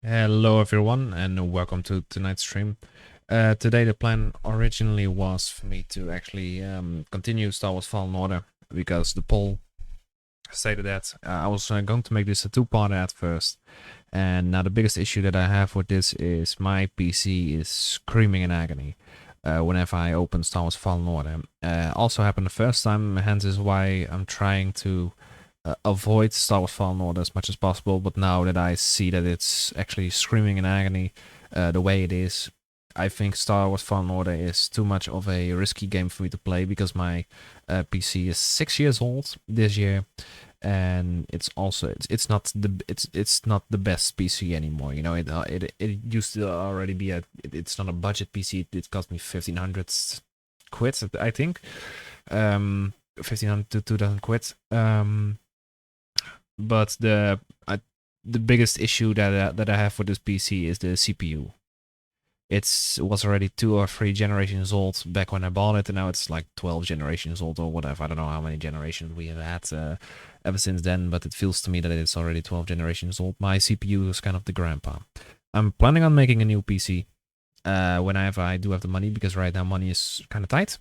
Hello everyone and welcome to tonight's stream. Today the plan originally was for me to actually continue Star Wars Fallen Order because the poll stated that I was going to make this a two-part at first. And now the biggest issue that I have with this is my PC is screaming in agony whenever I open Star Wars Fallen Order. Also happened the first time, hence is why I'm trying to avoid Star Wars Fallen Order as much as possible. But now that I see that it's actually screaming in agony the way it is, I think Star Wars Fallen Order is too much of a risky game for me to play because my PC is 6 years old this year, and it's also it's not the best PC anymore. You know, it used to already be it's not a budget PC. It cost me 1,500 quid, I think, 1,500 to 2,000 quid. But the biggest issue that I have with this PC is the CPU. It was already 2 or 3 generations old back when I bought it, and now it's like 12 generations old or whatever. I don't know how many generations we have had ever since then, but it feels to me that it's already 12 generations old. My CPU is kind of the grandpa. I'm planning on making a new PC whenever I do have the money, because right now money is kind of tight.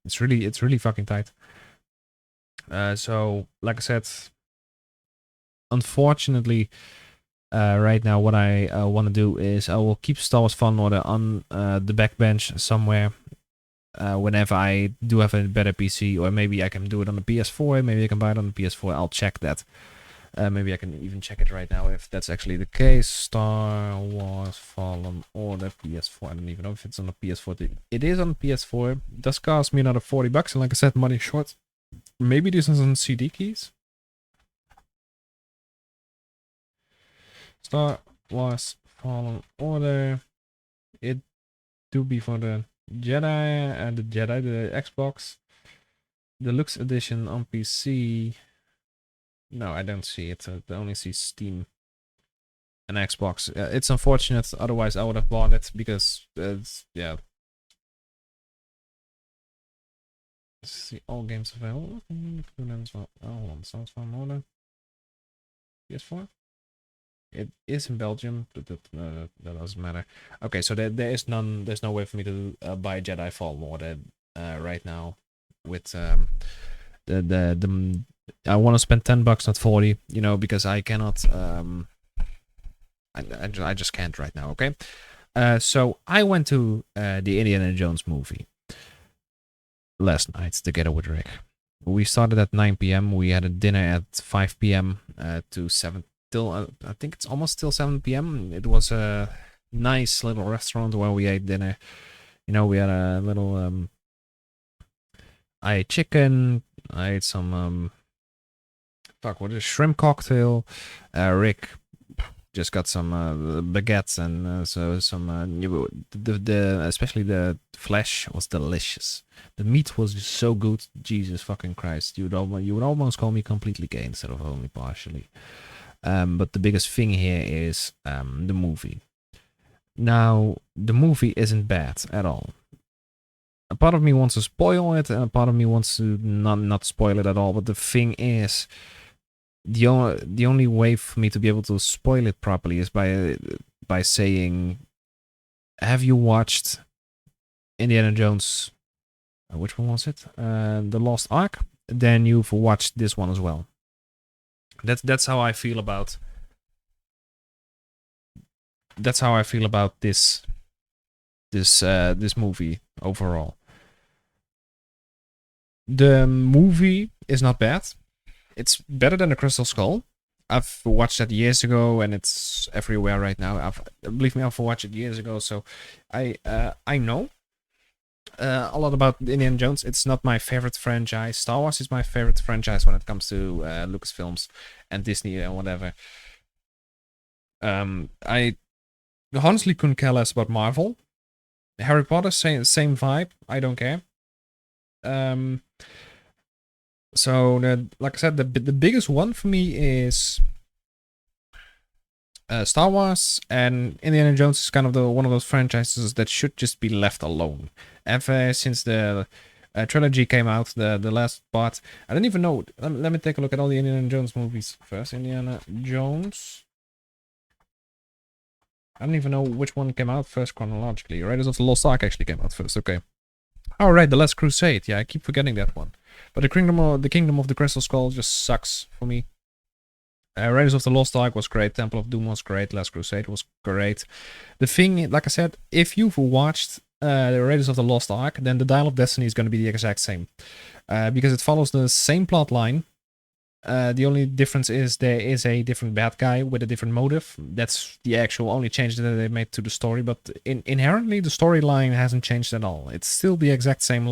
It's really fucking tight. So, like I said, unfortunately, right now what I want to do is I will keep Star Wars Fallen Order on the backbench somewhere whenever I do have a better PC, or maybe I can do it on the PS4, maybe I can buy it on the PS4, I'll check that. Maybe I can even check it right now if that's actually the case. Star Wars Fallen Order PS4. I don't even know if it's on the PS4. It is on PS4. It does cost me another $40, and like I said, money short. Maybe this is on CD keys. Star Wars Fallen Order. It do be for the Jedi, the Xbox Deluxe Edition on PC. No, I don't see it. I only see Steam and Xbox. It's unfortunate. Otherwise, I would have bought it because yeah. Let's see all games available. Oh, hold on. Sounds Fallen Order. PS4. It is in Belgium, but that doesn't matter. Okay, so there's no way for me to buy Jedi Fallen Order right now. With the I want to spend $10, not 40. You know, because I cannot. I just can't right now. Okay. So I went to the Indiana Jones movie last night together with Rick. We started at 9 p.m. We had a dinner at 5 p.m. To 7 till I think it's almost till 7 p.m. It was a nice little restaurant where we ate dinner. You know, we had a little I ate chicken. I ate some what is a shrimp cocktail. Rick just got some baguettes and so some the especially the flesh was delicious. The meat was just so good. Jesus fucking Christ! You would almost call me completely gay instead of only partially. But the biggest thing here is the movie. Now the movie isn't bad at all. A part of me wants to spoil it, and a part of me wants to not spoil it at all. But the thing is, the only way for me to be able to spoil it properly is by saying, have you watched Indiana Jones? Which one was it? The Lost Ark. Then you've watched this one as well. That's how I feel about. That's how I feel about this movie overall. The movie is not bad. It's better than the Crystal Skull. I've watched that years ago, and it's everywhere right now. Believe me, I've watched it years ago, so I know a lot about Indiana Jones. It's not my favorite franchise. Star Wars is my favorite franchise when it comes to Lucasfilms and Disney and whatever. I honestly couldn't care less about Marvel. Harry Potter, same vibe. I don't care. So like I said, the biggest one for me is Star Wars, and Indiana Jones is kind of one of those franchises that should just be left alone. Ever since the trilogy came out, the last part, I don't even know. Let me take a look at all the Indiana Jones movies first. Indiana Jones I don't even know which one came out first chronologically. Raiders of the Lost Ark actually came out first. Okay. Oh, right, The Last Crusade. Yeah, I keep forgetting that one. But the Kingdom of the Crystal Skull just sucks for me. Raiders of the Lost Ark was great. Temple of Doom was great. Last Crusade was great. The thing, like I said, if you've watched the Raiders of the Lost Ark, then the Dial of Destiny is going to be the exact same. Because it follows the same plot line. The only difference is there is a different bad guy with a different motive. That's the actual only change that they made to the story. But inherently, the storyline hasn't changed at all. It's still the exact same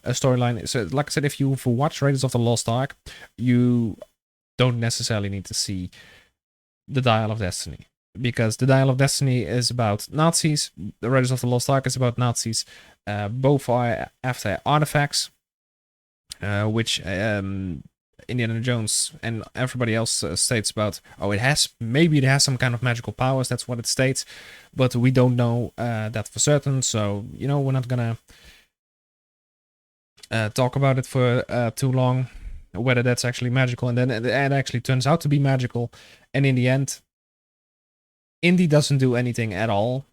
storyline. So, like I said, if you've watched Raiders of the Lost Ark, you don't necessarily need to see the Dial of Destiny. Because the Dial of Destiny is about Nazis. The Raiders of the Lost Ark is about Nazis. Both are after artifacts, which Indiana Jones and everybody else states about, maybe it has some kind of magical powers. That's what it states, but we don't know that for certain. So, we're not gonna talk about it for too long, whether that's actually magical. And then it actually turns out to be magical. And in the end, Indy doesn't do anything at all.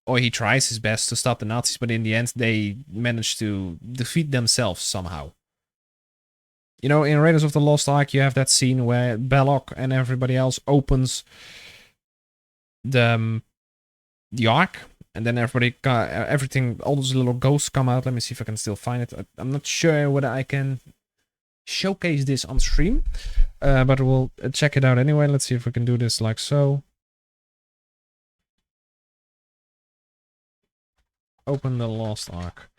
Or he tries his best to stop the Nazis, but in the end, they manage to defeat themselves somehow. In Raiders of the Lost Ark, you have that scene where Belloc and everybody else opens the Ark, and then everything, all those little ghosts come out. Let me see if I can still find it. I'm not sure whether I can showcase this on stream, but we'll check it out anyway. Let's see if we can do this like so. Open the Lost Ark.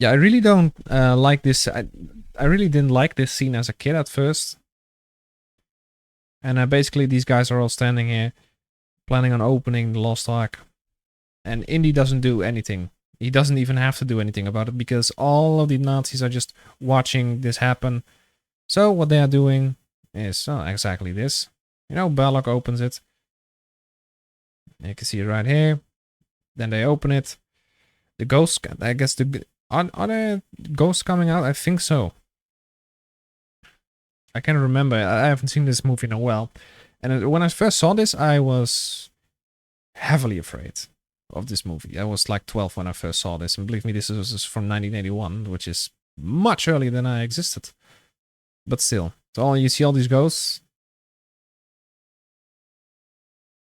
Yeah, I really don't like this. I really didn't like this scene as a kid at first. And basically these guys are all standing here planning on opening the Lost Ark. And Indy doesn't do anything. He doesn't even have to do anything about it because all of the Nazis are just watching this happen. So what they are doing is exactly this. Belloc opens it. You can see it right here. Then they open it. The ghosts, I guess are there ghosts coming out? I think so. I can't remember. I haven't seen this movie in a while. And when I first saw this, I was heavily afraid of this movie. I was like 12 when I first saw this. And believe me, this was from 1981, which is much earlier than I existed. But still. So you see all these ghosts.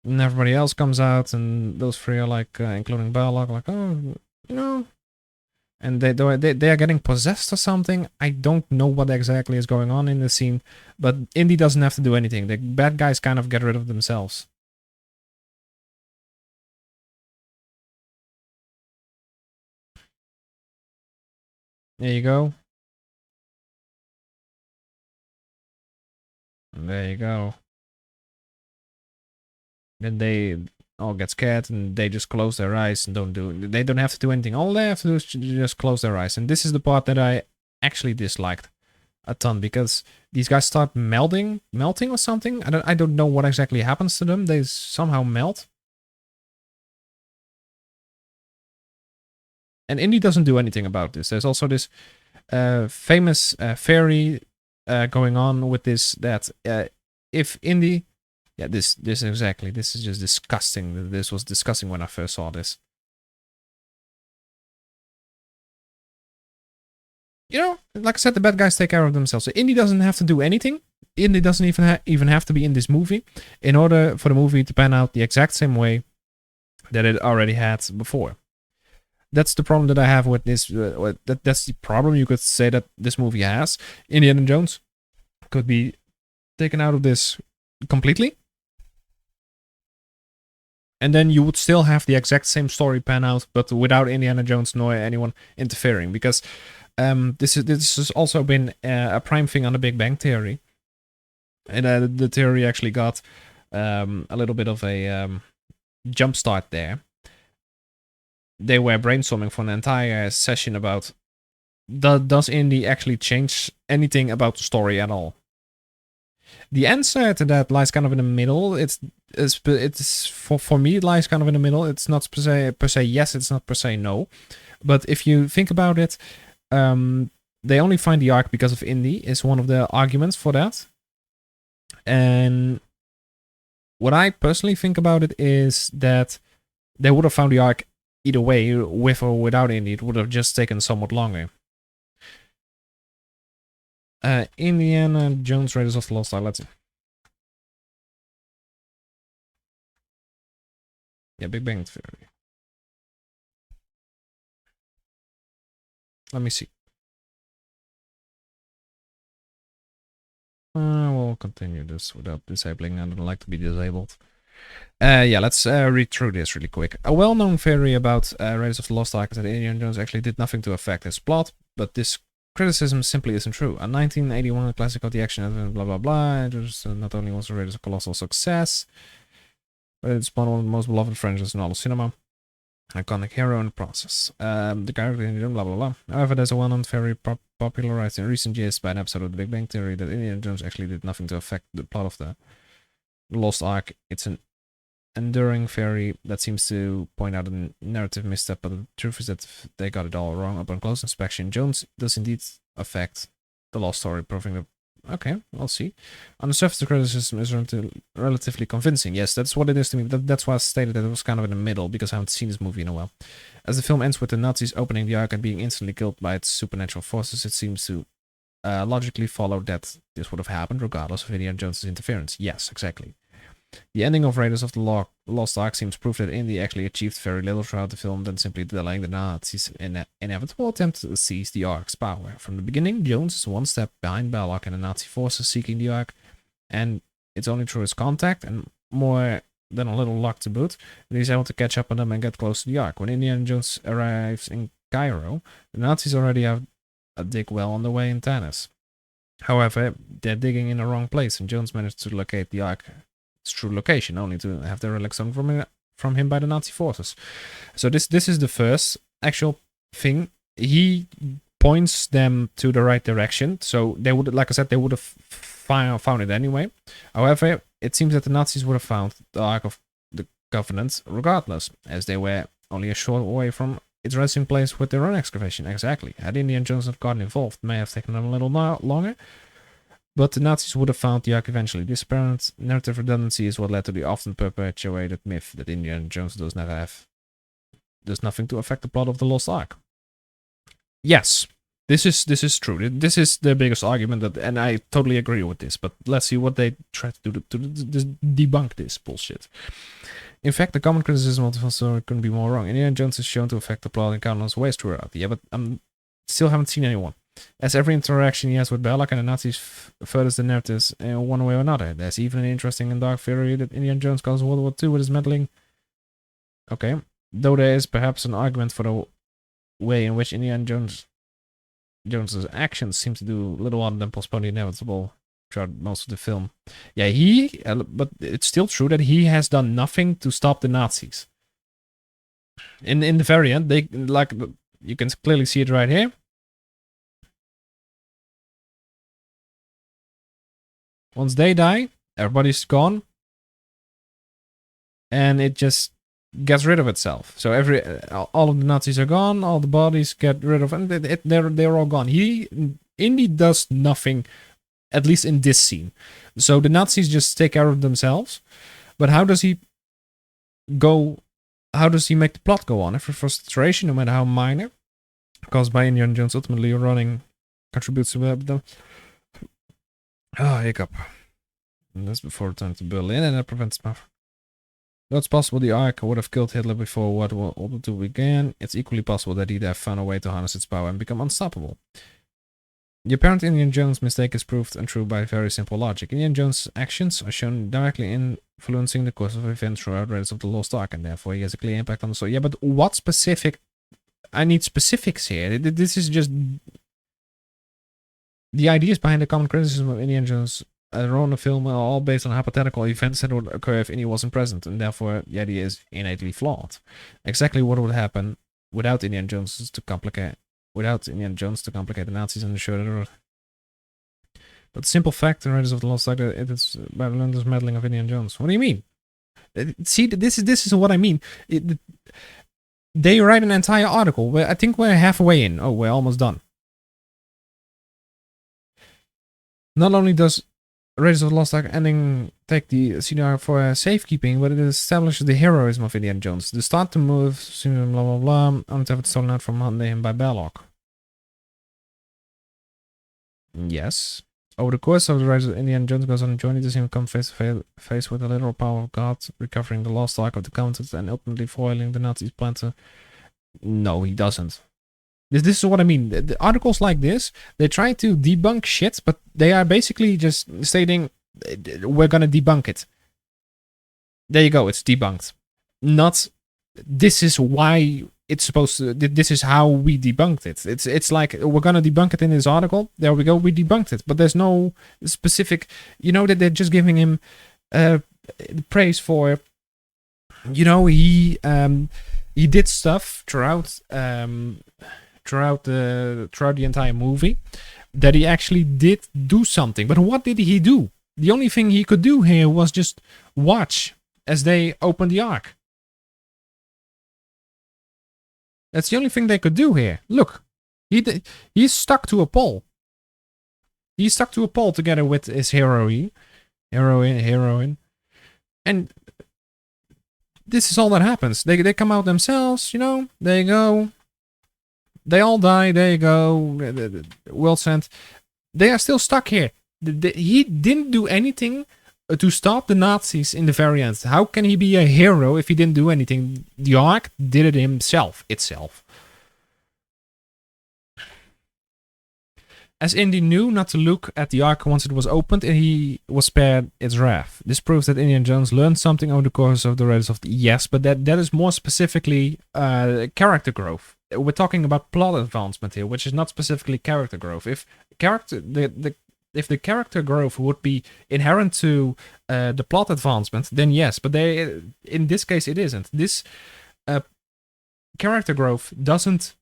And everybody else comes out. And those three are like, including Belloc, like, oh, And they are getting possessed or something. I don't know what exactly is going on in the scene, but Indy doesn't have to do anything. The bad guys kind of get rid of themselves. There you go. There you go. Then they all get scared and they just close their eyes and they don't have to do anything. All they have to do is just close their eyes. And this is the part that I actually disliked a ton because these guys start melting or something. I don't know what exactly happens to them. They somehow melt. And Indy doesn't do anything about this. There's also this famous theory going on with this that if Indy... Yeah, this exactly. This is just disgusting. This was disgusting when I first saw this. Like I said, the bad guys take care of themselves. So Indy doesn't have to do anything. Indy doesn't even have to be in this movie in order for the movie to pan out the exact same way that it already had before. That's the problem that I have with this. That's the problem you could say that this movie has. Indiana Jones could be taken out of this completely. And then you would still have the exact same story pan out, but without Indiana Jones nor anyone interfering. Because this has also been a prime thing on the Big Bang Theory. And the theory actually got a little bit of a jump start there. They were brainstorming for an entire session about does Indy actually change anything about the story at all? The answer to that lies kind of in the middle. It's for me, it lies kind of in the middle. It's not per se yes, it's not per se no. But if you think about it, they only find the Ark because of Indy is one of the arguments for that. And what I personally think about it is that they would have found the Ark either way, with or without Indy. It would have just taken somewhat longer. Indiana Jones Raiders of the Lost Ark. Let's see. Yeah, Big Bang Theory. Let me see. We'll continue this without disabling. I don't like to be disabled. Yeah, let's read through this really quick. A well-known theory about Raiders of the Lost Ark is that Indiana Jones actually did nothing to affect his plot, but this criticism simply isn't true. A 1981 classic of the action, blah blah blah. Not only was Raiders a colossal success, but it's one of the most beloved franchises in all of cinema. Iconic hero in the process. The character in blah blah blah. However, there's a well-known theory popularized in recent years by an episode of The Big Bang Theory that Indiana Jones actually did nothing to affect the plot of the Lost Ark. It's an enduring theory that seems to point out a narrative misstep, but the truth is that they got it all wrong. Upon close inspection, Jones does indeed affect the lost story, proving that. Okay, I'll see. On the surface, the criticism is relatively convincing. Yes, that's what it is to me. That's why I stated that it was kind of in the middle, because I haven't seen this movie in a while. As the film ends with the Nazis opening the Ark and being instantly killed by its supernatural forces, it seems to logically follow that this would have happened regardless of Indiana Jones' interference. Yes, exactly. The ending of Raiders of the Lost Ark seems proof that Indy actually achieved very little throughout the film than simply delaying the Nazis' inevitable attempt to seize the Ark's power. From the beginning, Jones is one step behind Belloc and the Nazi forces seeking the Ark, and it's only through his contact and more than a little luck to boot that he's able to catch up on them and get close to the Ark. When Indiana Jones arrives in Cairo, the Nazis already have a dig well on the way in Tanis. However, they're digging in the wrong place, and Jones managed to locate the Ark. Its true location, only to have the relic stolen from him by the Nazi forces. So this is the first actual thing. He points them to the right direction. So they would, like I said, they would have found it anyway. However, it seems that the Nazis would have found the Ark of the Covenant regardless, as they were only a short way from its resting place with their own excavation. Exactly. Had Indiana Jones not gotten involved, it may have taken them a little longer. But the Nazis would have found the Ark eventually. This apparent narrative redundancy is what led to the often perpetuated myth that Indiana Jones does nothing to affect the plot of the Lost Ark. Yes, this is true. This is the biggest argument, and I totally agree with this. But let's see what they try to do to debunk this bullshit. In fact, the common criticism of the story couldn't be more wrong. Indiana Jones is shown to affect the plot in countless ways throughout. Yeah, but I still haven't seen anyone. As every interaction he has with Belloc and the Nazis furthers the narratives in one way or another. There's even an interesting and dark theory that Indiana Jones caused World War II with his meddling. Okay. Though there is perhaps an argument for the way in which Indiana Jones's actions seem to do little other than postpone the inevitable throughout most of the film. Yeah, but it's still true that he has done nothing to stop the Nazis. In the very end, they, like, you can clearly see it right here. Once they die, everybody's gone, and it just gets rid of itself. So all of the Nazis are gone, all the bodies get rid of, and they're all gone. Indy does nothing, at least in this scene. So the Nazis just take care of themselves. But how does he make the plot go on? If frustration, no matter how minor, caused by Indiana Jones ultimately running, contributes to the hiccup. And that's before returning to Berlin, and that prevents my. Though it's possible the Ark would have killed Hitler before World War II began, it's equally possible that he'd have found a way to harness its power and become unstoppable. The apparent Indiana Jones mistake is proved untrue by very simple logic. Indiana Jones' actions are shown directly influencing the course of events throughout Raiders of the Lost Ark, and therefore he has a clear impact on the story. Yeah, but what specific? I need specifics here. This is just the ideas behind the common criticism of Indiana Jones on the film are all based on hypothetical events that would occur if Indy wasn't present, and therefore the idea is innately flawed. Exactly what would happen without Indiana Jones to complicate the Nazis and ensure that. But the simple fact in Raiders of the Lost Ark it is by the relentless meddling of Indiana Jones. What do you mean? See, this is what I mean. They write an entire article. I think we're halfway in. Oh, we're almost done. Not only does Raiders of the Lost Ark ending take the CDR for safekeeping, but it establishes the heroism of Indiana Jones. The start to move, blah blah blah, only to have it stolen out from under him by Belloc. Yes. Over the course of the Rise of Indiana Jones goes on a journey to see him come face to face with the literal power of God, recovering the lost Ark of the Covenant, and ultimately foiling the Nazis' plan to... No, he doesn't. This is what I mean. The articles like this, they try to debunk shit, but they are basically just stating, we're gonna debunk it. There you go, it's debunked. Not, this is why it's supposed to, this is how we debunked it. It's like, we're gonna debunk it in this article, there we go, we debunked it. But there's no specific, that they're just giving him praise for, he did stuff throughout the entire movie that he actually did do something. But what did he do? The only thing he could do here was just watch as they open the Ark. That's the only thing they could do here. Look, he's stuck to a pole. He's stuck to a pole together with his heroine, and this is all that happens. They come out themselves, they go. They all die, there you go, Will sent. They are still stuck here. He didn't do anything to stop the Nazis in the very end. How can he be a hero if he didn't do anything? The Ark did it itself. As Indy knew not to look at the Ark once it was opened, and he was spared its wrath. This proves that Indiana Jones learned something over the course of the Raiders of the... Yes, but that is more specifically character growth. We're talking about plot advancement here, which is not specifically character growth. If the character growth would be inherent to the plot advancement, then yes. But in this case, it isn't. This character growth doesn't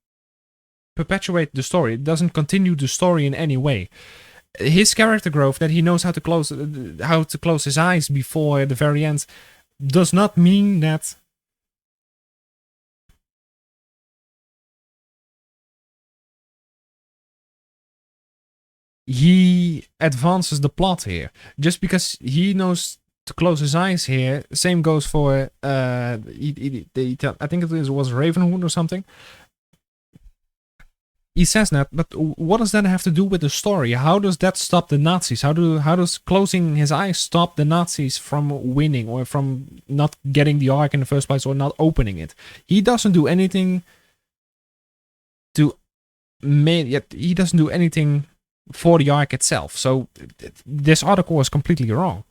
perpetuate the story. It doesn't continue the story in any way. His character growth, that he knows how to close his eyes before the very end, does not mean that he advances the plot here. Just because he knows to close his eyes here, same goes for I think it was Ravenhood or something. He says that, but what does that have to do with the story? How does that stop the Nazis? How does closing his eyes stop the Nazis from winning, or from not getting the Ark in the first place, or not opening it? He doesn't do anything he doesn't do anything for the Ark itself. So this article is completely wrong.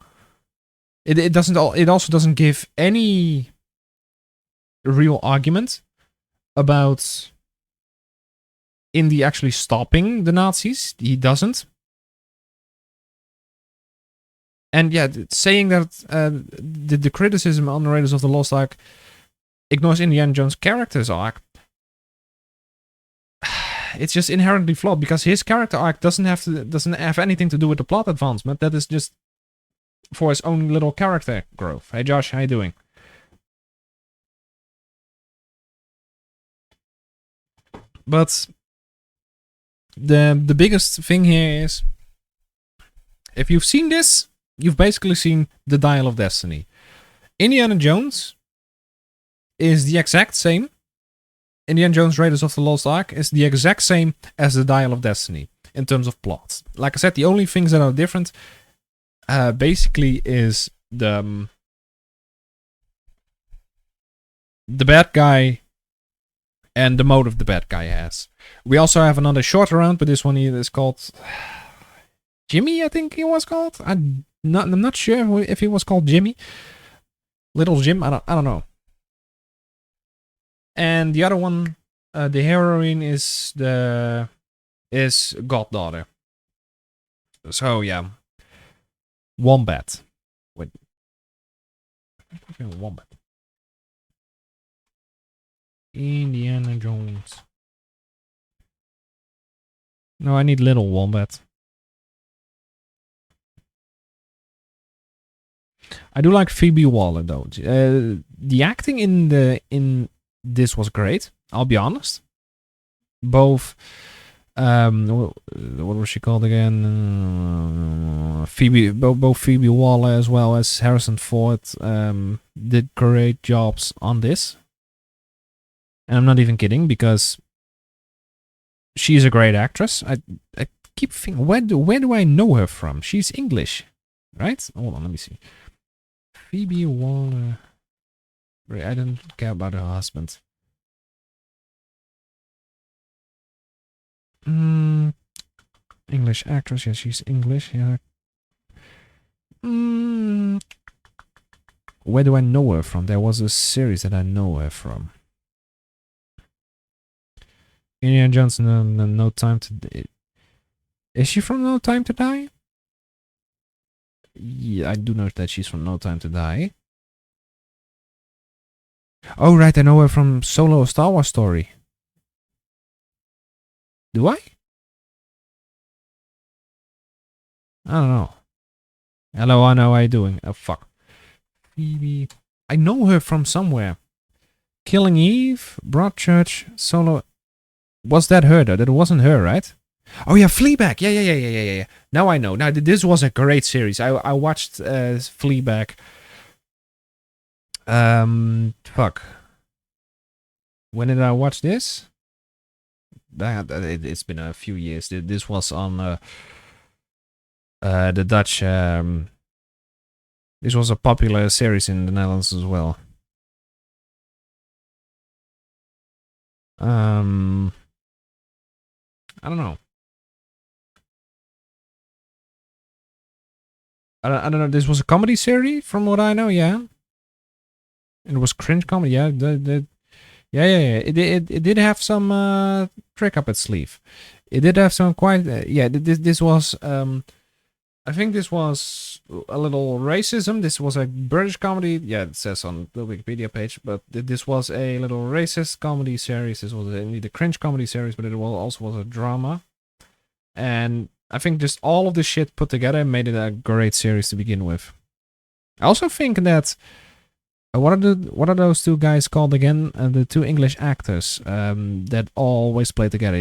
It also doesn't give any real argument about Indy actually stopping the Nazis. He doesn't. And yeah, saying that the criticism on the Raiders of the Lost Ark ignores Indiana Jones' character's arc, it's just inherently flawed, because his character arc doesn't have anything to do with the plot advancement. That is just for his own little character growth. Hey Josh, how you doing? But the biggest thing here is, if you've seen this, you've basically seen the Dial of Destiny. Indiana Jones is the exact same. Indiana Jones Raiders of the Lost Ark is the exact same as the Dial of Destiny in terms of plot. Like I said, the only things that are different basically is the bad guy and the motive the bad guy has. We also have another short round, but this one here is called Jimmy, I think he was called. I'm not sure if he was called Jimmy. Little Jim, I don't know. And the other one, the heroine is Goddaughter. So yeah, Wombat. Wait, Wombat. Indiana Jones. No, I need Little Wombat. I do like Phoebe Waller though. The acting in this was great. I'll be honest. Both, what was she called again? both Phoebe Waller as well as Harrison Ford did great jobs on this. And I'm not even kidding, because she's a great actress. I keep thinking, where do I know her from? She's English, right? Hold on, let me see. Phoebe Waller. I don't care about her husband. English actress, yeah, she's English, yeah. Where do I know her from? There was a series that I know her from. Indiana Jones, No Time to Die. Is she from No Time to Die? Yeah, I do know that she's from No Time to Die. Oh, right, I know her from Solo: A Star Wars Story. Do I? I don't know. Hello, Anna, how are you doing? Oh, fuck. Phoebe. I know her from somewhere. Killing Eve, Broadchurch, Solo. Was that her, though? That wasn't her, right? Oh, yeah, Fleabag. Yeah. Now I know. Now, this was a great series. I watched Fleabag. Fuck. When did I watch this? It's been a few years. This was on the Dutch. This was a popular series in the Netherlands as well. I don't know. I don't know. This was a comedy series, from what I know. Yeah, it was cringe comedy. Yeah, yeah. It did have some trick up its sleeve. It did have some quite. Yeah, this was. I think this was a little racism. This was a British comedy. Yeah, it says on the Wikipedia page. But this was a little racist comedy series. This was indeed a cringe comedy series, but it also was a drama. And I think just all of this shit put together made it a great series to begin with. I also think that what are those two guys called again? The two English actors that always play together.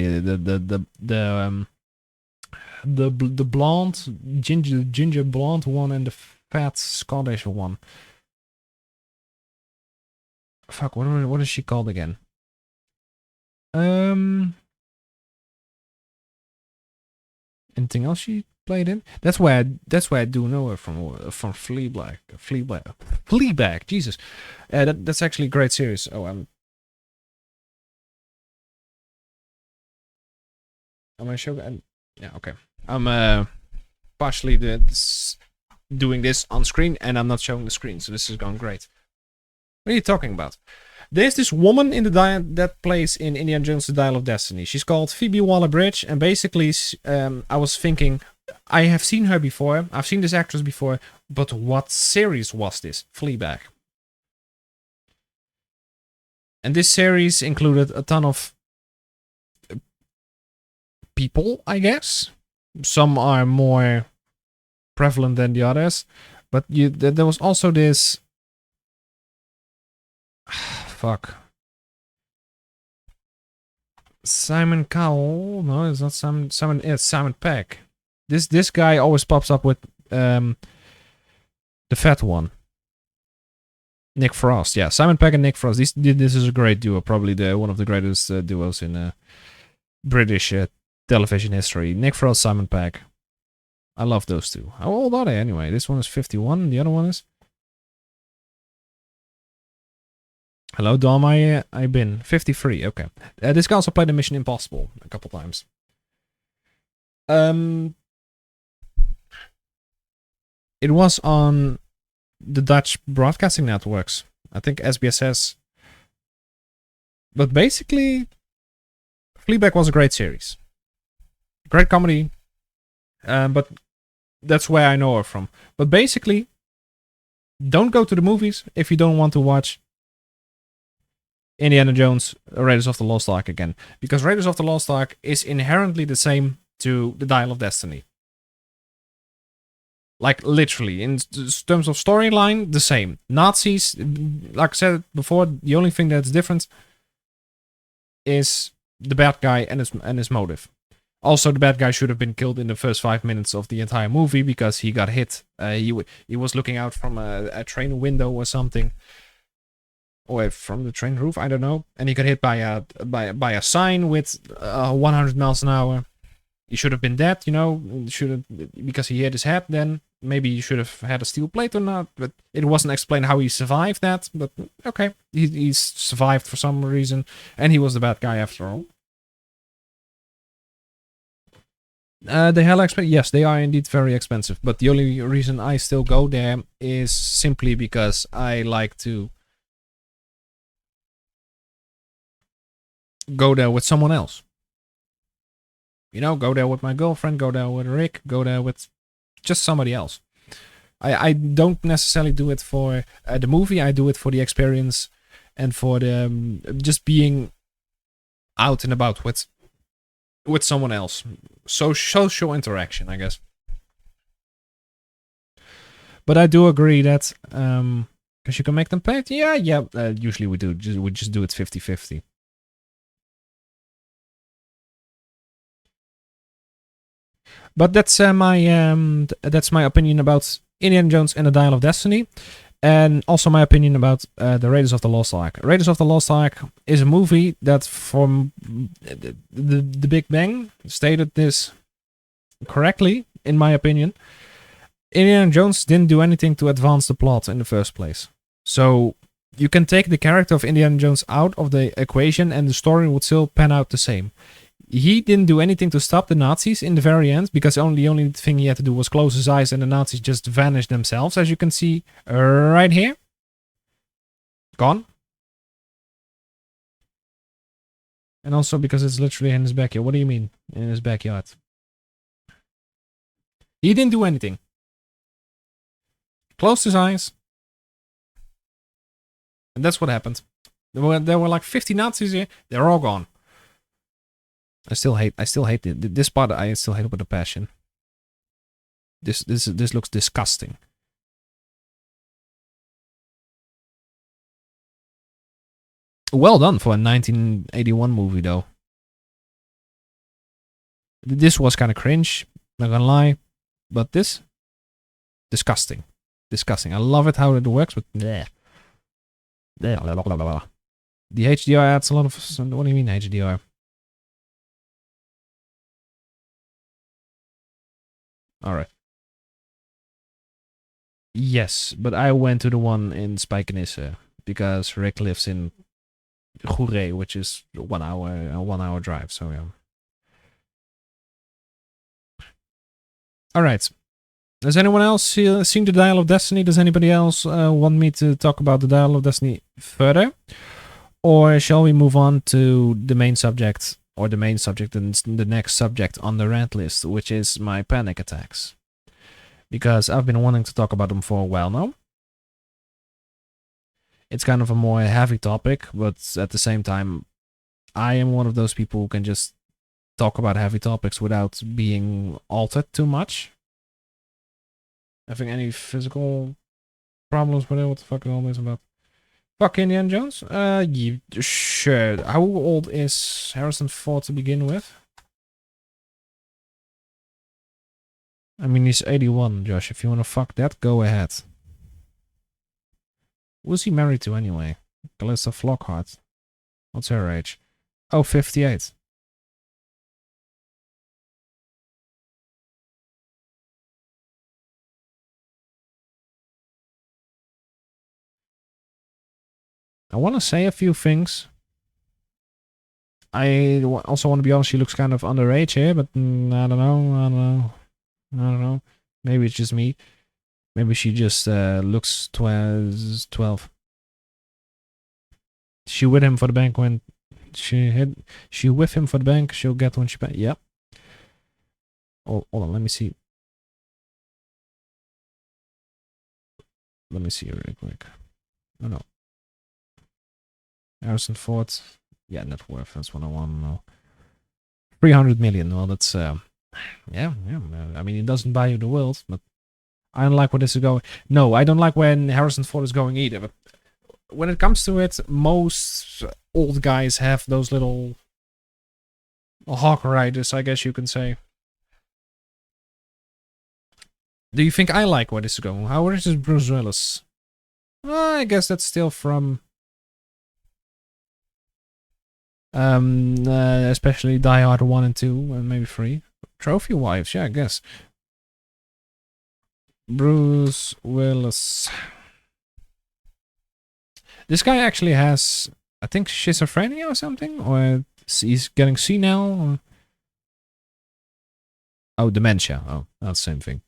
The blonde, ginger blonde one, and the fat Scottish one. Fuck, what is she called again? Anything else she played in? That's where I do know her from Fleabag. Jesus, that's actually a great series. Oh, am I showing? Yeah, okay. I'm partially doing this on screen, and I'm not showing the screen, so this is going great. What are you talking about? There's this woman in that plays in Indiana Jones: The Dial of Destiny. She's called Phoebe Waller-Bridge, and basically, I was thinking, I have seen her before. I've seen this actress before, but what series was this? Fleabag. And this series included a ton of people, I guess. Some are more prevalent than the others, but there was also this. Fuck. Simon Cowell? No, it's not Simon. It's Simon Pegg. This guy always pops up with the fat one. Nick Frost. Yeah, Simon Pegg and Nick Frost. This is a great duo. Probably one of the greatest duos in British television history. Nick Frost, Simon Pegg. I love those two. How old are they anyway? This one is 51. The other one is. Hello, Dom. I've been 53. Okay. This guy also played the Mission Impossible a couple times. It was on the Dutch broadcasting networks. I think SBSS. But basically, Fleabag was a great series. Great comedy. But that's where I know her from. But basically, don't go to the movies if you don't want to watch Indiana Jones, Raiders of the Lost Ark again. Because Raiders of the Lost Ark is inherently the same to the Dial of Destiny. Like, literally. In terms of storyline, the same. Nazis, like I said before, the only thing that's different is the bad guy and his motive. Also, the bad guy should have been killed in the first 5 minutes of the entire movie because he got hit. He was looking out from a train window or something, or from the train roof, I don't know, and he got hit by a sign with 100 miles an hour. He should have been dead, you know. Should have, because he hit his head. Then maybe he should have had a steel plate or not, but it wasn't explained how he survived that. But okay, he survived for some reason, and he was the bad guy after all. The hell expensive? Yes, they are indeed very expensive. But the only reason I still go there is simply because I like to go there with someone else. You know, go there with my girlfriend, go there with Rick, go there with just somebody else. I don't necessarily do it for the movie. I do it for the experience and for the just being out and about with someone else. So social interaction, I guess. But I do agree that because you can make them pay. Yeah. Usually we do. We just do it 50-50. But that's my opinion about Indiana Jones and the Dial of Destiny, and also my opinion about the Raiders of the Lost Ark. Raiders of the Lost Ark is a movie that, from the Big Bang, stated this correctly, in my opinion. Indiana Jones didn't do anything to advance the plot in the first place. So you can take the character of Indiana Jones out of the equation and the story would still pan out the same. He didn't do anything to stop the Nazis in the very end, because the only thing he had to do was close his eyes and the Nazis just vanished themselves, as you can see right here. Gone. And also because it's literally in his backyard. What do you mean, in his backyard? He didn't do anything. Closed his eyes. And that's what happened. There were like 50 Nazis here. They're all gone. I still hate this part. I still hate it with a passion. This looks disgusting. Well done for a 1981 movie, though. This was kind of cringe, not gonna lie, but this, disgusting. I love it how it works, but bleh. The HDR adds a lot of. What do you mean HDR? Alright. Yes, but I went to the one in Spijkenisse because Rick lives in Goeree, which is a 1 hour drive, so yeah. Alright. Has anyone else seen the Dial of Destiny? Does anybody else want me to talk about the Dial of Destiny further? Or shall we move on to the main subject? Or the main subject and the next subject on the rant list, which is my panic attacks. Because I've been wanting to talk about them for a while now. It's kind of a more heavy topic, but at the same time, I am one of those people who can just talk about heavy topics without being altered too much. Having any physical problems with it? What the fuck is all this about? Fuck Indiana Jones? Sure. How old is Harrison Ford to begin with? I mean, he's 81, Josh. If you want to fuck that, go ahead. Who's he married to anyway? Calista Flockhart. What's her age? Oh, 58. I want to say a few things. I also want to be honest, she looks kind of underage here, but I don't know. Maybe it's just me. Maybe she just looks 12. She with him for the bank when she with him for the bank, she'll get when she back. Yep. Oh, hold on, let me see. Let me see really quick. Oh no. Harrison Ford. Yeah, net worth. That's what I want to know. 300 million. Well, that's yeah. I mean, it doesn't buy you the world, but I don't like where this is going. No, I don't like when Harrison Ford is going either. But when it comes to it, most old guys have those little Hawkeritis, I guess you can say. Do you think I like where this is going? How is this Bruce Willis? I guess that's still from especially Die Hard 1 and 2 and maybe 3. Trophy Wives, yeah, I guess. Bruce Willis. This guy actually has, I think, schizophrenia or something, or he's getting senile. Or... Oh, dementia. Oh, that's the same thing.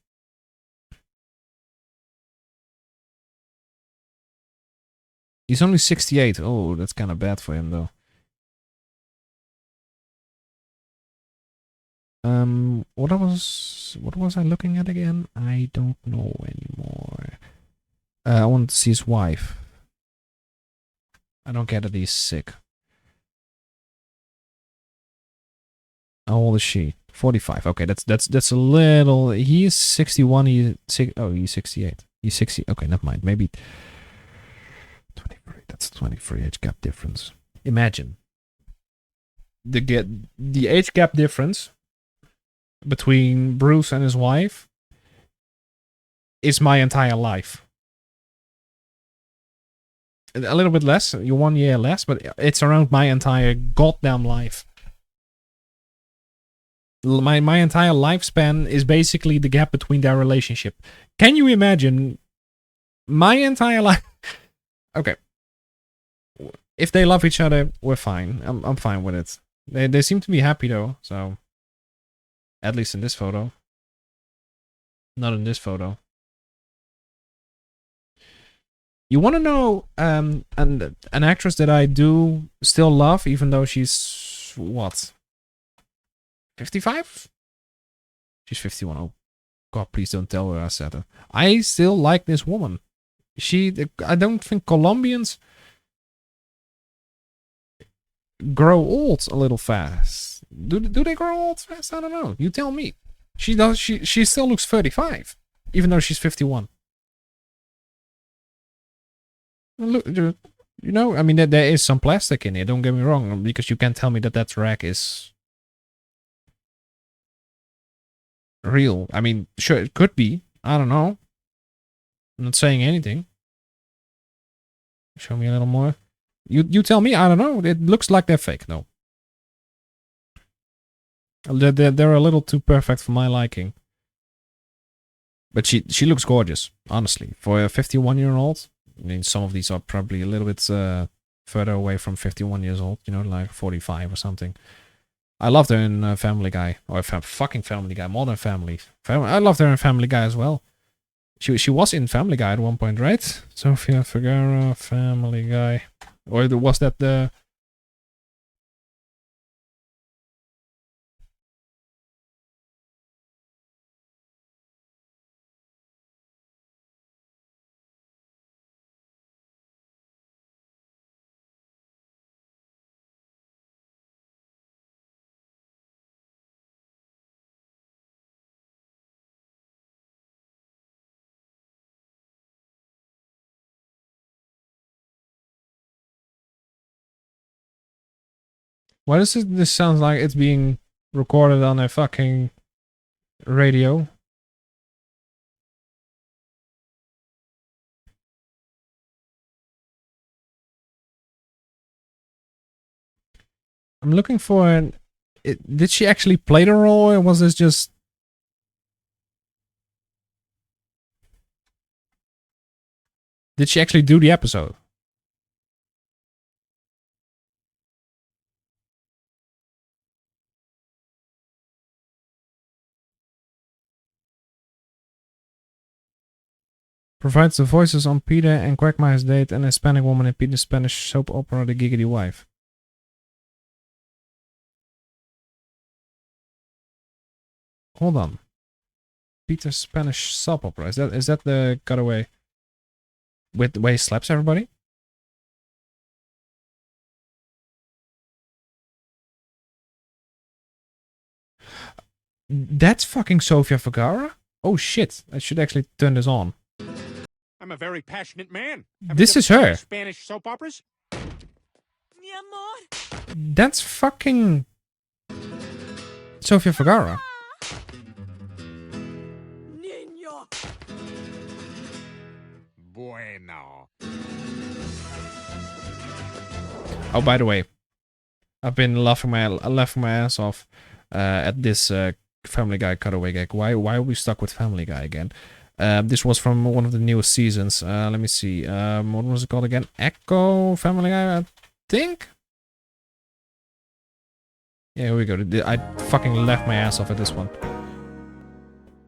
He's only 68. Oh, that's kind of bad for him, though. What was I looking at again? I don't know anymore. I want to see his wife. I don't get that he's sick. How old is she? 45. Okay, that's a little. He is 61. He's 68. He's 60. Okay, never mind. Maybe 23. That's 23 age gap difference. Imagine the age gap difference between Bruce and his wife is my entire life. A little bit less, you 1 year less, but it's around my entire goddamn life. My entire lifespan is basically the gap between their relationship. Can you imagine my entire life? Okay. If they love each other, we're fine. I'm fine with it. They seem to be happy though, so at least in this photo. Not in this photo. You want to know an actress that I do still love, even though she's what? 55? She's 51. Oh, God, please don't tell her I said it. I still like this woman. I don't think Colombians grow old a little fast. Do they grow old fast? I don't know. You tell me. She does. She still looks 35, even though she's 51. Look, you know, I mean, there is some plastic in it. Don't get me wrong, because you can't tell me that rack is real. I mean, sure, it could be. I don't know. I'm not saying anything. Show me a little more. You tell me. I don't know. It looks like they're fake. No. They're a little too perfect for my liking. But she looks gorgeous, honestly. For a 51-year-old. I mean, some of these are probably a little bit further away from 51 years old. You know, like 45 or something. I loved her in Family Guy. Or fucking Family Guy. Modern Family. I loved her in Family Guy as well. She was in Family Guy at one point, right? Sofia Vergara, Family Guy. Or was that the... Why does this sound like it's being recorded on a fucking radio? I'm looking for an... did she actually play the role, or was this just... Did she actually do the episode? Provides the voices on Peter and Quagmire's date and a Hispanic woman in Peter's Spanish soap opera The Giggity Wife. Hold on. Peter's Spanish soap opera. Is that the cutaway with the way he slaps everybody? That's fucking Sofia Vergara? Oh shit, I should actually turn this on. I'm a very passionate man. This is her. Spanish soap operas? That's fucking Sofia Vergara. Niño. Bueno. Oh, by the way, I've been laughing my ass off at this Family Guy cutaway gag. Why are we stuck with Family Guy again? This was from one of the newest seasons. Let me see. What was it called again? Echo Family Guy, I think. Yeah, here we go. I fucking left my ass off at this one.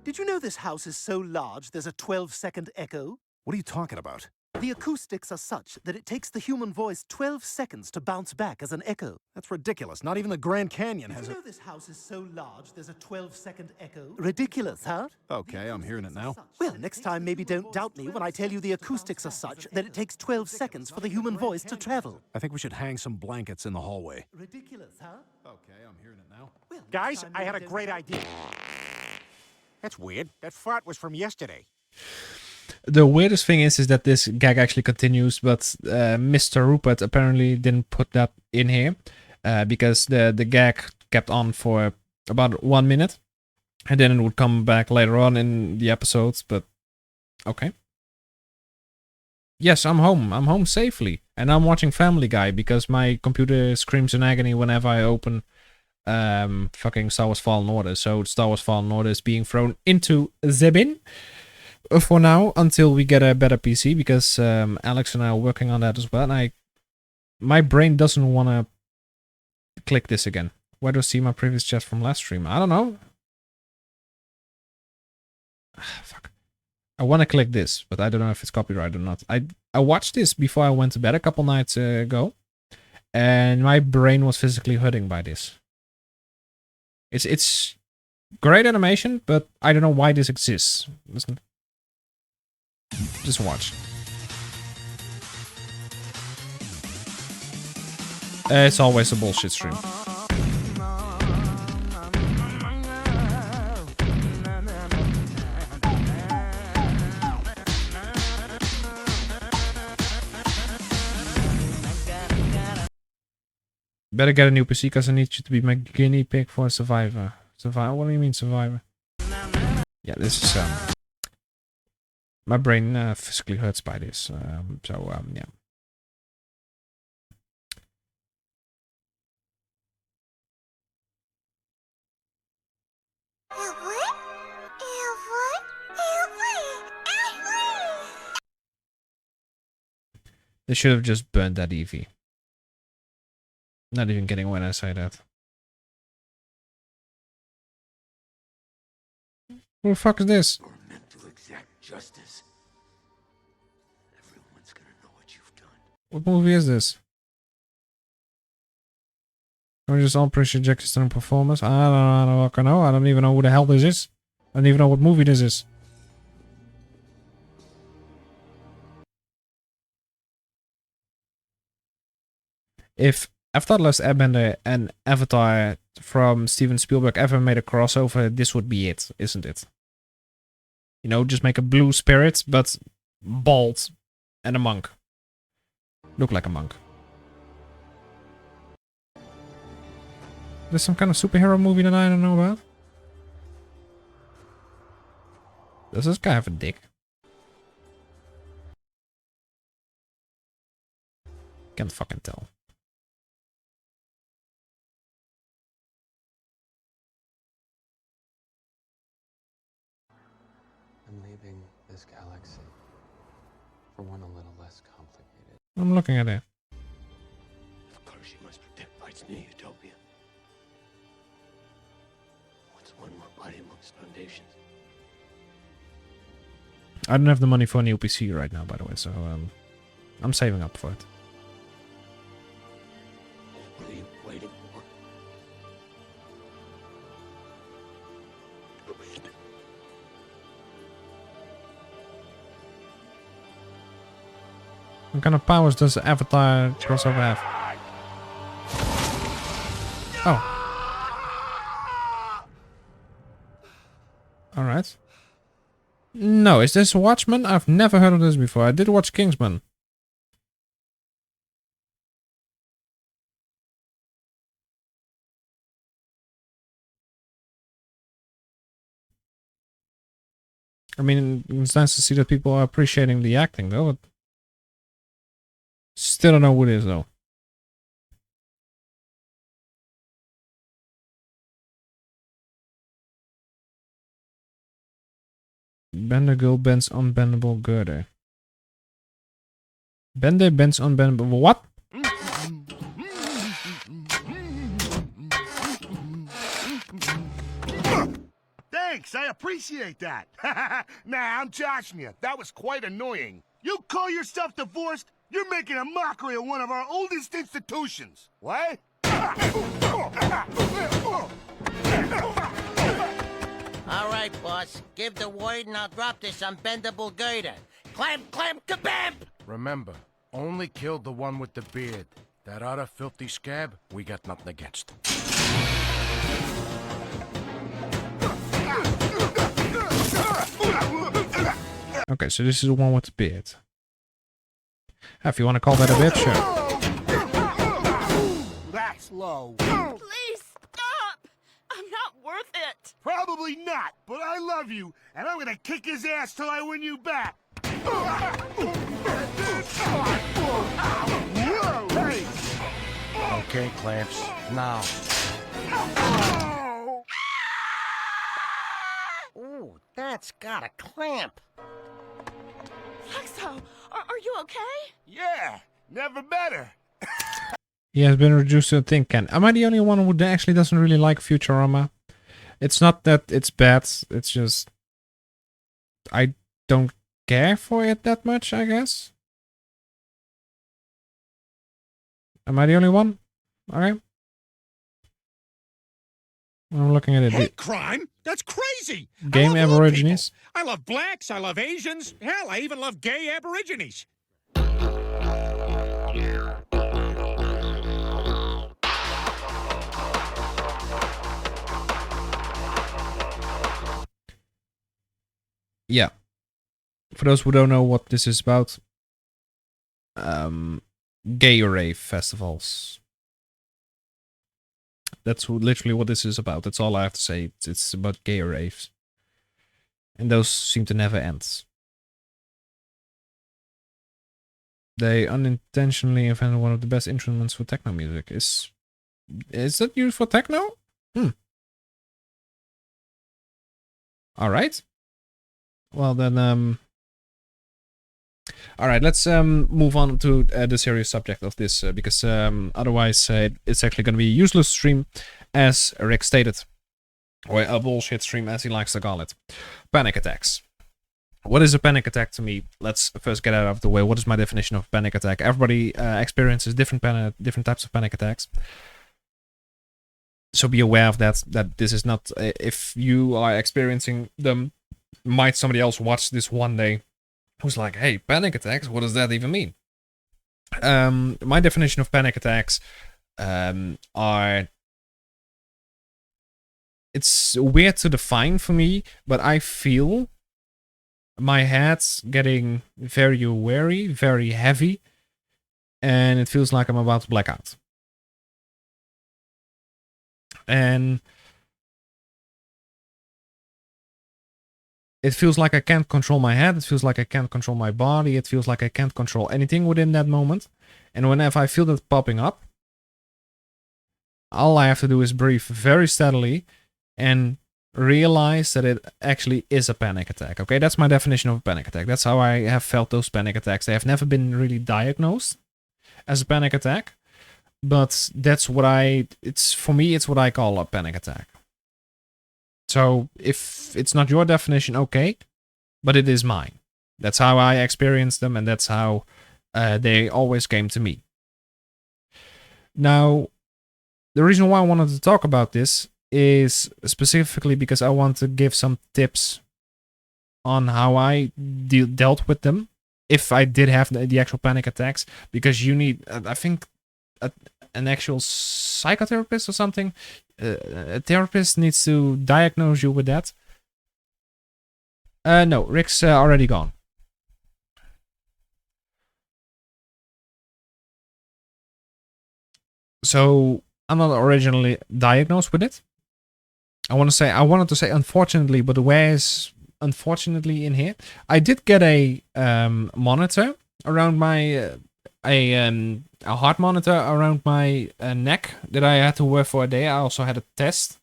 Did you know this house is so large there's a 12-second echo? What are you talking about? The acoustics are such that it takes the human voice 12 seconds to bounce back as an echo. That's ridiculous. Not even the Grand Canyon Did has you it. know this house is so large there's a 12-second echo? Ridiculous, huh? Okay, I'm hearing it now. Well, next time maybe don't doubt me when I tell you the acoustics are such that it takes 12 seconds for the human voice to travel. I think we should hang some blankets in the hallway. Ridiculous, huh? Okay, I'm hearing it now. Well, next Guys, time I had a maybe don't great doubt idea. me. That's weird. That fart was from yesterday. The weirdest thing is that this gag actually continues, but Mr. Rupert apparently didn't put that in here because the gag kept on for about 1 minute, and then it would come back later on in the episodes. But okay. Yes, I'm home. I'm home safely, and I'm watching Family Guy because my computer screams in agony whenever I open fucking Star Wars Fallen Order. So Star Wars Fallen Order is being thrown into the bin for now until we get a better PC, because Alex and I are working on that as well, and my brain doesn't want to click this again. Where do I see my previous chat from last stream? I don't know. Fuck. I want to click this, but I don't know if it's copyrighted or not. I watched this before I went to bed a couple nights ago, and my brain was physically hurting by this. It's great animation, but I don't know why this exists. Listen. Just watch. It's always a bullshit stream. Better get a new PC because I need you to be my guinea pig for Survivor. Survivor? What do you mean Survivor? Yeah, this is my brain physically hurts by this. Yeah. They should have just burned that Eevee. Not even kidding when I say that. Who the fuck is this? You're meant to exact justice. Everyone's gonna know what you've done. What movie is this? Can we just all appreciate Jackie Chan performance? I don't fucking know. I don't even know who the hell this is. I don't even know what movie this is. If Avatar: The Last Airbender and Avatar from Steven Spielberg ever made a crossover, this would be it, isn't it? You know, just make a blue spirit, but bald and a monk. Look like a monk. There's some kind of superhero movie that I don't know about. Does this guy have a dick? Can't fucking tell. I'm leaving this galaxy for one a little less complicated. I'm looking at it. Of course, you must protect Light's new utopia. What's one more body amongst foundations? I don't have the money for a new PC right now, by the way, so I'm saving up for it. What are you waiting for? Do it. What kind of powers does Avatar crossover have? Oh. Alright. No, is this Watchmen? I've never heard of this before. I did watch Kingsman. I mean, it's nice to see that people are appreciating the acting, though. But still don't know who it is, though. Bender girl bends unbendable girder. Bender bends unbendable. What? Thanks, I appreciate that. Nah, I'm joshing you. That was quite annoying. You call yourself divorced? You're making a mockery of one of our oldest institutions. What? All right, boss. Give the word and I'll drop this unbendable girder. Clamp, clamp, kabam! Remember, only killed the one with the beard. That other filthy scab, we got nothing against. Okay, so this is the one with the beard. If you want to call that a bitch, sure. That's low. Please stop! I'm not worth it. Probably not, but I love you, and I'm gonna kick his ass till I win you back. Hey! Okay, Clamps, now. Ooh, that's got a clamp. Flexo, are you okay? Yeah, never better. He has been reduced to a tin can. Am I the only one who actually doesn't really like Futurama? It's not that it's bad, it's just... I don't care for it that much, I guess? Am I the only one? Alright. I'm looking at it. Hate crime? That's crazy! Game I love all Aborigines. people. I love blacks, I love Asians. Hell, I even love gay Aborigines. Yeah. For those who don't know what this is about, gay rave festivals. That's literally what this is about. That's all I have to say. It's about gay raves. And those seem to never end. They unintentionally invented one of the best instruments for techno music. Is that used for techno? Alright. Well then, alright, let's move on to the serious subject of this, because otherwise it's actually going to be a useless stream, as Rick stated. Or a bullshit stream, as he likes to call it. Panic attacks. What is a panic attack to me? Let's first get out of the way. What is my definition of panic attack? Everybody experiences different types of panic attacks. So be aware of that this is not... if you are experiencing them, might somebody else watch this one day who's like, hey, panic attacks? What does that even mean? My definition of panic attacks are... It's weird to define for me, but I feel my head's getting very wary, very heavy, and it feels like I'm about to black out. And it feels like I can't control my head, it feels like I can't control my body, it feels like I can't control anything within that moment. And whenever I feel that popping up, all I have to do is breathe very steadily and realize that it actually is a panic attack. Okay, that's my definition of a panic attack. That's how I have felt those panic attacks. They have never been really diagnosed as a panic attack, but that's what for me, it's what I call a panic attack. So if it's not your definition, okay, but it is mine. That's how I experienced them, and that's how they always came to me. Now, the reason why I wanted to talk about this is specifically because I want to give some tips on how I dealt with them, if I did have the actual panic attacks, because you need, I think, an actual psychotherapist or something. A therapist needs to diagnose you with that. No, Rick's already gone. So I'm not originally diagnosed with it. I wanted to say unfortunately, but the way is unfortunately, in here. I did get a monitor around my a heart monitor around my neck that I had to wear for a day. I also had a test,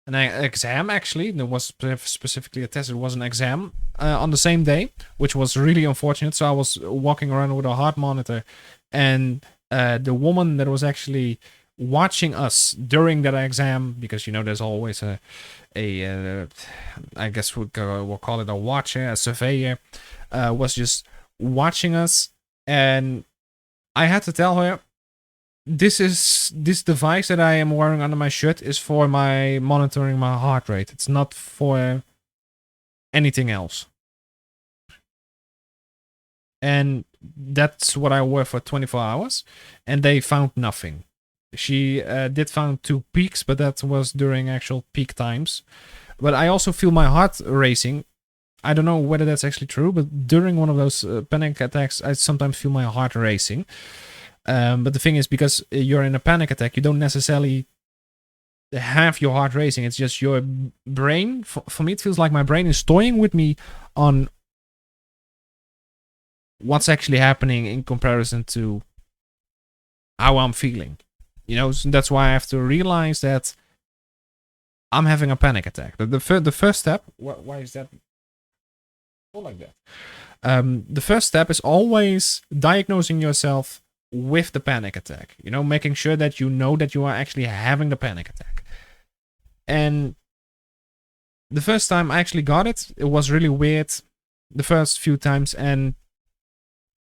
an exam actually. There was specifically a test. It was an exam on the same day, which was really unfortunate. So I was walking around with a heart monitor, and the woman that was actually watching us during that exam, because there's always a I guess we'll call it a watcher, a surveyor, was just watching us, and I had to tell her, this device that I am wearing under my shirt is for my monitoring my heart rate. It's not for anything else. And that's what I wore for 24 hours, and they found nothing. She did found 2 peaks, but that was during actual peak times. But I also feel my heart racing. I don't know whether that's actually true, but during one of those panic attacks, I sometimes feel my heart racing. But the thing is, because you're in a panic attack, you don't necessarily have your heart racing. It's just your brain. For me, it feels like my brain is toying with me on what's actually happening in comparison to how I'm feeling. So that's why I have to realize that I'm having a panic attack. The first step. Why is that? All like that. The first step is always diagnosing yourself with the panic attack. Making sure that you know that you are actually having the panic attack. And the first time I actually got it, it was really weird. The first few times, and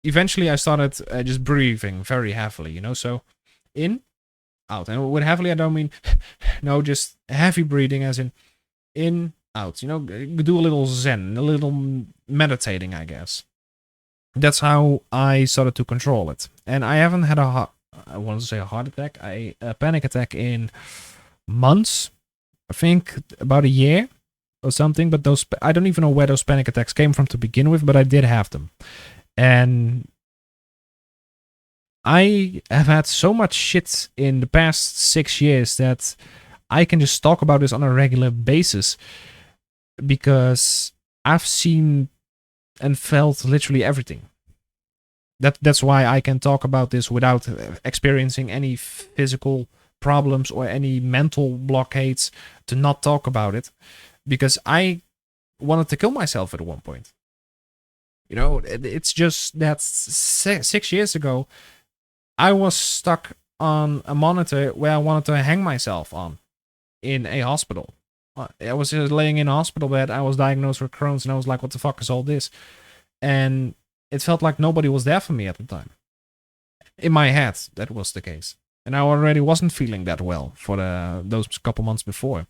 eventually I started just breathing very heavily. So in, out. And with heavily, I don't mean no, just heavy breathing, as in, out. Do a little zen, a little meditating, I guess. That's how I started to control it. And I haven't had I want to say a heart attack, a panic attack in months. I think about a year or something. But I don't even know where those panic attacks came from to begin with, but I did have them. And I have had so much shit in the past 6 years that I can just talk about this on a regular basis, because I've seen and felt literally everything. That's why I can talk about this without experiencing any physical problems or any mental blockades to not talk about it, because I wanted to kill myself at one point. It's just that 6 years ago, I was stuck on a monitor where I wanted to hang myself on in a hospital. I was just laying in a hospital bed. I was diagnosed with Crohn's, and I was like, what the fuck is all this? And it felt like nobody was there for me at the time. In my head, that was the case. And I already wasn't feeling that well for those couple months before.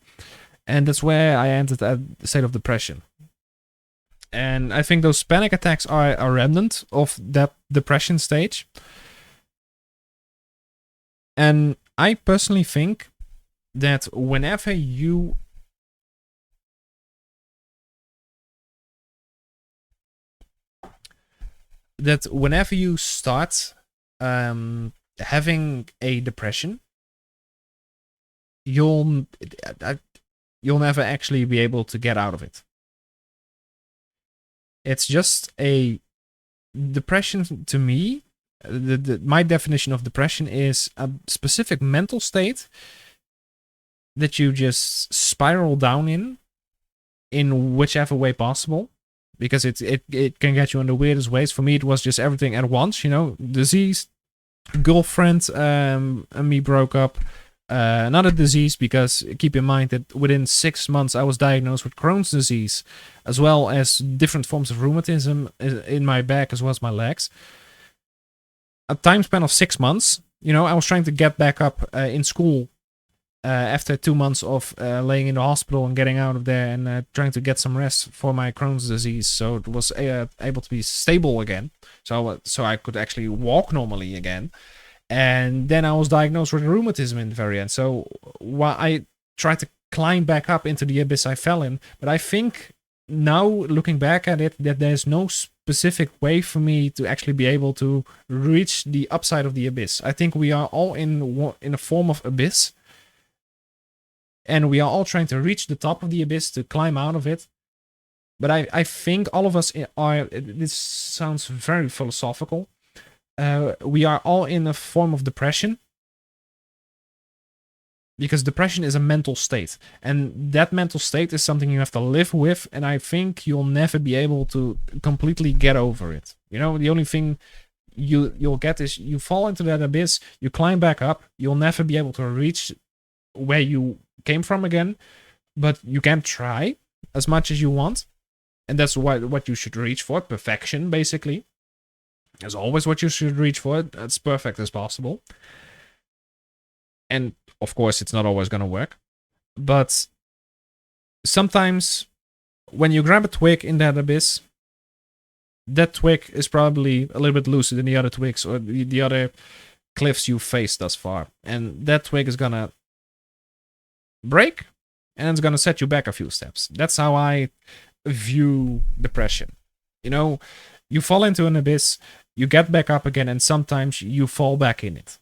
And that's where I entered a state of depression. And I think those panic attacks are a remnant of that depression stage. And I personally think that whenever you start having a depression, you'll never actually be able to get out of it. It's just a depression to me. My definition of depression is a specific mental state that you just spiral down in whichever way possible, because it can get you in the weirdest ways. For me, it was just everything at once, disease, girlfriend, and me broke up, another disease, because keep in mind that within 6 months I was diagnosed with Crohn's disease, as well as different forms of rheumatism in my back as well as my legs. A time span of 6 months. I was trying to get back up in school after 2 months of laying in the hospital and getting out of there, and trying to get some rest for my Crohn's disease, so it was able to be stable again, so I could actually walk normally again. And then I was diagnosed with rheumatism in the very end. So while I tried to climb back up into the abyss I fell in, but I think now, looking back at it, that there's no specific way for me to actually be able to reach the upside of the abyss. I think we are all in a form of abyss, and we are all trying to reach the top of the abyss to climb out of it. But I think all of us are. This sounds very philosophical. We are all in a form of depression. Because depression is a mental state. And that mental state is something you have to live with. And I think you'll never be able to completely get over it. You know, the only thing you'll get is you fall into that abyss, you climb back up, you'll never be able to reach where you came from again, but you can try as much as you want, and that's what you should reach for. Perfection, basically, is always what you should reach for, as perfect as possible. And of course it's not always gonna work, but sometimes when you grab a twig in that abyss, that twig is probably a little bit looser than the other twigs or the other cliffs you faced thus far. And that twig is gonna break and it's gonna set you back a few steps. That's how I view depression. You know, you fall into an abyss, you get back up again, and sometimes you fall back in it.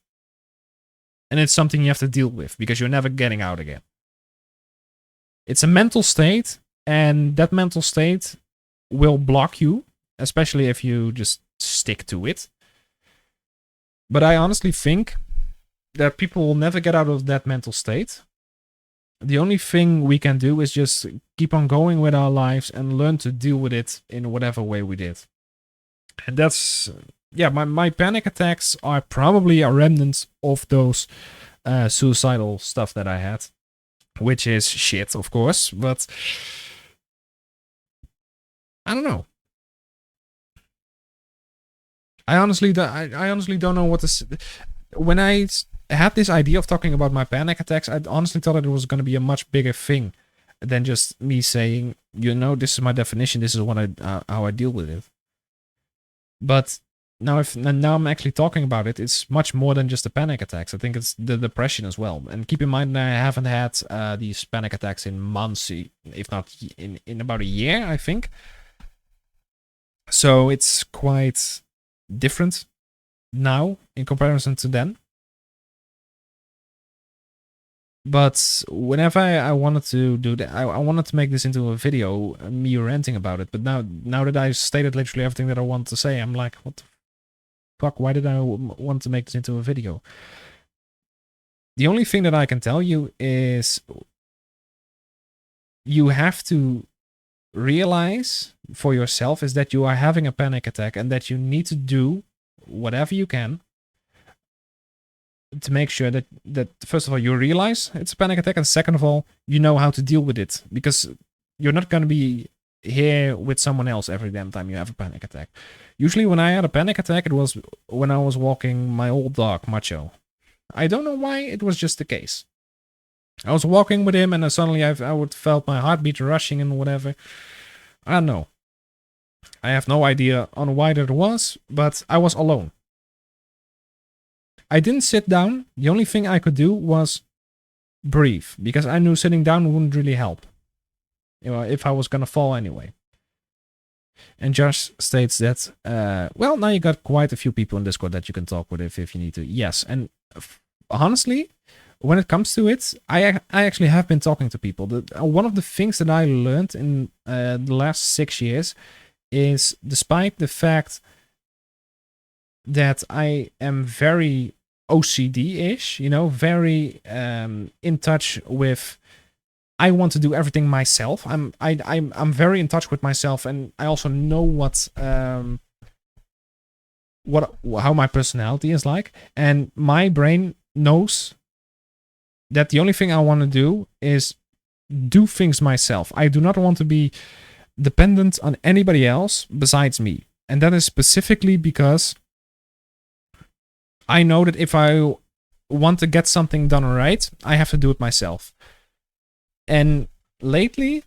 And it's something you have to deal with because you're never getting out again. It's a mental state, and that mental state will block you, especially if you just stick to it. But I honestly think that people will never get out of that mental state. The only thing we can do is just keep on going with our lives and learn to deal with it in whatever way we did. And that's, yeah, my panic attacks are probably a remnant of those suicidal stuff that I had. Which is shit, of course, but I don't know. I honestly don't know what to. When I had this idea of talking about my panic attacks, I honestly thought that it was going to be a much bigger thing than just me saying, you know, this is my definition, this is what how I deal with it. But now I'm actually talking about it, it's much more than just the panic attacks. I think it's the depression as well. And keep in mind, I haven't had these panic attacks in months, if not in about a year, I think. So it's quite different now in comparison to then. But whenever I wanted to do that, I wanted to make this into a video, me ranting about it. But now that I've stated literally everything that I want to say, I'm like, what the fuck? Why did I want to make this into a video? The only thing that I can tell you is you have to realize for yourself is that you are having a panic attack and that you need to do whatever you can to make sure that first of all you realize it's a panic attack, and second of all you know how to deal with it, because you're not going to be here with someone else every damn time you have a panic attack. Usually when I had a panic attack, it was when I was walking my old dog Macho. I don't know why, it was just the case. I was walking with him and then suddenly I would felt my heartbeat rushing and whatever. I don't know. I have no idea on why that was, but I was alone. I didn't sit down. The only thing I could do was breathe, because I knew sitting down wouldn't really help, you know, if I was gonna fall anyway. And Josh states that, well, now you got quite a few people in Discord that you can talk with if you need to. Yes, and honestly, when it comes to it, I actually have been talking to people. One of the things that I learned in the last 6 years is, despite the fact that I am very OCD-ish, you know, very in touch with, I want to do everything myself. I'm very in touch with myself, and I also know how my personality is like, and my brain knows that the only thing I want to do is do things myself. I do not want to be dependent on anybody else besides me. And that is specifically because I know that if I want to get something done right, I have to do it myself. And lately,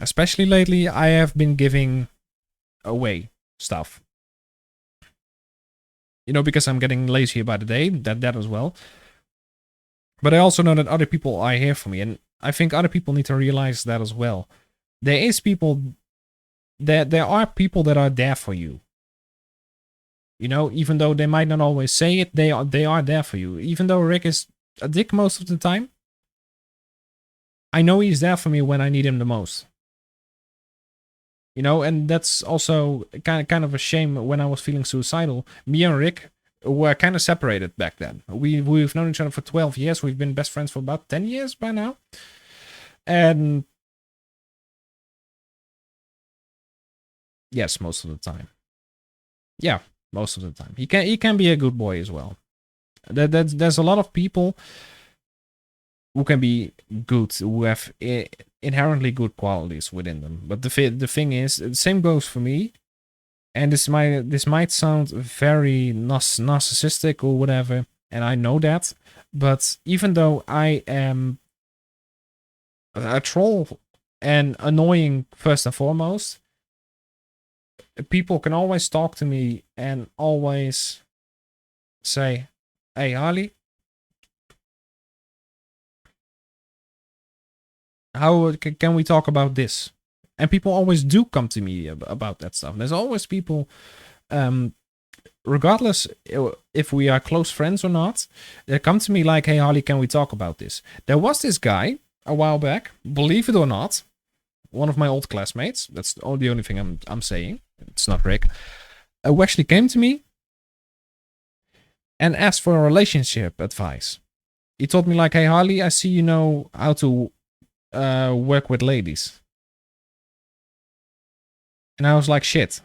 especially lately, I have been giving away stuff. You know, because I'm getting lazier by the day, that as well. But I also know that other people are here for me, and I think other people need to realize that as well. There are people that are there for you. You know, even though they might not always say it, they are there for you. Even though Rick is a dick most of the time, I know he's there for me when I need him the most. You know, and that's also kind of a shame. When I was feeling suicidal, me and Rick were kind of separated back then. We've known each other for 12 years. We've been best friends for about 10 years by now. And yes, most of the time. Yeah, most of the time. He can be a good boy as well. There's a lot of people who can be good, who have inherently good qualities within them. But the thing is, the same goes for me. And this might sound very narcissistic or whatever, and I know that. But even though I am a troll and annoying first and foremost, people can always talk to me and always say, "Hey, Harley, how can we talk about this?" And people always do come to me about that stuff. There's always people, regardless if we are close friends or not, they come to me like, "Hey, Harley, can we talk about this?" There was this guy a while back, believe it or not, one of my old classmates. That's the only thing I'm saying. It's not Rick. Who actually came to me and asked for a relationship advice. He told me like, "Hey, Harley, I see you know how to work with ladies." And I was like, shit.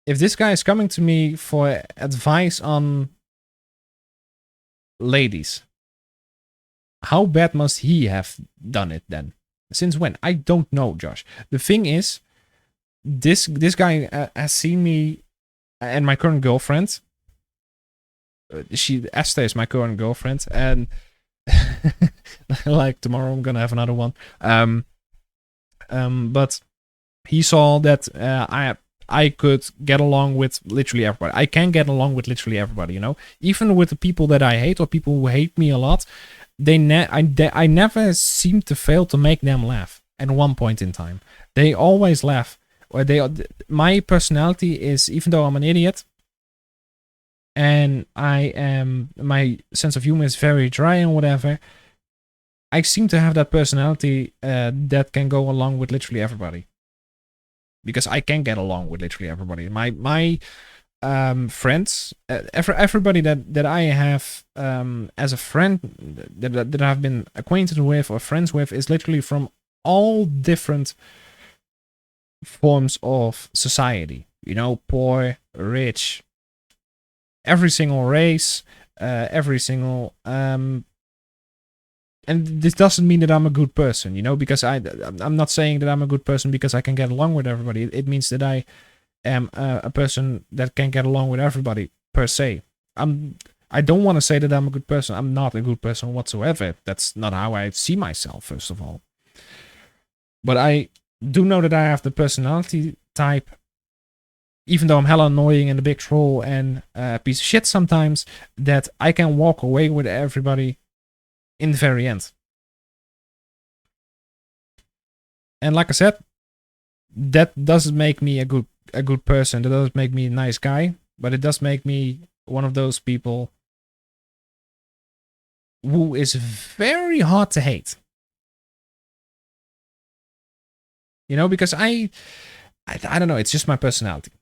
If this guy is coming to me for advice on ladies, how bad must he have done it then? Since when? I don't know, Josh. The thing is, this guy has seen me and my current girlfriend. Esther is my current girlfriend, and like tomorrow I'm gonna have another one. But he saw that I could get along with literally everybody. I can get along with literally everybody, you know? Even with the people that I hate or people who hate me a lot, I never seem to fail to make them laugh at one point in time. They always laugh. Or my personality is, even though I'm an idiot, and my sense of humor is very dry and whatever, I seem to have that personality that can go along with literally everybody. Because I can get along with literally everybody. My friends, everybody that I have as a friend, that I've been acquainted with or friends with, is literally from all different forms of society. You know, poor, rich, every single race, every single... And this doesn't mean that I'm a good person, you know, because I'm not saying that I'm a good person because I can get along with everybody. It means that I am a person that can get along with everybody, per se. I don't want to say that I'm a good person. I'm not a good person whatsoever. That's not how I see myself, first of all. But I do know that I have the personality type, even though I'm hella annoying and a big troll and a piece of shit sometimes, that I can walk away with everybody in the very end. And like I said, that doesn't make me a good person. That doesn't make me a nice guy, but it does make me one of those people who is very hard to hate. You know, because I don't know, it's just my personality.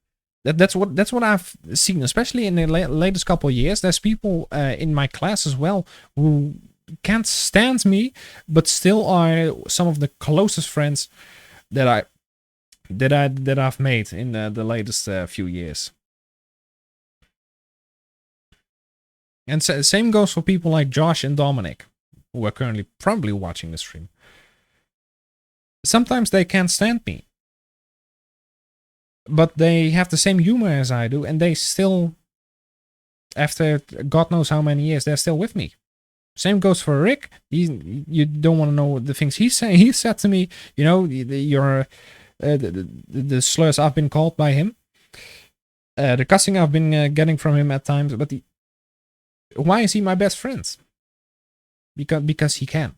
That's what I've seen, especially in the latest couple of years. There's people in my class as well who can't stand me, but still are some of the closest friends that I've made in the latest few years. And same goes for people like Josh and Dominic, who are currently probably watching the stream. Sometimes they can't stand me, but they have the same humor as I do, and they still, after God knows how many years, they're still with me. Same goes for Rick. You don't want to know the things he said to me. You know, the slurs I've been called by him, the cussing I've been getting from him at times. But why is he my best friend? Because he can.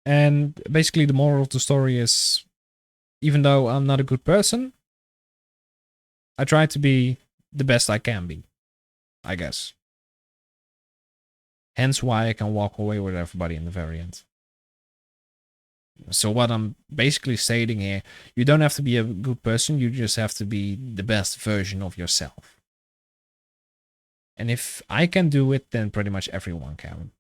And basically, the moral of the story is, even though I'm not a good person, I try to be the best I can be, I guess. Hence why I can walk away with everybody in the very end. So what I'm basically stating here, you don't have to be a good person, you just have to be the best version of yourself. And if I can do it, then pretty much everyone can.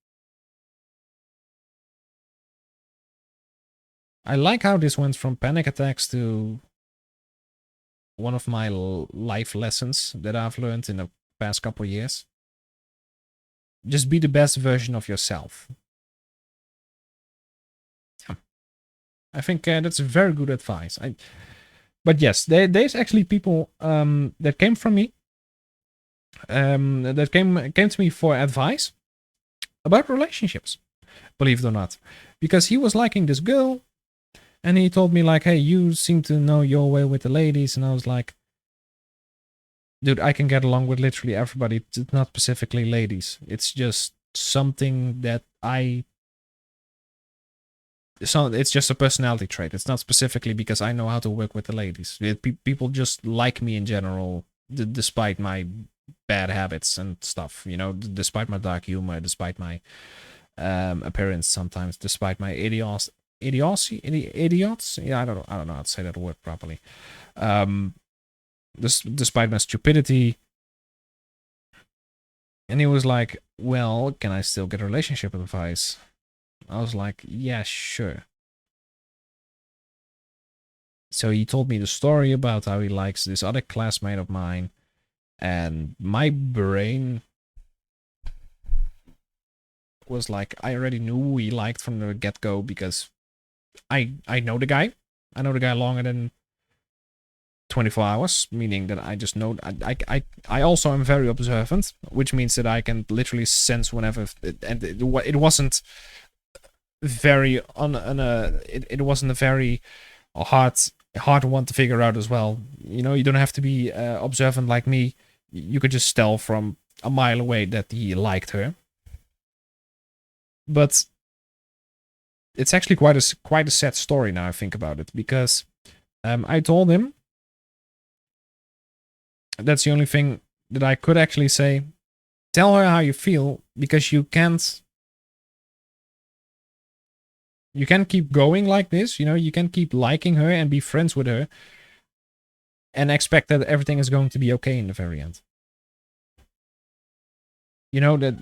I like how this went from panic attacks to one of my life lessons that I've learned in the past couple of years. Just be the best version of yourself. Yeah. I think that's very good advice. But yes, there's actually people that came from me, that came to me for advice about relationships, believe it or not, because he was liking this girl. And he told me like, hey, you seem to know your way with the ladies. And I was like, dude, I can get along with literally everybody. It's not specifically ladies. It's just something that it's just a personality trait. It's not specifically because I know how to work with the ladies. People just like me in general, despite my bad habits and stuff, you know, despite my dark humor, despite my appearance sometimes, despite my idiots. Yeah, I don't know how to say that word properly. Despite my stupidity. And he was like, well, can I still get a relationship advice? I was like, yeah, sure. So he told me the story about how he likes this other classmate of mine, and my brain was like, I already knew who he liked from the get-go because I know the guy. I know the guy longer than 24 hours, meaning that I just know. I also am very observant, which means that I can literally sense whenever. And it wasn't very it wasn't a very hard one to figure out as well. You know, you don't have to be observant like me. You could just tell from a mile away that he liked her. But it's actually quite a sad story now I think about it, because I told him, that's the only thing that I could actually say, tell her how you feel, because you can't keep going like this, you know, you can't keep liking her and be friends with her and expect that everything is going to be okay in the very end. You know, that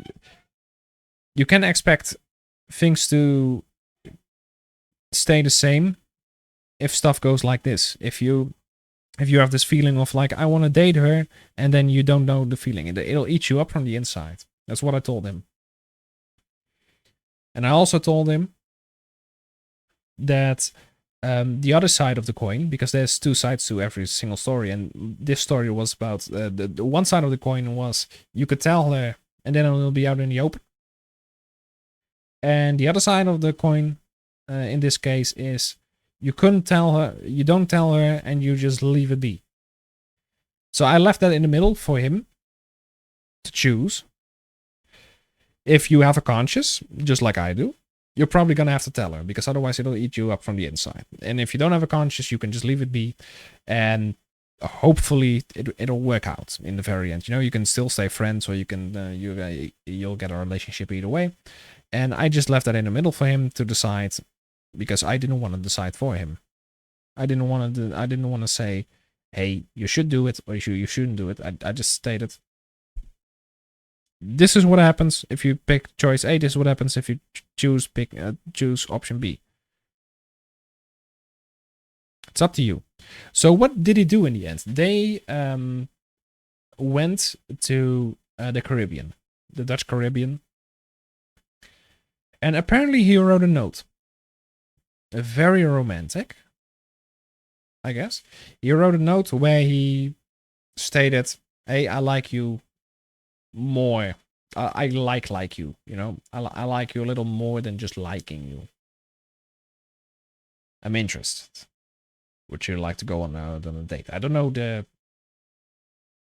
you can expect things to stay the same if stuff goes like this. If you have this feeling of like, I want to date her, and then you don't know the feeling, it'll eat you up from the inside. That's what I told him. And I also told him that the other side of the coin, because there's two sides to every single story, and this story was about the one side of the coin was you could tell her and then it'll be out in the open. And the other side of the coin, in this case, is you couldn't tell her, you don't tell her, and you just leave it be. So I left that in the middle for him to choose. If you have a conscience, just like I do, you're probably going to have to tell her, because otherwise it'll eat you up from the inside. And if you don't have a conscience, you can just leave it be, and hopefully it'll work out in the very end. You know, you can still stay friends, or you can you'll get a relationship either way. And I just left that in the middle for him to decide, because I didn't want to decide for him. I didn't want to say, hey, you should do it or you shouldn't do it. I just stated, this is what happens if you pick choice A. This is what happens if you choose option B. It's up to you. So what did he do in the end? They went to the Caribbean, the Dutch Caribbean. And apparently he wrote a note. Very romantic, I guess. He wrote a note where he stated, hey, I like you more. I like you, you know. I like you a little more than just liking you. I'm interested. Would you like to go on a date? I don't know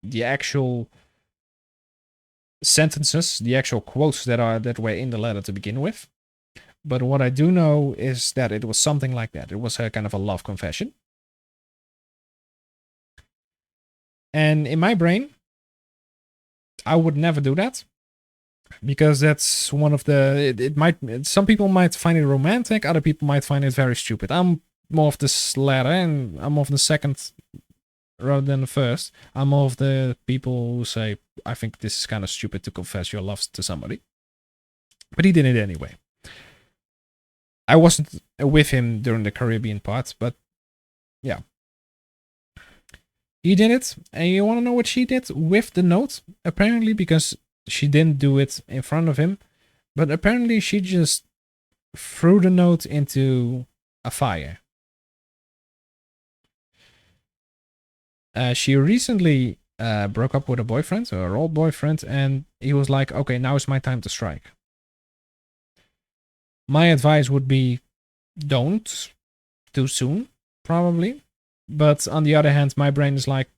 the actual sentences, the actual quotes that were in the letter to begin with. But what I do know is that it was something like that. It was a kind of a love confession. And in my brain, I would never do that. because that's one of the it might some people might find it romantic, other people might find it very stupid. I'm more of this latter, and I'm more of the second rather than the first. I'm more of the people who say, I think this is kind of stupid to confess your love to somebody, but he did it anyway. I wasn't with him during the Caribbean part, but yeah, he did it. And you want to know what she did with the note? Apparently, because she didn't do it in front of him, but apparently she just threw the note into a fire. She recently broke up with a boyfriend, or her old boyfriend, and he was like, okay, now is my time to strike. My advice would be, don't too soon, probably. But on the other hand, my brain is like,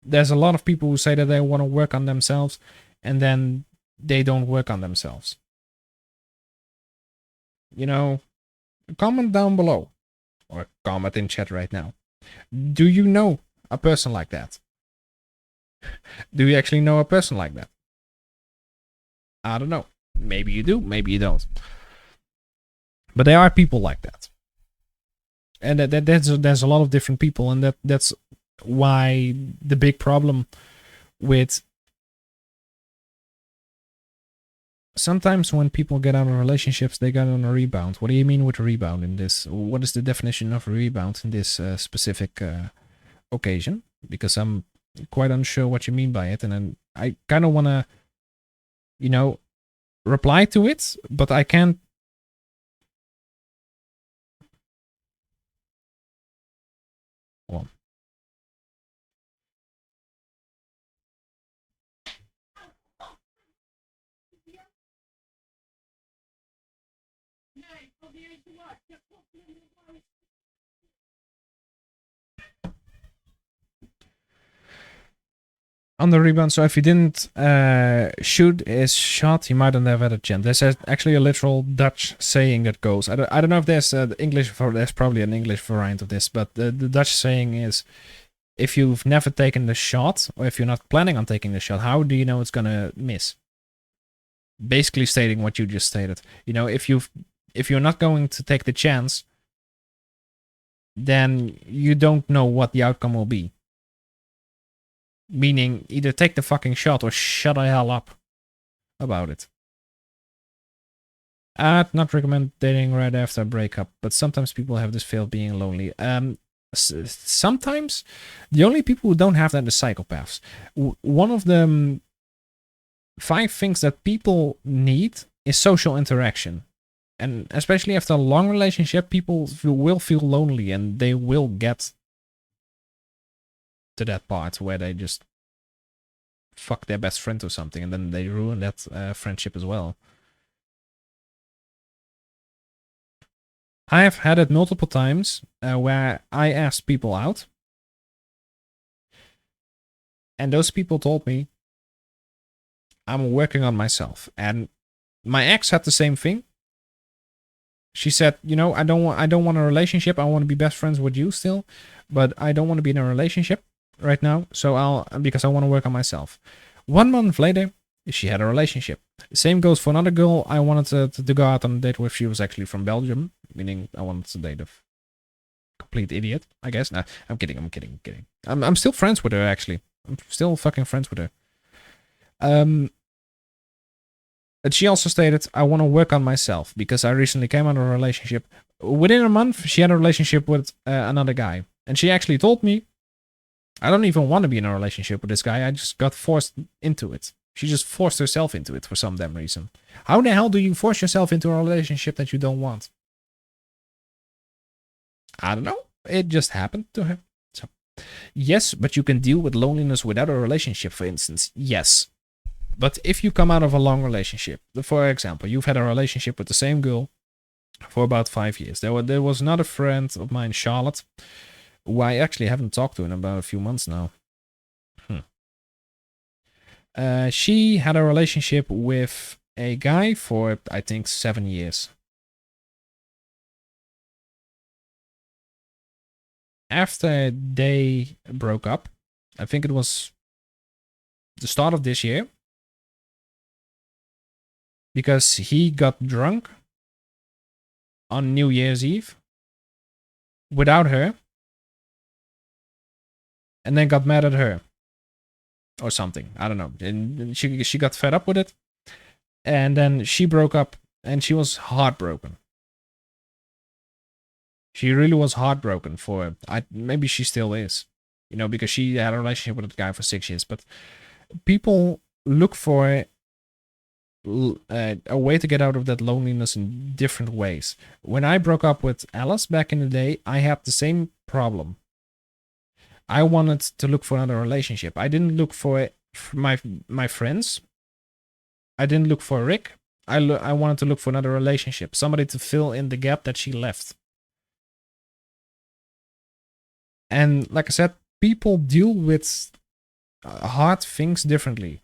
there's a lot of people who say that they want to work on themselves, and then they don't work on themselves. You know, comment down below, or comment in chat right now. Do you know a person like that? Do you actually know a person like that? I don't know. Maybe you do, maybe you don't. But there are people like that. And there's a lot of different people, and that's why the big problem with sometimes when people get out of relationships, they get on a rebound. What do you mean with a rebound in this? What is the definition of a rebound in this specific occasion? Because I'm quite unsure what you mean by it, and then I kind of want to, you know, reply to it, but I can't. Well, on the rebound, so if he didn't shoot his shot, he might not have had a chance. There's actually a literal Dutch saying that goes. I don't know if there's English for. There's probably an English variant of this, but the Dutch saying is, if you've never taken the shot, or if you're not planning on taking the shot, how do you know it's gonna miss? Basically stating what you just stated. You know, if you're not going to take the chance, then you don't know what the outcome will be. Meaning, either take the fucking shot or shut the hell up about it. I'd not recommend dating right after a breakup, but sometimes people have this fear of being lonely. Sometimes the only people who don't have that are psychopaths. One of the 5 things that people need is social interaction. And especially after a long relationship, people will feel lonely, and they will get to that part where they just fuck their best friend or something, and then they ruin that friendship as well. I have had it multiple times where I asked people out, and those people told me, I'm working on myself. And my ex had the same thing. She said, you know, I don't want a relationship. I want to be best friends with you still, but I don't want to be in a relationship right now. So because I want to work on myself. 1 month later, she had a relationship. The same goes for another girl I wanted to go out on a date with. She was actually from Belgium, meaning I wanted to date a complete idiot, I guess. Nah, I'm kidding. I'm still friends with her, actually. I'm still fucking friends with her. But she also stated, I want to work on myself because I recently came out of a relationship. Within a month, she had a relationship with another guy. And she actually told me, I don't even want to be in a relationship with this guy. I just got forced into it. She just forced herself into it for some damn reason. How the hell do you force yourself into a relationship that you don't want? I don't know. It just happened to her. So, yes, but you can deal with loneliness without a relationship, for instance. Yes. But if you come out of a long relationship, for example, you've had a relationship with the same girl for about 5 years. There was another friend of mine, Charlotte, who I actually haven't talked to in about a few months now. She had a relationship with a guy for, I think, 7 years. After they broke up, I think it was the start of this year, because he got drunk on New Year's Eve without her and then got mad at her or something. I don't know. And she got fed up with it, and then she broke up, and she was heartbroken. She really was heartbroken for it. Maybe she still is, you know, because she had a relationship with that guy for 6 years. But people look for a way to get out of that loneliness in different ways. When I broke up with Alice back in the day, I had the same problem. I wanted to look for another relationship. I didn't look for my friends. I didn't look for Rick. I wanted to look for another relationship, somebody to fill in the gap that she left. And like I said, people deal with hard things differently.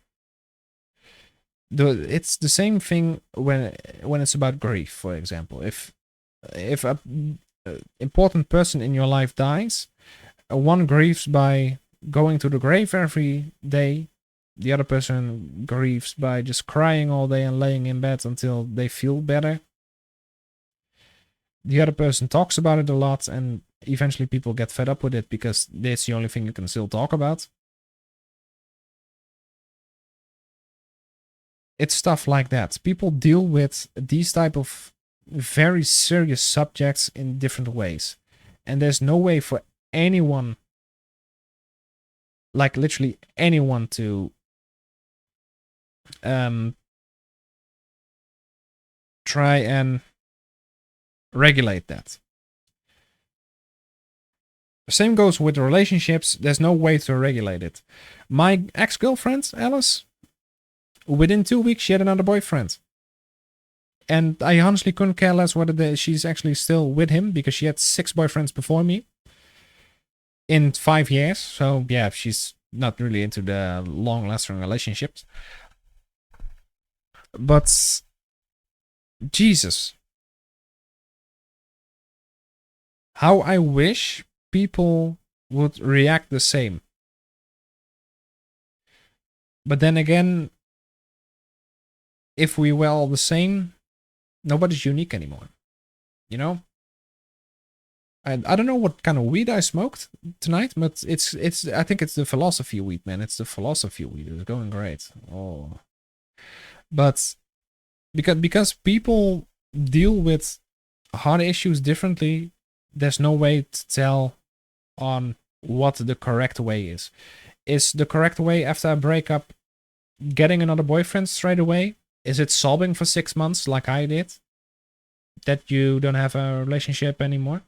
It's the same thing when it's about grief, for example. If a important person in your life dies, one grieves by going to the grave every day. The other person grieves by just crying all day and laying in bed until they feel better. The other person talks about it a lot, and eventually people get fed up with it because that's the only thing you can still talk about. It's stuff like that. People deal with these type of very serious subjects in different ways. And there's no way for anyone, like literally anyone, to try and regulate that. The same goes with relationships. There's no way to regulate it. My ex-girlfriend, Alice, within 2 weeks, she had another boyfriend. And I honestly couldn't care less whether she's actually still with him, because she had 6 boyfriends before me in 5 years. So yeah, she's not really into the long-lasting relationships. But Jesus, how I wish people would react the same. But then again, if we were all the same, nobody's unique anymore. You know? I don't know what kind of weed I smoked tonight, but it's I think it's the philosophy weed, man. It's the philosophy weed. It's going great. Oh. But because people deal with hard issues differently, there's no way to tell on what the correct way is. Is the correct way after a breakup getting another boyfriend straight away? Is it sobbing for 6 months like I did? That you don't have a relationship anymore?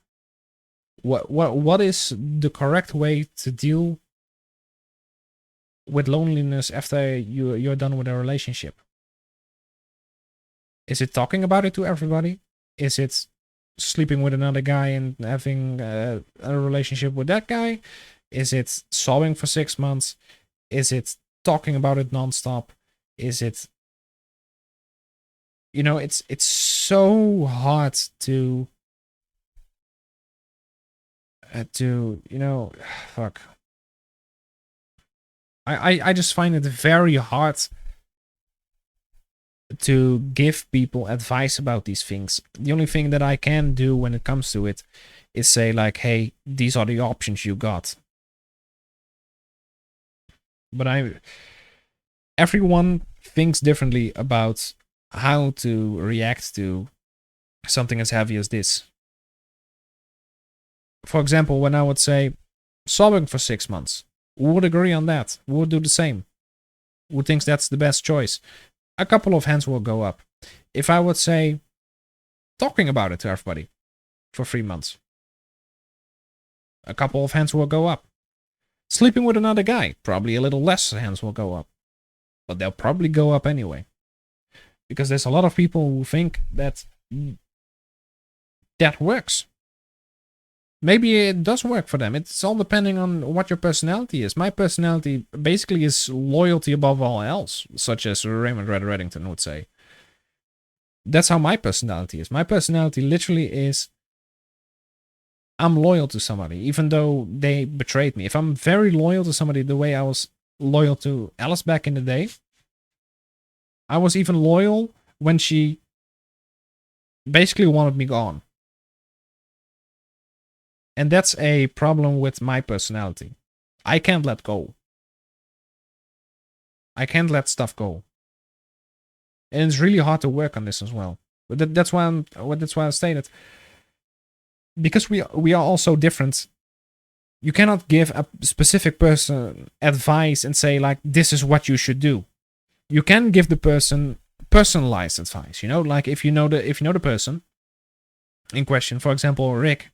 What is the correct way to deal with loneliness after you're done with a relationship? Is it talking about it to everybody? Is it sleeping with another guy and having a relationship with that guy? Is it sobbing for 6 months? Is it talking about it nonstop? Is it, you know, it's so hard to you know, fuck. I just find it very hard to give people advice about these things. The only thing that I can do when it comes to it is say like, hey, these are the options you got. But everyone thinks differently about how to react to something as heavy as this. For example, when I would say sobbing for 6 months, who would agree on that? Who would do the same? Who thinks that's the best choice? A couple of hands will go up. If I would say talking about it to everybody for 3 months, a couple of hands will go up. Sleeping with another guy, probably a little less hands will go up. But they'll probably go up anyway. Because there's a lot of people who think that that works. Maybe it does work for them. It's all depending on what your personality is. My personality basically is loyalty above all else, such as Raymond Red Reddington would say. That's how my personality is. My personality literally is, I'm loyal to somebody, even though they betrayed me. If I'm very loyal to somebody the way I was loyal to Alice back in the day, I was even loyal when she basically wanted me gone. And that's a problem with my personality. I can't let go. I can't let stuff go. And it's really hard to work on this as well. But that's why I stated. Because we are all so different. You cannot give a specific person advice and say like, this is what you should do. You can give the person personalized advice. You know, like if you know the person in question, for example, Rick,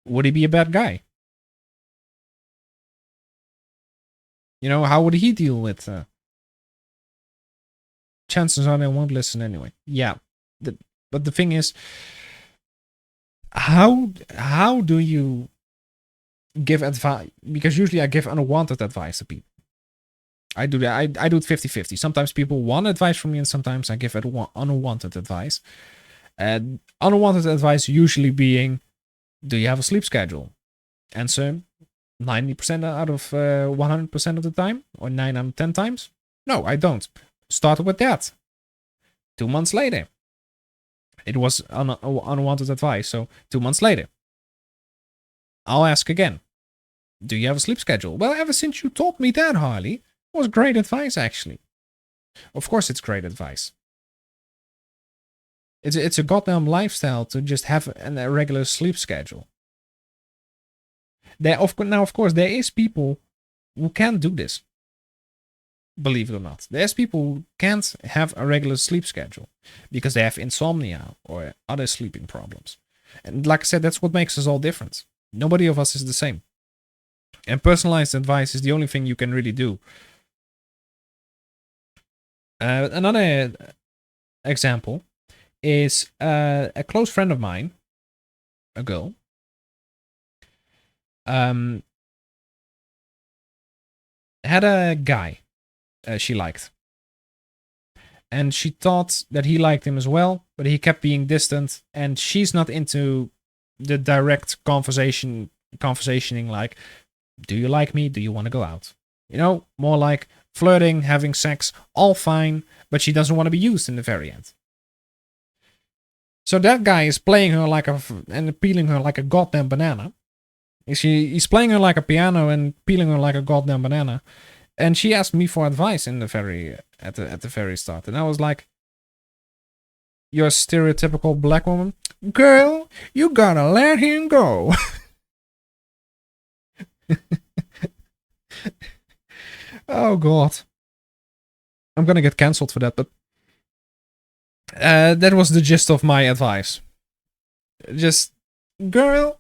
would he be a bad guy? You know, how would he deal with? Chances are they won't listen anyway. Yeah, but the thing is, how do you give advice? Because usually I give unwanted advice to people. I do that. I do it 50-50. Sometimes people want advice from me, and sometimes I give unwanted advice. And unwanted advice usually being, do you have a sleep schedule? Answer, 90% out of 100% of the time, or 9 out of 10 times. No, I don't. Started with that. 2 months later, it was unwanted advice. So 2 months later, I'll ask again. Do you have a sleep schedule? Well, ever since you taught me that, Harley, it was great advice, actually. Of course, it's great advice. It's a goddamn lifestyle to just have a regular sleep schedule. Now, of course, there is people who can't do this. Believe it or not. There's people who can't have a regular sleep schedule because they have insomnia or other sleeping problems. And like I said, that's what makes us all different. Nobody of us is the same. And personalized advice is the only thing you can really do. Another example is a close friend of mine, a girl, had a guy she liked. And she thought that he liked him as well, but he kept being distant, and she's not into the direct conversationing like, do you like me? Do you want to go out? You know, more like flirting, having sex, all fine, but she doesn't want to be used in the very end. So that guy is playing her and peeling her like a goddamn banana. He's playing her like a piano and peeling her like a goddamn banana. And she asked me for advice at the very start. And I was like, you're a stereotypical black woman? Girl, you gotta let him go. Oh, God. I'm gonna get cancelled for that, but that was the gist of my advice. Just, girl,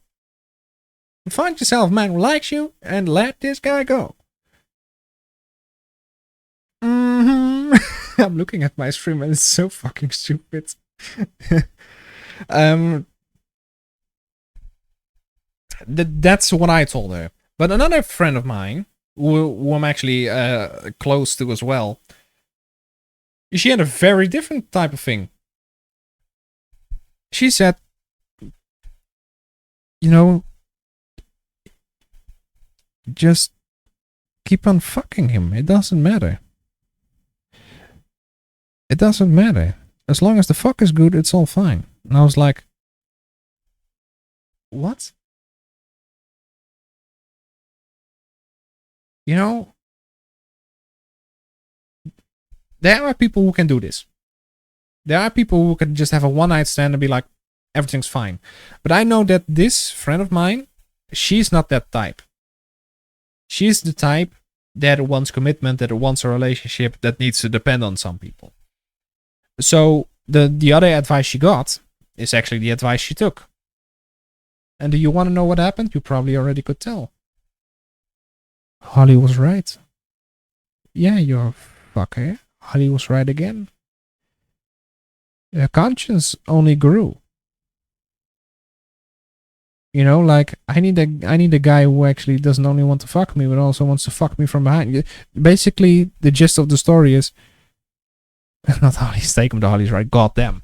find yourself a man who likes you and let this guy go. I'm looking at my stream and it's so fucking stupid. That's what I told her. But another friend of mine, who I'm actually close to as well, she had a very different type of thing. She said, you know, just keep on fucking him. It doesn't matter. It doesn't matter. As long as the fuck is good, it's all fine. And I was like, what? You know, there are people who can do this. There are people who can just have a one-night stand and be like, everything's fine. But I know that this friend of mine, she's not that type. She's the type that wants commitment, that wants a relationship, that needs to depend on some people. So the other advice she got is actually the advice she took. And do you want to know what happened? You probably already could tell. Holly was right. Yeah, you're a fucker. Holly was right again. Her conscience only grew. You know, like, I need a guy who actually doesn't only want to fuck me, but also wants to fuck me from behind. Basically, the gist of the story is, not Holly's taken, but Holly's right. God damn.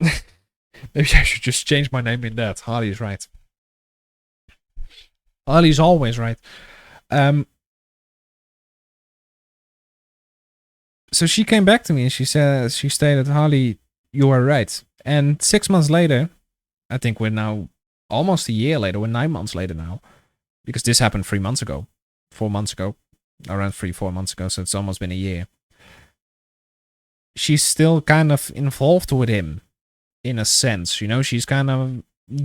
Maybe I should just change my name in that. Harley's right. Harley's always right. So she came back to me and she stated, Harley, you are right. And 6 months later, I think we're now almost a year later, we're 9 months later now, because this happened 3 months ago, 4 months ago, around 3-4 months ago, so it's almost been a year. She's still kind of involved with him, in a sense, you know, she's kind of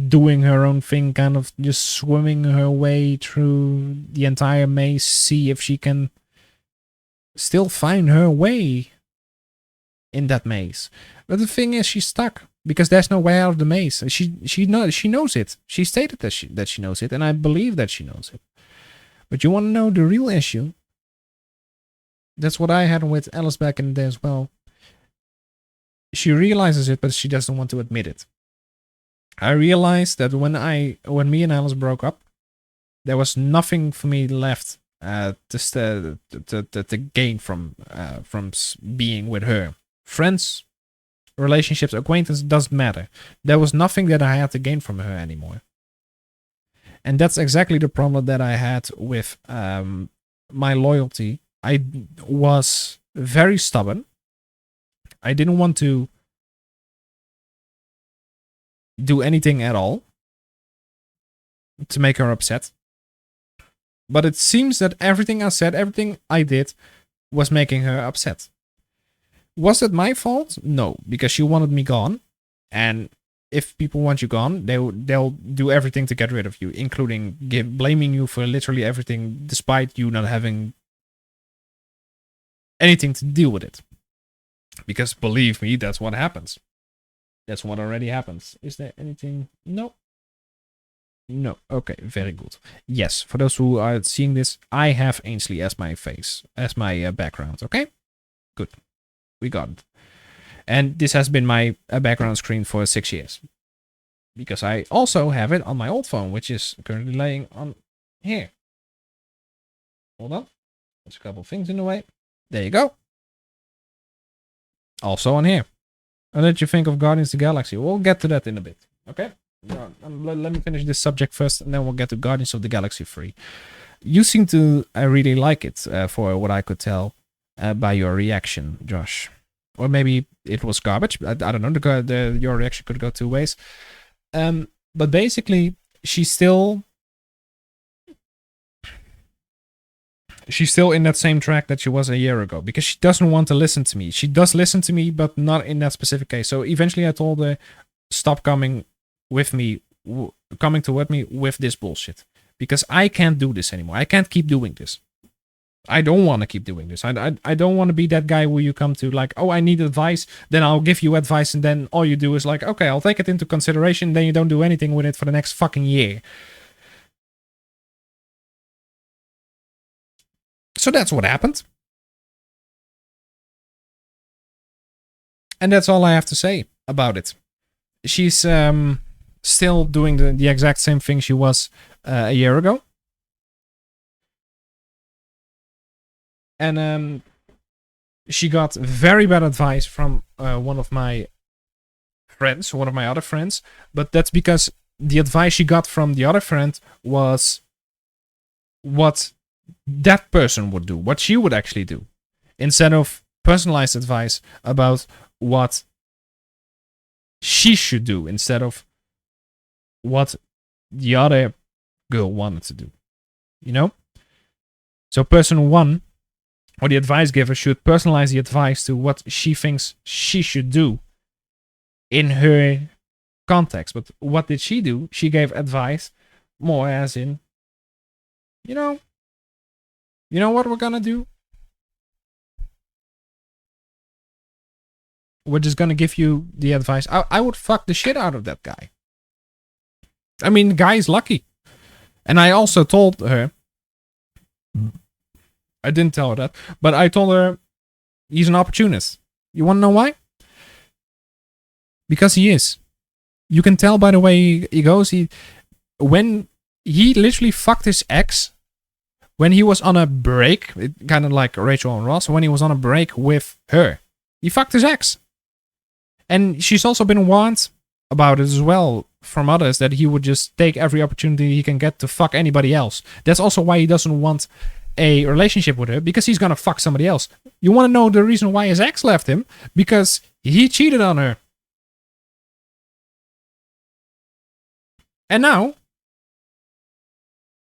doing her own thing, kind of just swimming her way through the entire maze, see if she can still find her way in that maze. But the thing is, she's stuck because there's no way out of the maze. She knows it. She stated that she knows it, and I believe that she knows it. But you want to know the real issue? That's what I had with Alice back in the day as well. She realizes it, but she doesn't want to admit it. I realized that when me and Alice broke up, there was nothing for me left to gain from being with her. Friends, relationships, acquaintance, doesn't matter. There was nothing that I had to gain from her anymore. And that's exactly the problem that I had with my loyalty. I was very stubborn. I didn't want to do anything at all to make her upset. But it seems that everything I said, everything I did, was making her upset. Was it my fault? No, because she wanted me gone. And if people want you gone, they'll do everything to get rid of you, including blaming you for literally everything, despite you not having anything to deal with it. Because believe me, that's what happens. That's what already happens. Is there anything? No. No. Okay, very good. Yes, for those who are seeing this, I have Ainsley as my face, as my background. Okay? Good. We got it. And this has been my background screen for 6 years. Because I also have it on my old phone, which is currently laying on here. Hold on. There's a couple things in the way. There you go. Also on here. What did you think of Guardians of the Galaxy? We'll get to that in a bit. Okay? Let me finish this subject first, and then we'll get to Guardians of the Galaxy 3. You seem to really like it, for what I could tell by your reaction, Josh. Or maybe it was garbage. I don't know. Your reaction could go two ways. But basically, she's still in that same track that she was a year ago, because she doesn't want to listen to me. She does listen to me, but not in that specific case. So eventually I told her, stop coming with me, coming toward me with this bullshit, because I can't do this anymore. I can't keep doing this. I don't want to keep doing this. I don't want to be that guy where you come to like, oh, I need advice, then I'll give you advice, and then all you do is like, okay, I'll take it into consideration, then you don't do anything with it for the next fucking year. So that's what happened. And that's all I have to say about it. She's still doing the exact same thing she was a year ago. And she got very bad advice from one of my other friends. But that's because the advice she got from the other friend was what that person would do, what she would actually do, instead of personalized advice about what she should do, instead of what the other girl wanted to do, you know? So person one, or the advice giver, should personalize the advice to what she thinks she should do in her context. But what did she do? She gave advice more as in, you know what we're gonna do? We're just gonna give you the advice. I would fuck the shit out of that guy. I mean, the guy is lucky. And I also told her, I didn't tell her that, but I told her he's an opportunist. You wanna know why? Because he is. You can tell by the way he goes. When he literally fucked his ex, when he was on a break, kind of like Rachel and Ross, when he was on a break with her, he fucked his ex. And she's also been warned about it as well from others, that he would just take every opportunity he can get to fuck anybody else. That's also why he doesn't want a relationship with her because he's gonna fuck somebody else. You want to know the reason why his ex left him? Because he cheated on her. And now,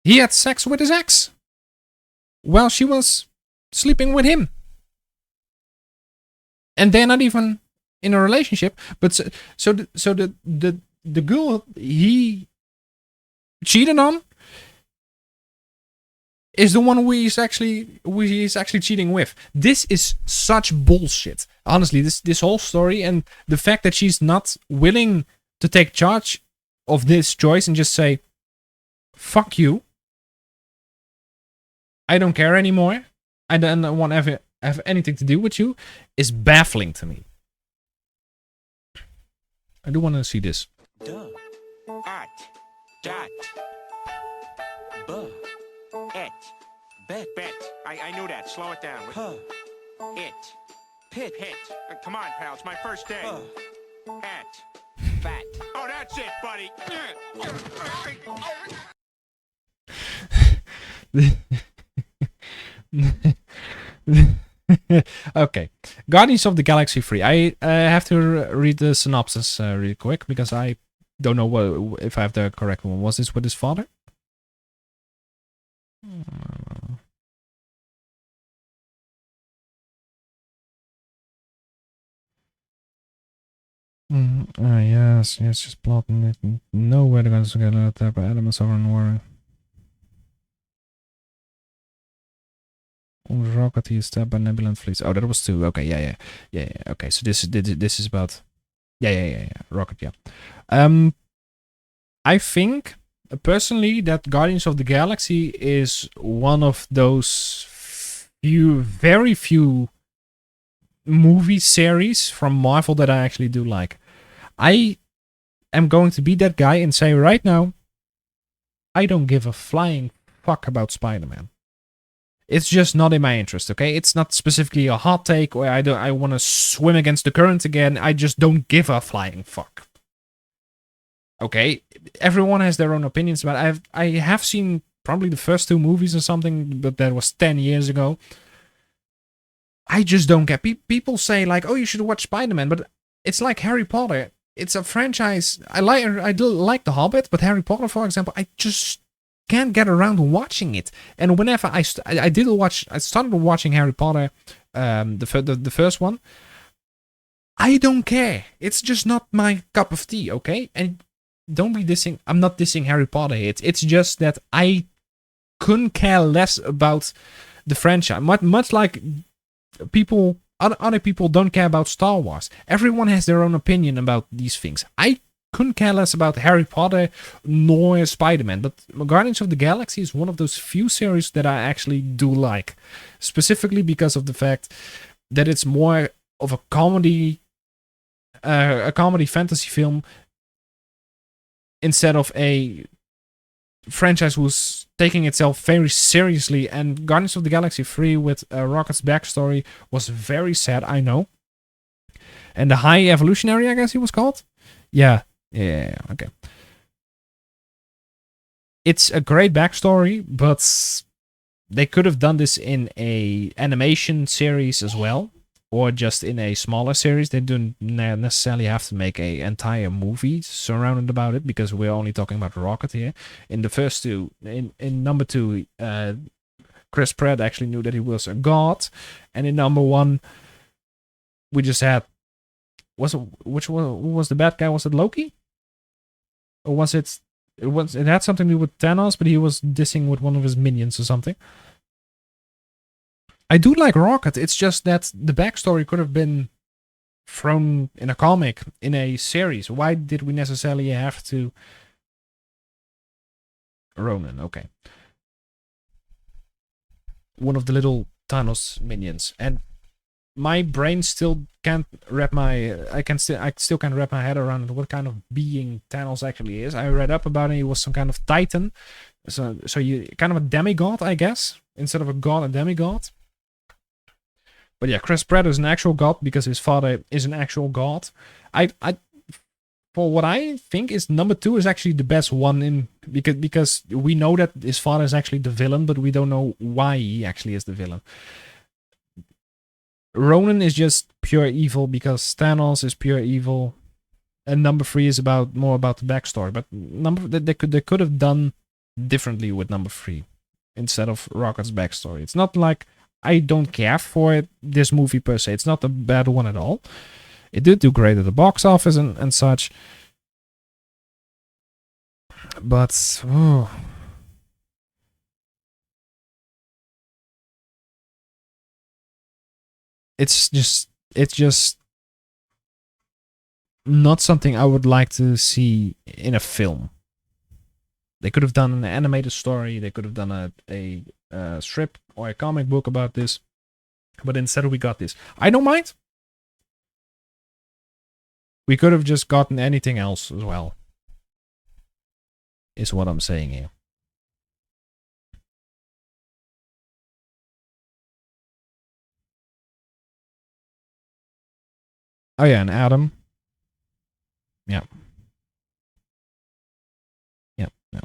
he had sex with his ex while she was sleeping with him. And they're not even in a relationship. But so the girl he cheated on is the one who he's actually cheating with. This is such bullshit. Honestly, this whole story and the fact that she's not willing to take charge of this choice and just say, fuck you. I don't care anymore. I don't want to have anything to do with you, is baffling to me. I do want to see this. Duh. At. Dat. Buh. Et. Bet. Bet. I knew that. Slow it down. Huh. It. Pit. Hit. Come on, pal. It's my first day. At. Fat. Oh, that's it, buddy. Okay, Guardians of the Galaxy 3. I have to read the synopsis really quick because I don't know if I have the correct one. Was this with his father? Yes, just plotting it. Nowhere they're going to get out there by elements over and war. Rocket he is stabbed by Nebulan fleets. Oh, that was 2. Okay, yeah. Okay, so this is about yeah. Rocket, yeah. I think personally that Guardians of the Galaxy is one of those very few movie series from Marvel that I actually do like. I am going to be that guy and say right now, I don't give a flying fuck about Spider-Man. It's just not in my interest, okay? It's not specifically a hot take or I want to swim against the current again. I just don't give a flying fuck. Okay? Everyone has their own opinions about it. I have seen probably the first 2 movies or something, but that was 10 years ago. I just don't get. People say like, "Oh, you should watch Spider-Man," but it's like Harry Potter. It's a franchise. I do like The Hobbit, but Harry Potter, for example, I just can't get around to watching it. And whenever I started watching Harry Potter, the first one. I don't care. It's just not my cup of tea, okay? And don't be dissing. I'm not dissing Harry Potter. It's just that I couldn't care less about the franchise. Much like other people don't care about Star Wars. Everyone has their own opinion about these things. I couldn't care less about Harry Potter nor Spider-Man, but Guardians of the Galaxy is one of those few series that I actually do like, specifically because of the fact that it's more of a comedy fantasy film instead of a franchise who's taking itself very seriously. And Guardians of the Galaxy 3 with Rocket's backstory was very sad, I know. And the High Evolutionary, I guess he was called? Yeah, okay. It's a great backstory, but they could have done this in a animation series as well, or just in a smaller series. They don't necessarily have to make an entire movie surrounded about it, because we're only talking about Rocket here. In the first 2, in number 2, Chris Pratt actually knew that he was a god, and in number 1, we just had who was the bad guy? Was it Loki? Or was it had something to do with Thanos, but he was dissing with one of his minions or something. I do like Rocket. It's just that the backstory could have been thrown in a comic, in a series. Why did we necessarily have to... Ronan, okay. One of the little Thanos minions. And my brain still can't wrap I still can't wrap my head around what kind of being Thanos actually is. I read up about it. He was some kind of titan. So you kind of a demigod, I guess. Instead of a god, a demigod. But yeah, Chris Pratt is an actual god because his father is an actual god. For what I think is number 2 is actually the best one in because we know that his father is actually the villain, but we don't know why he actually is the villain. Ronan is just pure evil because Thanos is pure evil, and number 3 is more about the backstory. But they could have done differently with number 3 instead of Rocket's backstory. It's not like I don't care for this movie per se. It's not a bad one at all. It did do great at the box office and such. But it's just not something I would like to see in a film. They could have done an animated story. They could have done a strip or a comic book about this. But instead we got this. I don't mind. We could have just gotten anything else as well. Is what I'm saying here. Oh yeah, and Adam. Yeah. Yep. Yeah.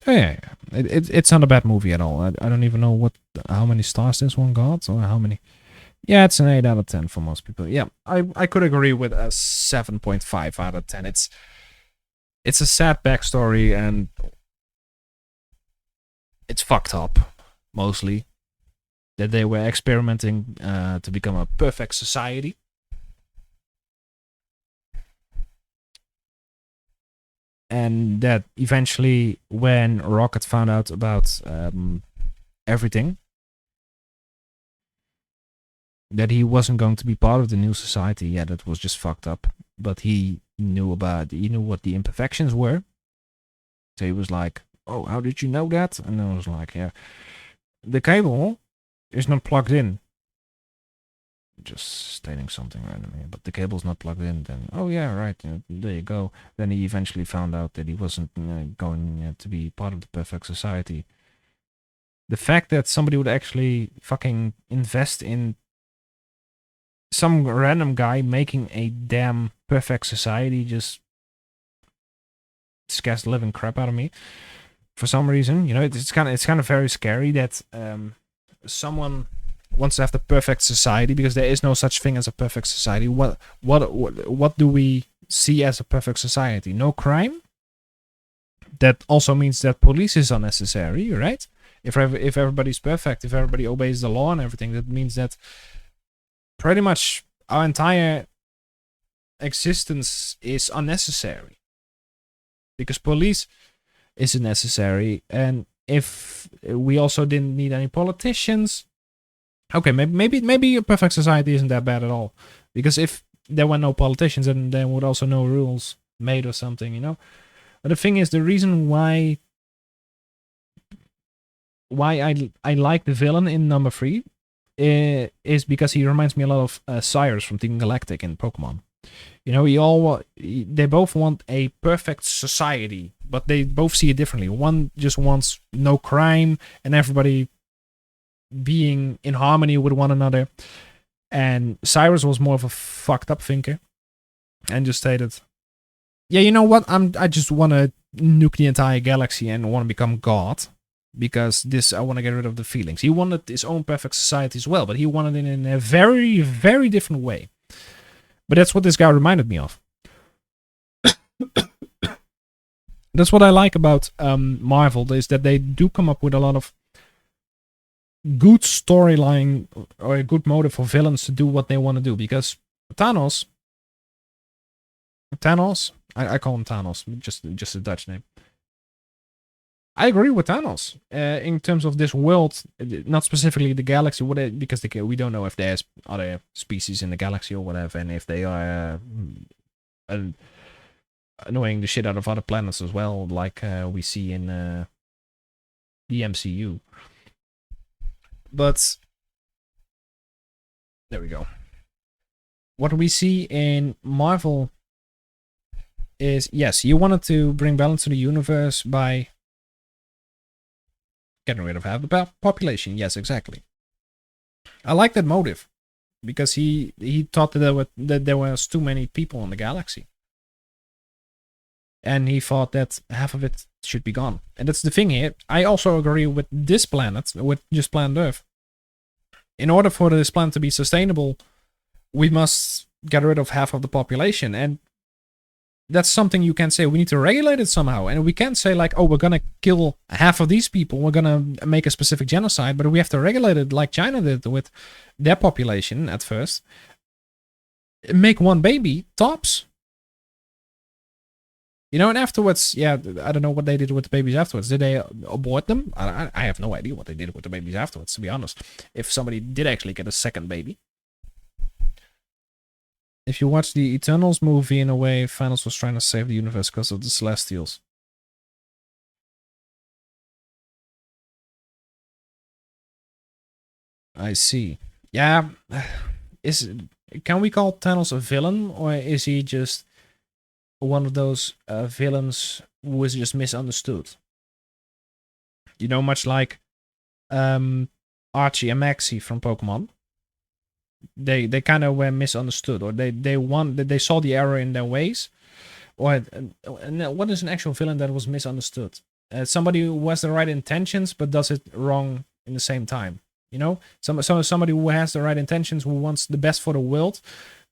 Oh, yeah. It's not a bad movie at all. I don't even know how many stars this one got or how many. Yeah, it's an 8 out of 10 for most people. Yeah, I could agree with a 7.5 out of 10. It's a sad backstory and it's fucked up, mostly. That they were experimenting to become a perfect society. And that eventually, when Rocket found out about everything, that he wasn't going to be part of the new society. Yeah, that was just fucked up. But he knew what the imperfections were. So he was like, "Oh, how did you know that?" And I was like, "Yeah, the cable is not plugged in." Just stating something randomly, but the cable's not plugged in. Then, oh yeah, right. There you go. Then he eventually found out that he wasn't going to be part of the perfect society. The fact that somebody would actually fucking invest in some random guy making a damn perfect society just scares the living crap out of me. For some reason, it's kind of very scary that someone wants to have the perfect society, because there is no such thing as a perfect society. What do we see as a perfect society? No crime. That also means that police is unnecessary, right? If everybody's perfect, if everybody obeys the law and everything, that means that pretty much our entire existence is unnecessary, because police isn't necessary. And if we also didn't need any politicians, okay, maybe a perfect society isn't that bad at all, because if there were no politicians, then there would also no rules made or something, But the thing is, the reason why I like the villain in number 3 is because he reminds me a lot of Cyrus from Team Galactic in Pokemon. They both want a perfect society, but they both see it differently. One just wants no crime and everybody being in harmony with one another. And Cyrus was more of a fucked up thinker and just stated, yeah, you know what? I just want to nuke the entire galaxy and want to become God. Because I want to get rid of the feelings. He wanted his own perfect society as well, but he wanted it in a very, very different way. But that's what this guy reminded me of. That's what I like about Marvel, is that they do come up with a lot of good storyline or a good motive for villains to do what they want to do. Because Thanos, I call him Thanos, just a Dutch name. I agree with Thanos in terms of this world, not specifically the galaxy, because we don't know if there's other species in the galaxy or whatever, and if they are annoying the shit out of other planets as well, like we see in the MCU. But there we go. What we see in Marvel is, yes, you wanted to bring balance to the universe by getting rid of half the population. Yes, exactly. I like that motive, because he thought that there was too many people in the galaxy. And he thought that half of it should be gone. And that's the thing here. I also agree with this planet, with just planet Earth. In order for this planet to be sustainable, we must get rid of half of the population. And that's something you can say. We need to regulate it somehow. And we can't say like, oh, we're going to kill half of these people. We're going to make a specific genocide. But we have to regulate it like China did with their population at first. Make one baby, tops. You know, and afterwards, yeah, I don't know what they did with the babies afterwards. Did they abort them? I have no idea what they did with the babies afterwards, to be honest. If somebody did actually get a second baby. If you watch the Eternals movie, in a way, Thanos was trying to save the universe because of the Celestials. I see. Yeah. Can we call Thanos a villain, or is he just one of those villains who is just misunderstood? You know, much like Archie and Maxie from Pokemon. They kind of were misunderstood, or they saw the error in their ways. Or what is an actual villain that was misunderstood? Somebody who has the right intentions but does it wrong in the same time. You know, somebody who has the right intentions, who wants the best for the world,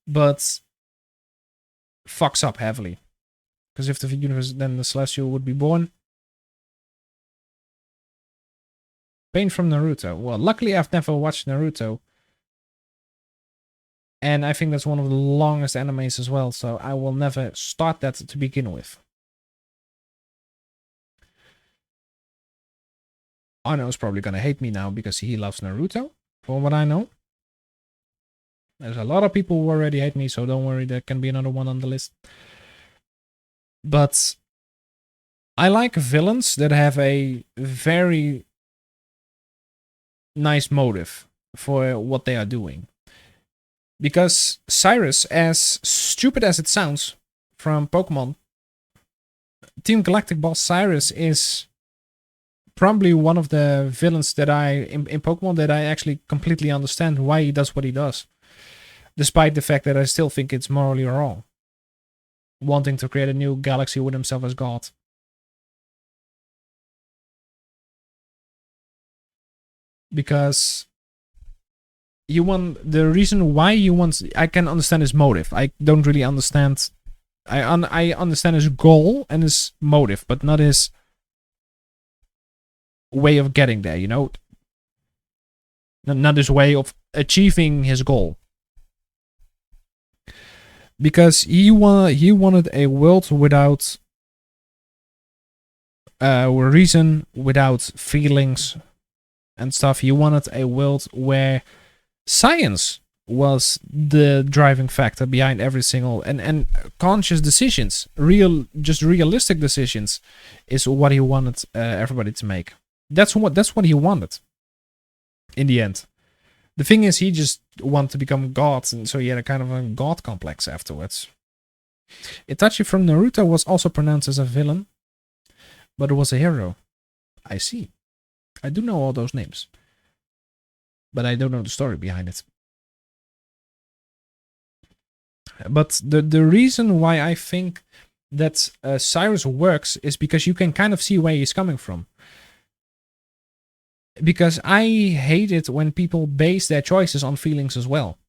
but fucks up heavily. Because if the universe, then the Celestial would be born. Pain from Naruto. Well, luckily I've never watched Naruto. And I think that's one of the longest animes as well, so I will never start that to begin with. Arno is probably going to hate me now because he loves Naruto, for what I know. There's a lot of people who already hate me, so don't worry, there can be another one on the list. But I like villains that have a very nice motive for what they are doing. Because Cyrus, as stupid as it sounds from Pokemon, Team Galactic boss Cyrus is probably one of the villains that in Pokemon that I actually completely understand why he does what he does. Despite the fact that I still think it's morally wrong. Wanting to create a new galaxy with himself as God. Because the reason why he wants, I can understand his motive. I don't really understand. I understand his goal and his motive, but not his way of getting there, you know? Not his way of achieving his goal. Because he wanted a world without reason, without feelings and stuff. He wanted a world where science was the driving factor behind every single and conscious decisions, realistic decisions, is what he wanted everybody to make. That's what he wanted. In the end, the thing is, he just wanted to become God, and so he had a kind of a God complex afterwards. Itachi from Naruto was also pronounced as a villain, but it was a hero. I see. I do know all those names. But I don't know the story behind it. But the reason why I think that Cyrus works is because you can kind of see where he's coming from. Because I hate it when people base their choices on feelings as well.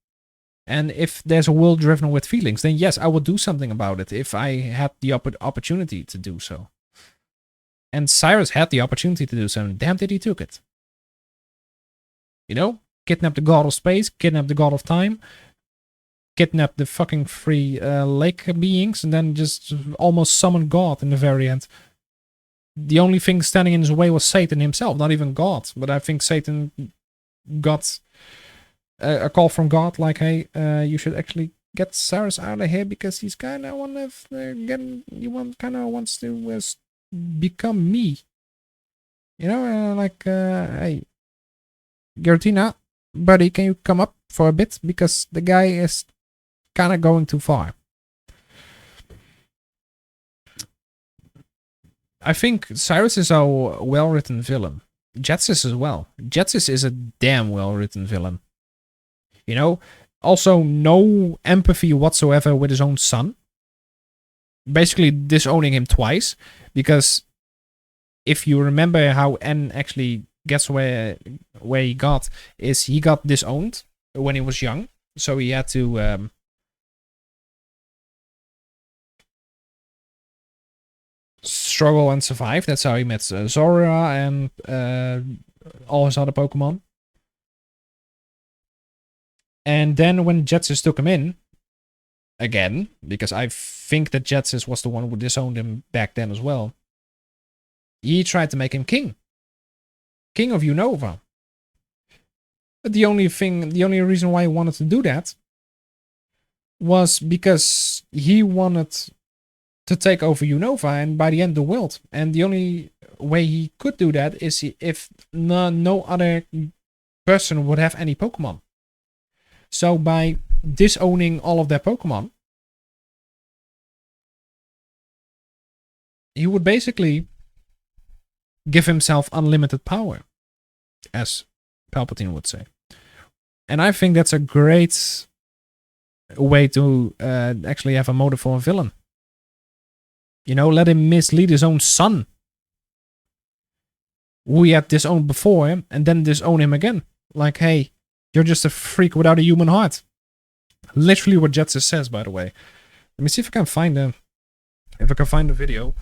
And if there's a world driven with feelings, then yes, I would do something about it if I had the opportunity to do so. And Cyrus had the opportunity to do so, and damn did he took it. You know, kidnap the god of space, kidnap the god of time, kidnap the fucking three lake beings, and then just almost summon God in the very end. The only thing standing in his way was Satan himself, not even God. But I think Satan got a call from God, like, hey, you should actually get Cyrus out of here because he's kind of wants to become me. You know, hey, Giratina, buddy, can you come up for a bit? Because the guy is kind of going too far. I think Cyrus is a well-written villain. Jetsis as well. Jetsis is a damn well-written villain. You know, also no empathy whatsoever with his own son. basically disowning him twice, because if you remember how N actually gets where he got, is he got disowned when he was young, so he had to struggle and survive. That's how he met Zora and all his other Pokemon. And then when Jetsis took him in, again, because I think that Jetsis was the one who disowned him back then as well, he tried to make him king. King of Unova. But the only reason why he wanted to do that was because he wanted to take over Unova and by the end the world. And the only way he could do that is if no other person would have any Pokemon. So by disowning all of their Pokemon, he would basically give himself unlimited power, as Palpatine would say. And I think that's a great way to actually have a motive for a villain. You know, let him mislead his own son, who he had disowned before him, and then disown him again. Like, hey, you're just a freak without a human heart. Literally what Jetsis says, by the way. Let me see if I can find the video.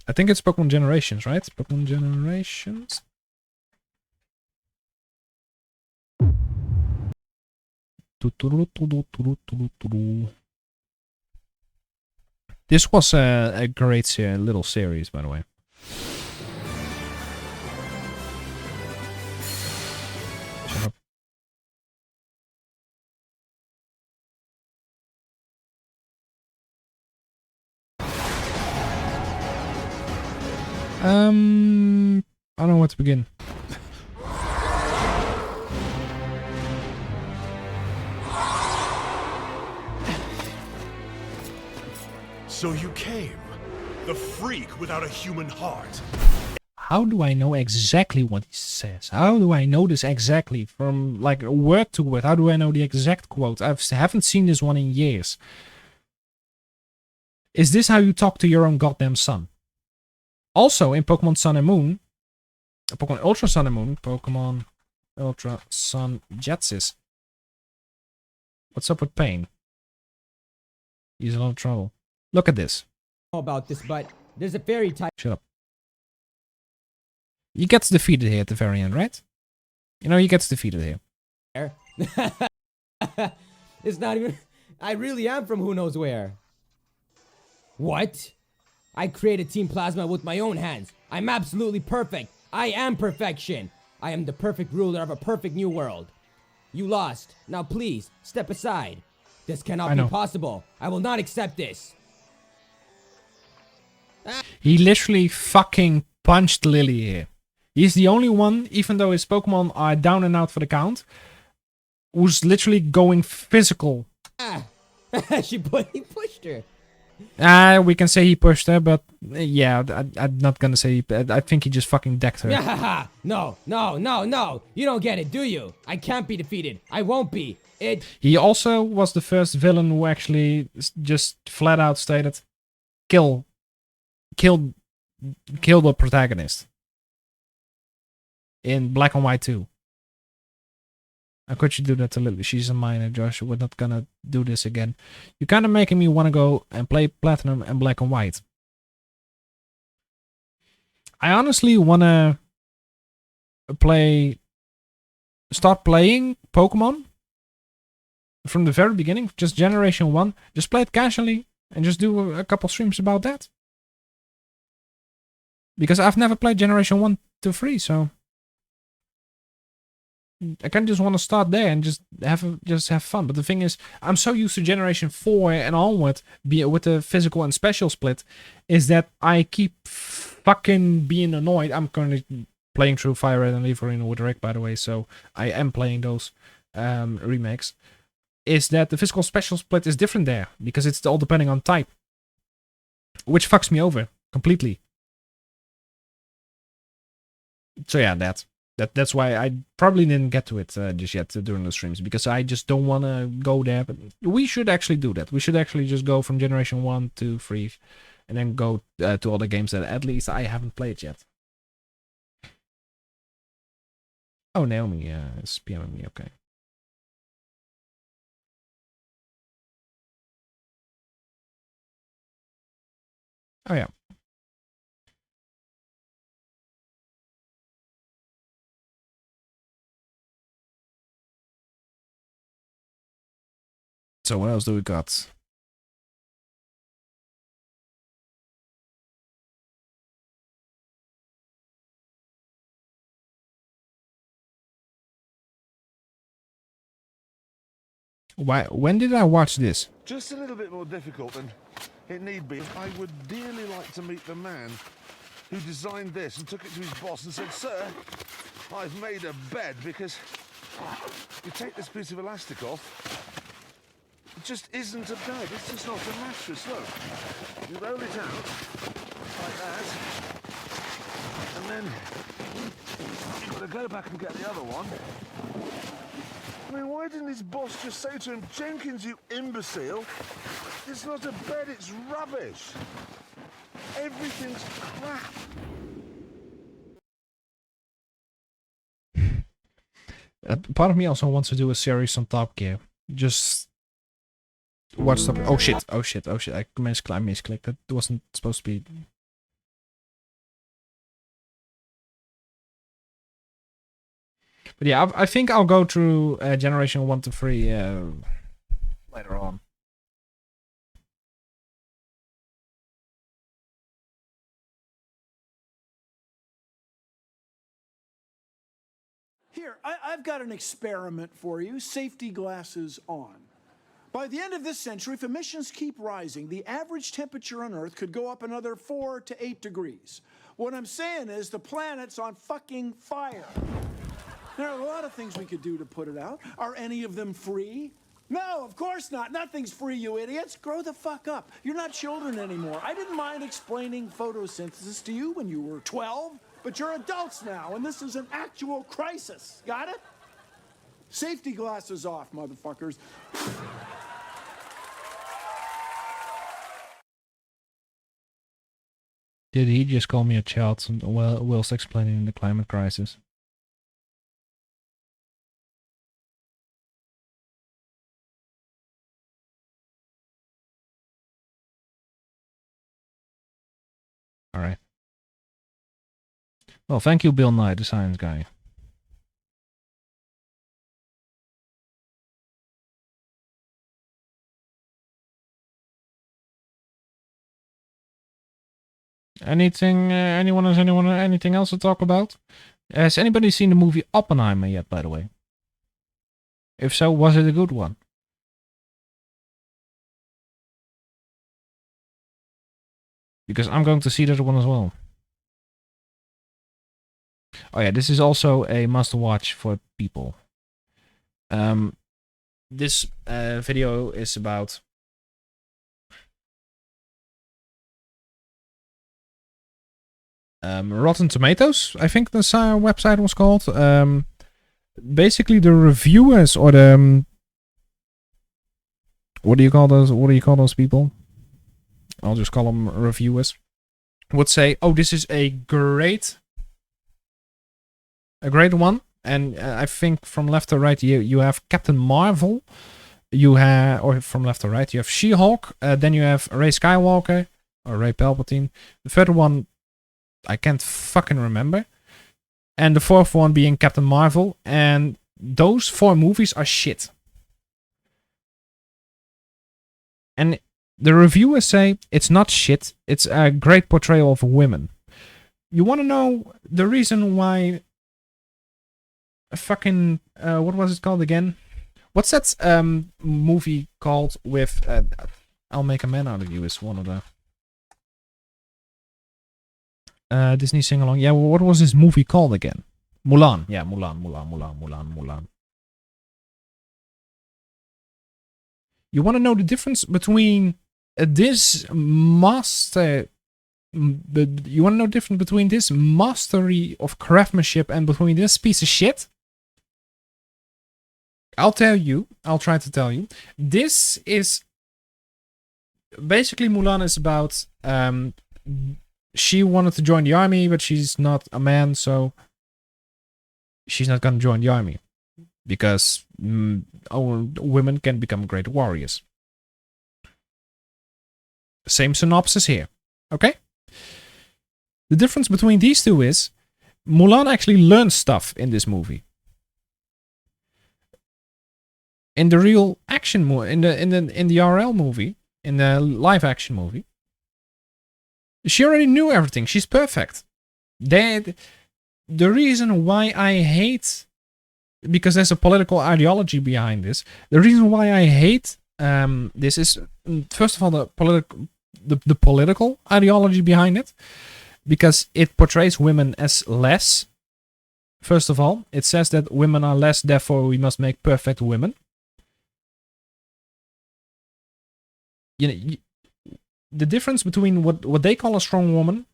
I think it's Pokemon Generations, right? Pokemon Generations. This was a great little series, by the way. Shut up. I don't know where to begin. So you came. The freak without a human heart. How do I know exactly what he says? How do I know this exactly? From like word to word. How do I know the exact quote? I haven't seen this one in years. Is this how you talk to your own goddamn son? Also, in Pokemon Sun and Moon, Pokemon Ultra Sun and Moon, Pokemon Ultra Sun Jetsis. What's up with Pain? He's in a lot of trouble. Look at this. About this, but there's a fairy type. Shut up. He gets defeated here at the very end, right? You know, he gets defeated here. It's not even... I really am from who knows where. What? I created Team Plasma with my own hands. I'm absolutely perfect. I am perfection. I am the perfect ruler of a perfect new world. You lost. Now please, step aside. This cannot be possible. I will not accept this. He literally fucking punched Lily here. He's the only one, even though his Pokemon are down and out for the count, who's literally going physical. He pushed her. We can say he pushed her, but yeah, I'm not gonna say. I think he just fucking decked her. No. You don't get it, do you? I can't be defeated. I won't be. He also was the first villain who actually just flat out stated, kill the protagonist. In Black and White 2. How could you do that to Lily? She's a minor, Josh. We're not gonna do this again. You're kind of making me want to go and play Platinum and Black and White. I honestly want to start playing Pokemon from the very beginning, just Generation 1. Just play it casually and just do a couple streams about that. Because I've never played Generation 1 to 3, so I kind of just want to start there and just have fun. But the thing is, I'm so used to Generation 4 and onward, with the physical and special split, is that I keep fucking being annoyed. I'm currently playing through Fire Red and Leaf Arena with Rick, by the way, so I am playing those remakes. Is that the physical special split is different there, because it's all depending on type. Which fucks me over completely. So yeah, that. That's why I probably didn't get to it just yet during the streams, because I just don't want to go there. But we should actually do that. We should actually just go from Generation 1 to 3 and then go to other games that at least I haven't played yet. Oh, Naomi is PMing me, okay. Oh, yeah. So what else do we got? Why? When did I watch this? Just a little bit more difficult than it need be. I would dearly like to meet the man who designed this and took it to his boss and said, "Sir, I've made a bed because you take this piece of elastic off, it just isn't a bed. It's just not a mattress. Look, you roll it out like that, and then you've got to go back and get the other one." I mean, why didn't his boss just say to him, "Jenkins, you imbecile, it's not a bed, it's rubbish. Everything's crap." Part of me also wants to do a series on Top Gear. Just watch Top Gear. Oh shit, oh shit, oh shit. I misclicked. That wasn't supposed to be... But yeah, I think I'll go through Generation 1 to 3 later on. Here, I've got an experiment for you. Safety glasses on. By the end of this century, if emissions keep rising, the average temperature on Earth could go up another 4 to 8 degrees. What I'm saying is the planet's on fucking fire. There are a lot of things we could do to put it out. Are any of them free? No, of course not. Nothing's free, you idiots. Grow the fuck up. You're not children anymore. I didn't mind explaining photosynthesis to you when you were 12, but you're adults now, and this is an actual crisis. Got it? Safety glasses off, motherfuckers. Did he just call me a child whilst explaining the climate crisis? Alright. Well, thank you, Bill Nye, the science guy. Anything? Anyone anything else to talk about? Has anybody seen the movie Oppenheimer yet, by the way? If so, was it a good one? Because I'm going to see that one as well. Oh yeah, this is also a must-watch for people. This video is about Rotten Tomatoes, I think this website was called. Basically, the reviewers or the what do you call those? What do you call those people? I'll just call them reviewers. Would say, "Oh, this is a great one." And I think from left to right, you have Captain Marvel. You have, or from left to right, you have She-Hulk. Then you have Rey Skywalker or Rey Palpatine. The third one, I can't fucking remember. And the fourth one being Captain Marvel. And those 4 movies are shit. And the reviewers say it's not shit. It's a great portrayal of women. You want to know the reason why a fucking... what was it called again? What's that movie called with... I'll Make a Man Out of You is one of the... Disney sing-along. Yeah, what was this movie called again? Mulan. Yeah, Mulan. You want to know the difference between this master But you want to know the difference between this mastery of craftsmanship and between this piece of shit? I'll tell you. I'll try to tell you. This is basically Mulan is about she wanted to join the army, but she's not a man, so she's not gonna join the army because women can become great warriors. Same synopsis here. Okay? The difference between these two is Mulan actually learns stuff in this movie. In the real action movie, in the RL movie, in the live action movie, she already knew everything. She's perfect. The reason why I hate, because there's a political ideology behind this. The reason why I hate this is, first of all, the political ideology behind it, because it portrays women as less. First of all, it says that women are less, therefore we must make perfect women. You know, the difference between what they call a strong woman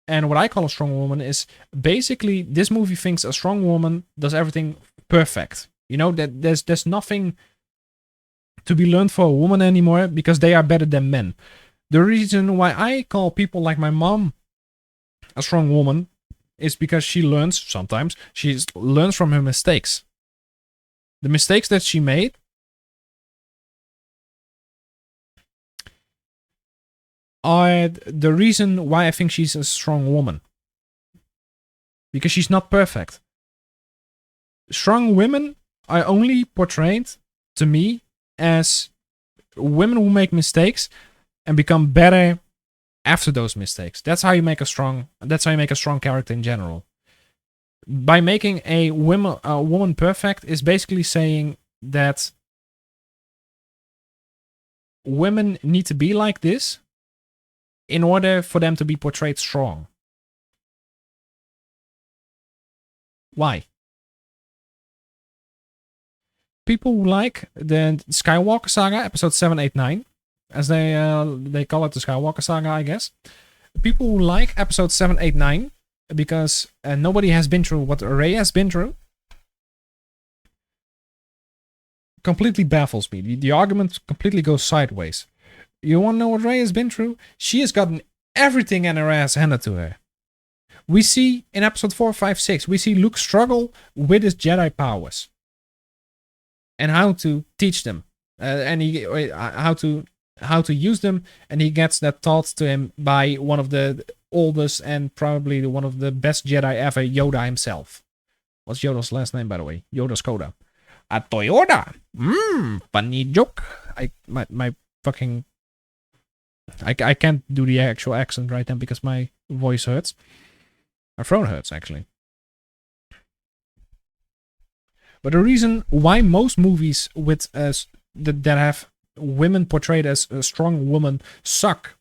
and what I call a strong woman is basically this movie thinks a strong woman does everything perfect. You know, that there's nothing to be learned for a woman anymore because they are better than men. The reason why I call people like my mom a strong woman is because she learns sometimes. She learns from her mistakes. The mistakes that she made are the reason why I think she's a strong woman. Because she's not perfect. Strong women are only portrayed to me as women who make mistakes and become better after those mistakes. That's how you make a strong character in general. By making a woman perfect is basically saying that women need to be like this in order for them to be portrayed strong. Why? People who like the Skywalker Saga, episode 7, 8, 9, as they call it, the Skywalker Saga, I guess. People who like episode 7, 8, 9, because nobody has been through what Rey has been through, completely baffles me. The argument completely goes sideways. You want to know what Rey has been through? She has gotten everything in her ass handed to her. We see in episode 4, 5, 6, we see Luke struggle with his Jedi powers and how to teach them, and how to use them, and he gets that taught to him by one of the oldest and probably one of the best Jedi ever, Yoda himself. What's Yoda's last name, by the way? Yoda Skoda. A Toyota. Funny joke. My fucking... I can't do the actual accent right now because my voice hurts. My throat hurts, actually. But the reason why most movies with that have women portrayed as a strong woman suck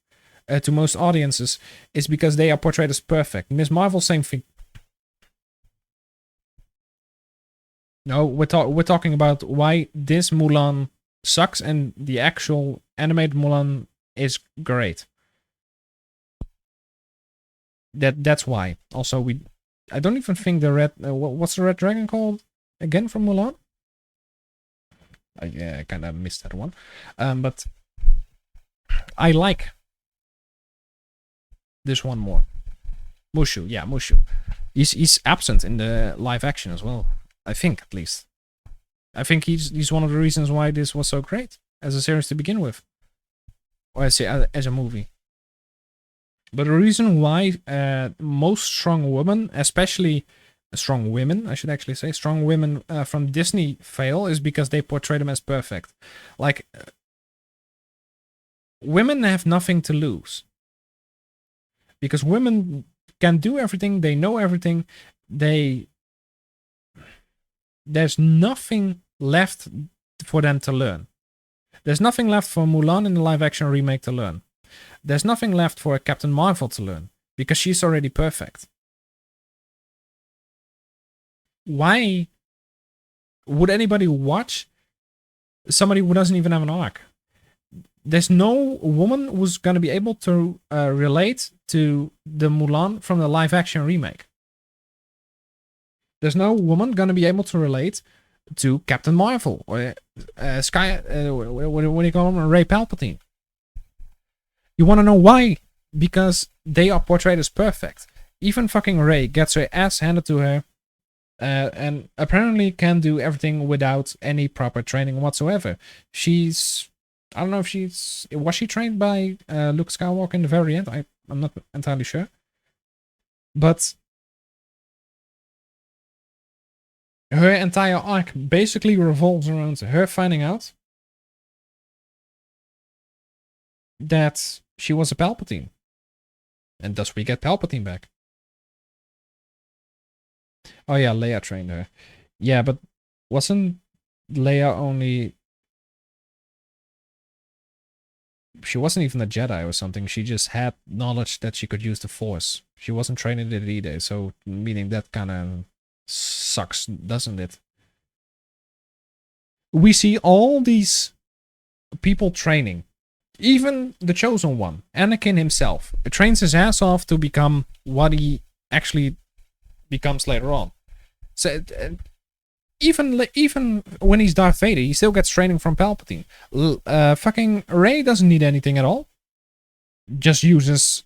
to most audiences is because they are portrayed as perfect. Ms. Marvel, same thing. No, we're talking about why this Mulan sucks and the actual animated Mulan is great. That's why. Also, I don't even think the red... what's the red dragon called again from Mulan? I kind of missed that one. But I like this one more. Mushu, yeah, Mushu. He's absent in the live action as well. I think, at least. I think he's one of the reasons why this was so great as a series to begin with. Or as a movie. But the reason why most strong women, especially strong women, I should actually say, strong women from Disney fail is because they portray them as perfect. Like, women have nothing to lose. Because women can do everything, they know everything, there's nothing left for them to learn. There's nothing left for Mulan in the live-action remake to learn. There's nothing left for Captain Marvel to learn, because she's already perfect. Why would anybody watch somebody who doesn't even have an arc? there's no woman who's gonna be able to relate to the Mulan from the live action remake. There's no woman gonna be able to relate to Captain Marvel or Sky. What do you call him? Ray Palpatine. You want to know why? Because they are portrayed as perfect. Even fucking Ray gets her ass handed to her, and apparently can do everything without any proper training whatsoever. I don't know if was she trained by Luke Skywalker in the very end? I'm not entirely sure. But her entire arc basically revolves around her finding out that she was a Palpatine. And thus we get Palpatine back. Oh yeah, Leia trained her. Yeah, but wasn't Leia only... She wasn't even a Jedi or something. She just had knowledge that she could use the Force. She wasn't trained in it either, so meaning that kind of sucks, doesn't it? We see all these people training. Even the Chosen One, Anakin himself, trains his ass off to become what he actually becomes later on. So even when he's Darth Vader, he still gets training from Palpatine. Fucking Rey doesn't need anything at all. Just uses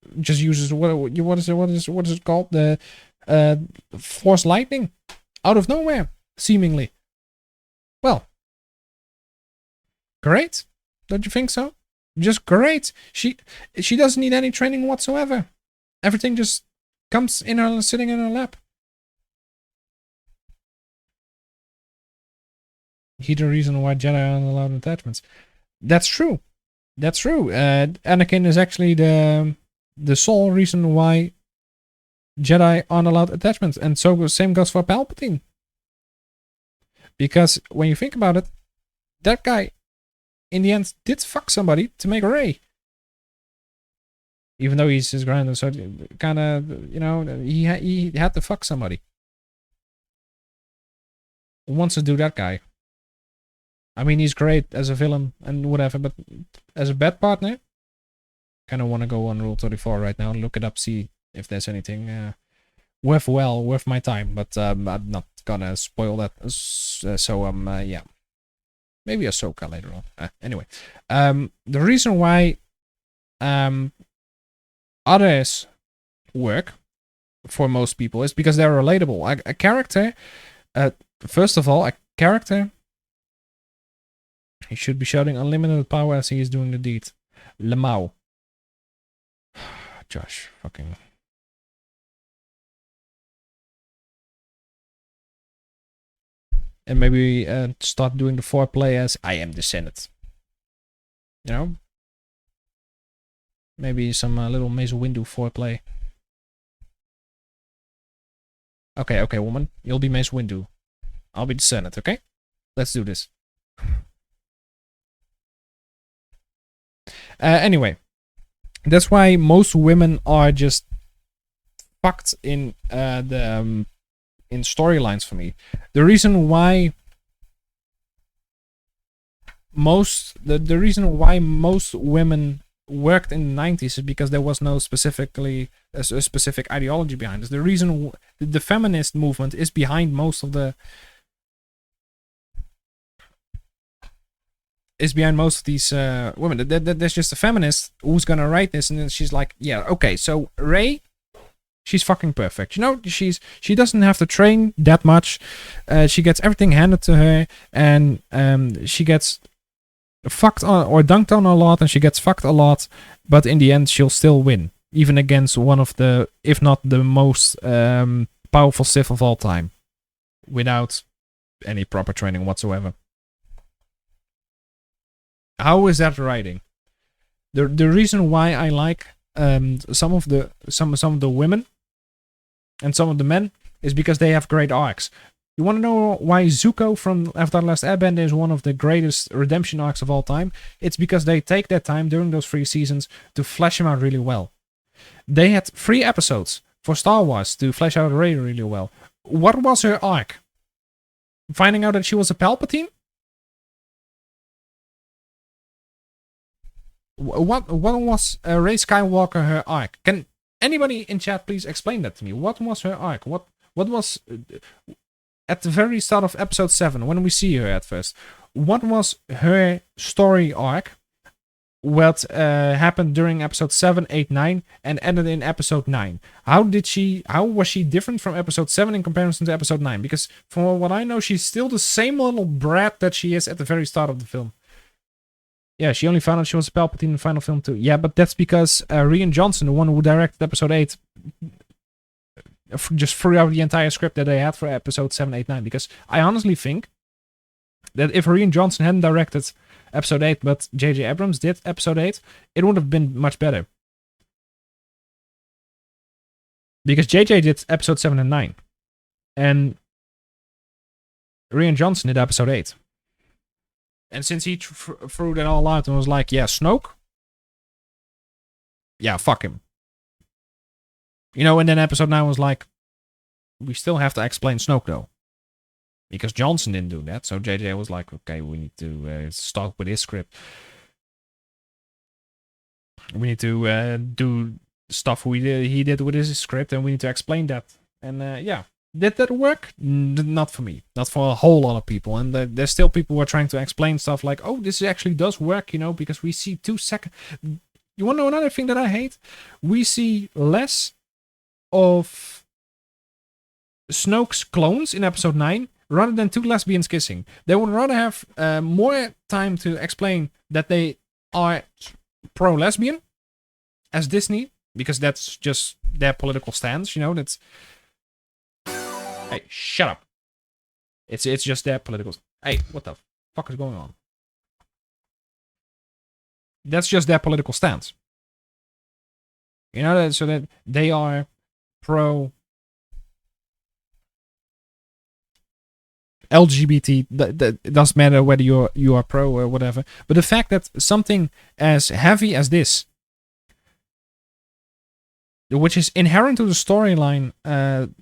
what is it called? The Force lightning out of nowhere, seemingly. Well, great. Don't you think so? Just great. She doesn't need any training whatsoever. Everything just comes in her, sitting in her lap. He's the reason why Jedi aren't allowed attachments. That's true. That's true. Anakin is actually the sole reason why Jedi aren't allowed attachments, and so same goes for Palpatine. Because when you think about it, that guy in the end did fuck somebody to make Rey. Even though he's his grandson, so kind of, you know, he had to fuck somebody. Who wants to do that guy? I mean, he's great as a villain and whatever, but as a bad partner, kind of want to go on Rule 34 right now and look it up, see if there's anything worth my time. But I'm not gonna spoil that. Yeah. Maybe Ahsoka later on. Anyway, the reason why others work for most people is because they're relatable. A character, first of all, a character, he should be shouting unlimited power as he is doing the deed. Lamau. Josh, fucking... And maybe start doing the foreplay as I am the Senate. You know? Maybe some little Mace Windu foreplay. Okay, woman. You'll be Mace Windu. I'll be the Senate, okay? Let's do this. Anyway. That's why most women are just fucked in in storylines for me. The reason why the reason why most women worked in the 90s is because there was no specific ideology behind it. The reason the feminist movement is behind most of the these women. There's just a feminist who's gonna write this, and then she's like, yeah, okay, so Rey, she's fucking perfect. You know, she doesn't have to train that much. She gets everything handed to her, and she gets fucked on or dunked on a lot, and she gets fucked a lot. But in the end, she'll still win, even against one of the, if not the most powerful Sith of all time, without any proper training whatsoever. How is that writing? The reason why I like some of the women and some of the men is because they have great arcs. You want to know why Zuko from Avatar: The Last Airbender is one of the greatest redemption arcs of all time? It's because they take their time during those 3 seasons to flesh him out really well. They had 3 episodes for Star Wars to flesh out Rey really well. What was her arc? Finding out that she was a Palpatine? What was Rey Skywalker her arc? Can anybody in chat please explain that to me? What was her arc? What was at the very start of episode 7 when we see her at first? What was her story arc? What happened during episode 7, 8, 9 and ended in episode 9? How was she different from episode 7 in comparison to episode 9? Because from what I know, she's still the same little brat that she is at the very start of the film. Yeah, she only found out she was a Palpatine in the final film too. Yeah, but that's because Rian Johnson, the one who directed episode 8, just threw out the entire script that they had for episode 7, 8, 9. Because I honestly think that if Rian Johnson hadn't directed episode 8, but J.J. Abrams did episode 8, it would have been much better. Because J.J. did episode 7 and 9. And Rian Johnson did episode 8. And since he threw that all out and was like, yeah, Snoke? Yeah, fuck him. You know, and then episode 9 was like, we still have to explain Snoke though. Because Johnson didn't do that, so JJ was like, okay, we need to start with his script. We need to do stuff he did with his script, and we need to explain that. And yeah, did that work? Not for me. Not for a whole lot of people. And there's still people who are trying to explain stuff like, oh, this actually does work, you know, because we see 2 seconds. You want to know another thing that I hate? We see less of Snoke's clones in episode 9 rather than 2 lesbians kissing. They would rather have more time to explain that they are pro-lesbian as Disney, because that's just their political stance, you know. That's, hey, shut up. It's just their political. Hey, what the fuck is going on? That's just their political stance. You know, so that they are pro LGBT. It doesn't matter whether you are pro or whatever. But the fact that something as heavy as this, which is inherent to the storyline,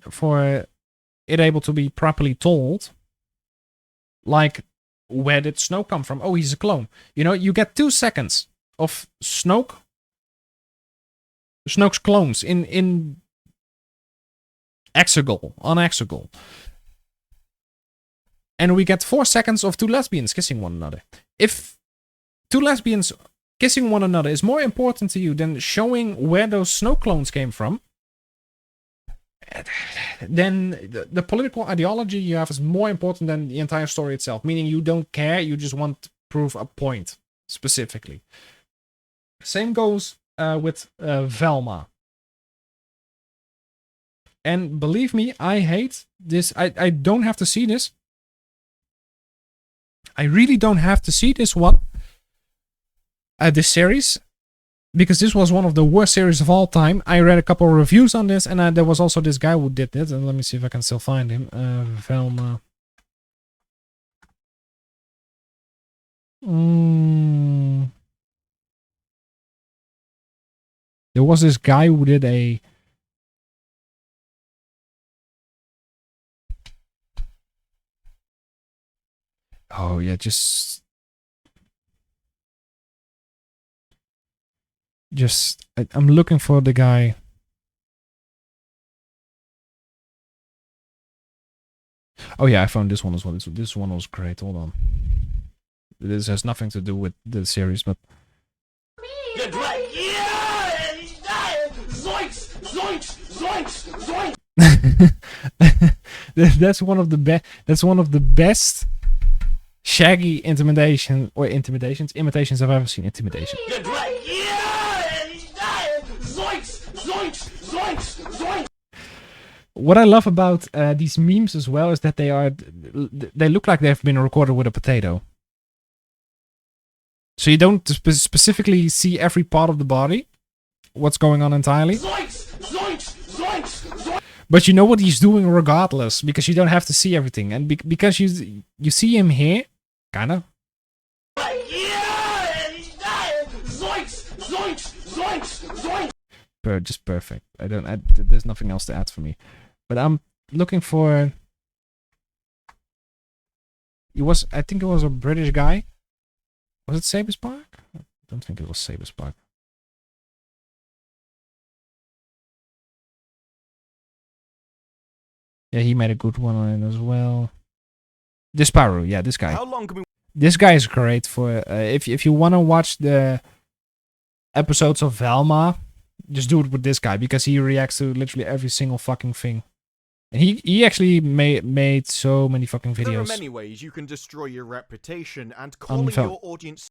for it able to be properly told, like, where did Snoke come from? Oh, he's a clone. You know, you get 2 seconds of Snoke's clones in Exegol, on Exegol. And we get 4 seconds of 2 lesbians kissing one another. If 2 lesbians kissing one another is more important to you than showing where those Snoke clones came from, then the political ideology you have is more important than the entire story itself. Meaning you don't care, you just want to prove a point specifically. Same goes with Velma. And believe me, I hate this. I don't have to see this. I really don't have to see this one. This series. Because this was one of the worst series of all time. I read a couple of reviews on this, and there was also this guy who did it. And let me see if I can still find him. Velma. There was this guy who did a... Oh, yeah, I'm looking for the guy. Oh yeah, I found this one as well. This one was great. Hold on. This has nothing to do with the series, but... That's one of the best. That's one of the best Shaggy imitations I've ever seen. Intimidation. What I love about these memes as well is that they look like they've been recorded with a potato. So you don't specifically see every part of the body, what's going on entirely. But you know what he's doing regardless, because you don't have to see everything, and because you see him here, kind of. Just perfect. There's nothing else to add for me. But I'm looking for... I think it was a British guy. Was it Sabus Park? don't think it was Saber Spark. Yeah, he made a good one on it as well. Disparu, yeah, this guy. How long can we... This guy is great for if you want to watch the episodes of Velma, just do it with this guy because he reacts to literally every single fucking thing. And he actually made so many fucking videos. There are many ways you can destroy your reputation, and calling your audience...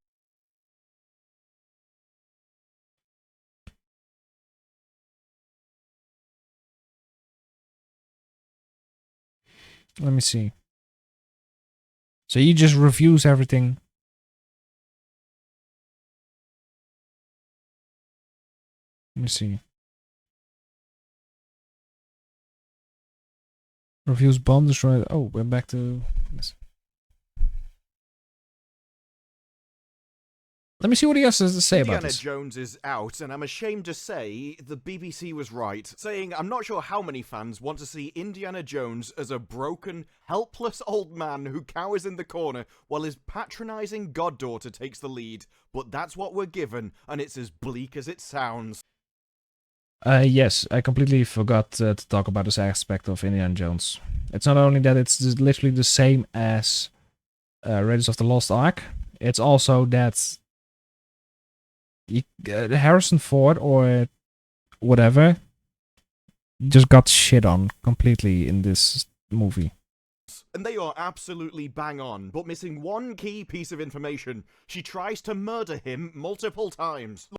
Let me see. So he just reviews everything. Let me see. Reviews Bomb Destroyer. Oh, we're back to this. Let me see what he has to say about Indiana this. Jones is out, and I'm ashamed to say the BBC was right, saying I'm not sure how many fans want to see Indiana Jones as a broken, helpless old man who cowers in the corner while his patronizing goddaughter takes the lead. But that's what we're given, and it's as bleak as it sounds. Yes, I completely forgot to talk about this aspect of Indiana Jones. It's not only that it's literally the same as Raiders of the Lost Ark, it's also that Harrison Ford or whatever just got shit on completely in this movie. And they are absolutely bang on, but missing one key piece of information. She tries to murder him multiple times.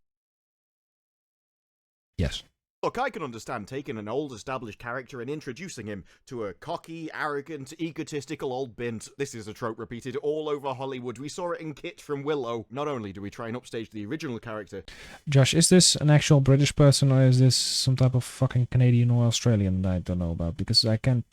Yes. Look, I can understand taking an old established character and introducing him to a cocky, arrogant, egotistical old bint. This is a trope repeated all over Hollywood. We saw it in Kit from Willow. Not only do we try and upstage the original character... Josh, is this an actual British person or is this some type of fucking Canadian or Australian that I don't know about? Because I can't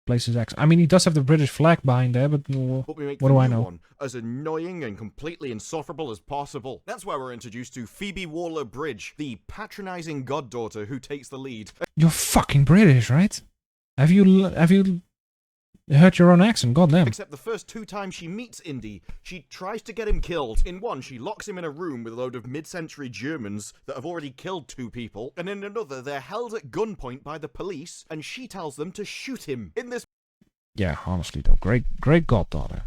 place his accent. I mean, he does have the British flag behind there, but what do I know? One as annoying and completely insufferable as possible. That's where we're introduced to Phoebe Waller-Bridge, the patronizing goddaughter who takes the lead. You're fucking British, right? Have you heard your own accent? Goddamn. Except the first two times she meets Indy, she tries to get him killed. In one, she locks him in a room with a load of mid-century Germans that have already killed 2 people, and in another, they're held at gunpoint by the police, and she tells them to shoot him. In this... Yeah, honestly though, great goddaughter.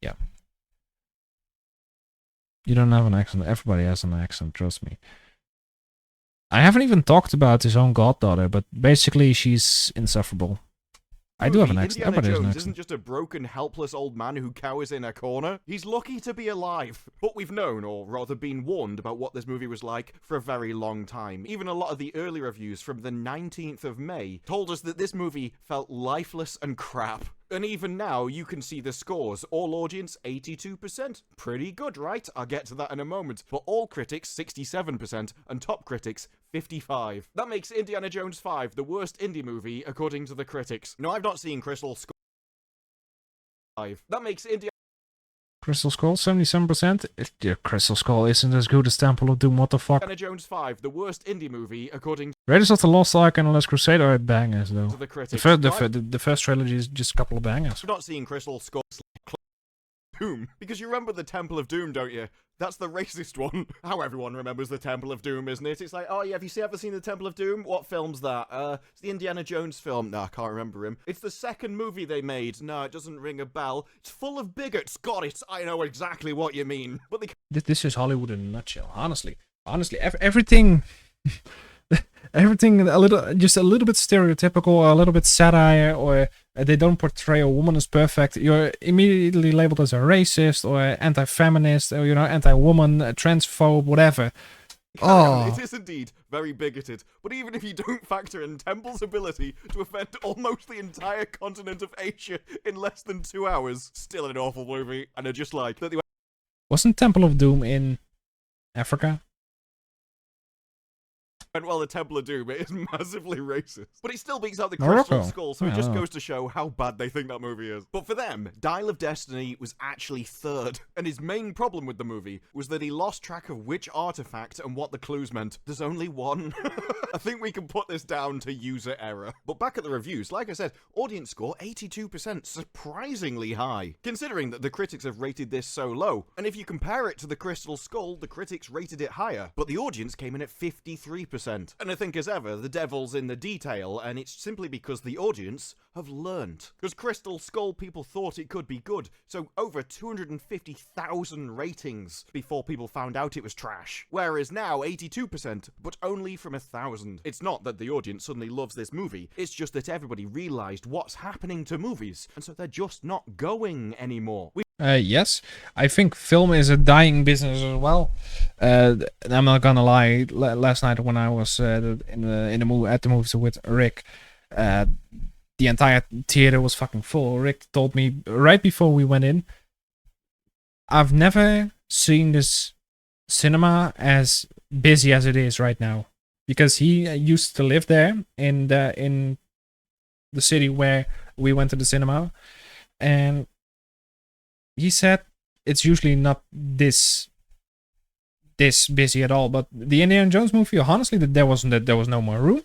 Yeah. You don't have an accent. Everybody has an accent, trust me. I haven't even talked about his own goddaughter, but basically she's insufferable. I do have an accent. Indiana Everybody has an Jones accent. isn't just a broken, helpless old man who cowers in a corner. He's lucky to be alive. But we've known, or rather been warned, about what this movie was like for a very long time. Even a lot of the early reviews from the 19th of May told us that this movie felt lifeless and crap. And even now, you can see the scores. All audience, 82%. Pretty good, right? I'll get to that in a moment. But all critics, 67%, and top critics, 55%. That makes Indiana Jones 5 the worst indie movie, according to the critics. No, I've not seen Crystal Skull 5. That makes Indiana... Crystal Skull, 77%? Yeah, Crystal Skull isn't as good as Temple of Doom, what the fuck? Indiana Jones 5, the worst indie movie, according Raiders of the Lost Ark and The Last Crusade are bangers, though. to the critics. The first trilogy is just a couple of bangers. I've not seen Crystal Skull Doom, because you remember the Temple of Doom, don't you? That's the racist one. How everyone remembers the Temple of Doom, isn't it? It's like, oh yeah, have you ever seen the Temple of Doom? What film's that? It's the Indiana Jones film. No, I can't remember him. It's the second movie they made. No, it doesn't ring a bell. It's full of bigots. Got it. I know exactly what you mean. But This is Hollywood in a nutshell. Honestly, everything, everything a little bit stereotypical, a little bit satire, or they don't portray a woman as perfect. You're immediately labeled as a racist or anti-feminist, or anti-woman, transphobe, whatever. Oh, it is indeed very bigoted. But even if you don't factor in Temple's ability to offend almost the entire continent of Asia in less than 2 hours, still an awful movie. And I just like that. Wasn't Temple of Doom in Africa? And while the Temple of Doom, it is massively racist. But it still beats out the Morocco. Crystal Skull, so it just Yeah. goes to show how bad they think that movie is. But for them, Dial of Destiny was actually third. And his main problem with the movie was that he lost track of which artifact and what the clues meant. There's only one. I think we can put this down to user error. But back at the reviews, like I said, audience score 82%, surprisingly high, considering that the critics have rated this so low. And if you compare it to the Crystal Skull, the critics rated it higher, but the audience came in at 53%. And I think, as ever, the devil's in the detail, and it's simply because the audience have learnt. Because Crystal Skull people thought it could be good, so over 250,000 ratings before people found out it was trash. Whereas now, 82%, but only from 1,000. It's not that the audience suddenly loves this movie, it's just that everybody realised what's happening to movies, and so they're just not going anymore. Yes, I think film is a dying business as well. I'm not gonna lie. Last night when I was at the movies with Rick, the entire theater was fucking full. Rick told me right before we went in, I've never seen this cinema as busy as it is right now, because he used to live there in the city where we went to the cinema, and he said it's usually not this busy at all. But the Indiana Jones movie, honestly, there was no more room.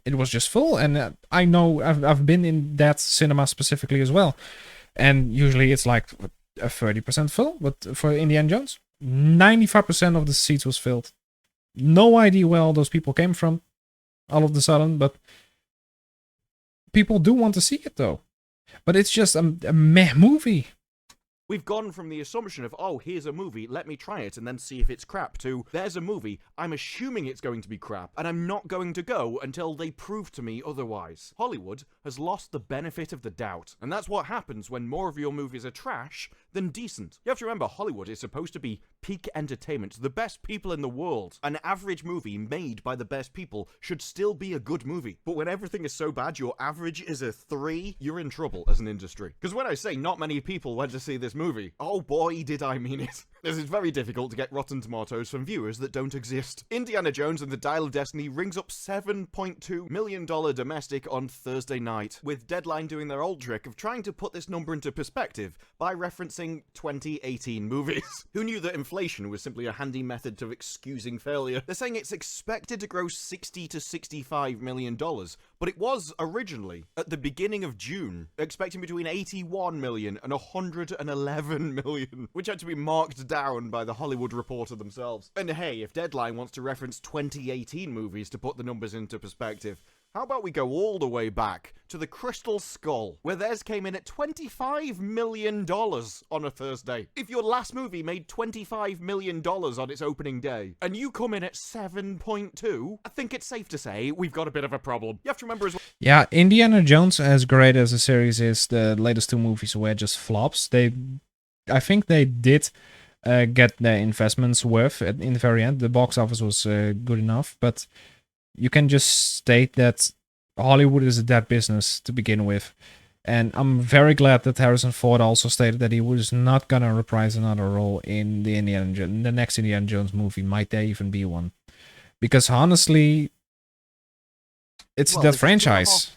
It was just full, and I know I've been in that cinema specifically as well, and usually it's like a 30% full. But for Indiana Jones, 95% of the seats was filled. No idea where all those people came from, all of a sudden, but people do want to see it though. But it's just a meh movie. We've gone from the assumption of, oh, here's a movie, let me try it and then see if it's crap, to, there's a movie, I'm assuming it's going to be crap, and I'm not going to go until they prove to me otherwise. Hollywood has lost the benefit of the doubt, and that's what happens when more of your movies are trash than decent. You have to remember, Hollywood is supposed to be peak entertainment, the best people in the world. An average movie made by the best people should still be a good movie. But when everything is so bad, your average is a 3, you're in trouble as an industry. Because when I say not many people went to see this movie, oh boy, did I mean it. This is very difficult to get Rotten Tomatoes from viewers that don't exist. Indiana Jones and the Dial of Destiny rings up $7.2 million domestic on Thursday night, with Deadline doing their old trick of trying to put this number into perspective by referencing 2018 movies. Who knew that inflation was simply a handy method to excusing failure? They're saying it's expected to gross $60 to $65 million, but it was originally, at the beginning of June, expecting between 81 million and 111 million, which had to be marked down by the Hollywood Reporter themselves. And hey, if Deadline wants to reference 2018 movies to put the numbers into perspective, how about we go all the way back to the Crystal Skull, where theirs came in at $25 million on a Thursday. If your last movie made $25 million on its opening day, and you come in at 7.2, I think it's safe to say we've got a bit of a problem. You have to remember as well. Yeah, Indiana Jones, as great as the series is, the latest 2 movies were just flops. I think they did get their investments worth in the very end. The box office was good enough, but you can just state that Hollywood is a dead business to begin with. And I'm very glad that Harrison Ford also stated that he was not gonna reprise another role in the next Indiana Jones movie. Might there even be one? Because honestly, it's that franchise.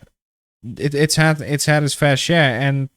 It's had its fair share, and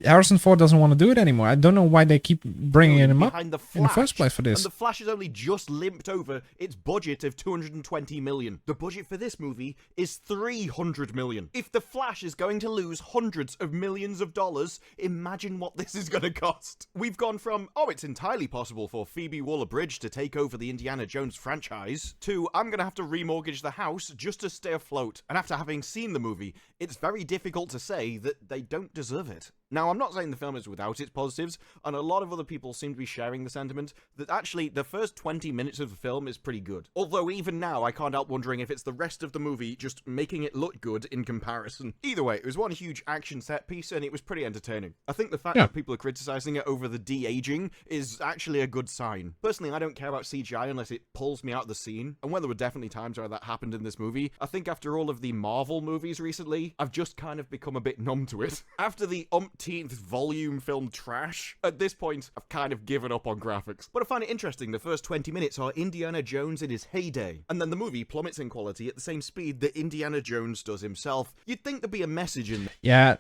Harrison Ford doesn't want to do it anymore. I don't know why they keep bringing him up in the first place for this. And The Flash has only just limped over its budget of $220 million. The budget for this movie is $300 million. If The Flash is going to lose hundreds of millions of dollars, imagine what this is going to cost. We've gone from, oh, it's entirely possible for Phoebe Waller-Bridge to take over the Indiana Jones franchise, to, I'm going to have to remortgage the house just to stay afloat. And after having seen the movie, it's very difficult to say that they don't deserve it. Now, I'm not saying the film is without its positives, and a lot of other people seem to be sharing the sentiment that actually the first 20 minutes of the film is pretty good. Although even now, I can't help wondering if it's the rest of the movie just making it look good in comparison. Either way, it was one huge action set piece, and it was pretty entertaining. I think the fact that people are criticizing it over the de-aging is actually a good sign. Personally, I don't care about CGI unless it pulls me out of the scene, and when there were definitely times where that happened in this movie, I think after all of the Marvel movies recently, I've just kind of become a bit numb to it. After the 19th volume film trash. At this point, I've kind of given up on graphics. But I find it interesting, the first 20 minutes are Indiana Jones in his heyday, and then the movie plummets in quality at the same speed that Indiana Jones does himself. You'd think there'd be a message in Yeah,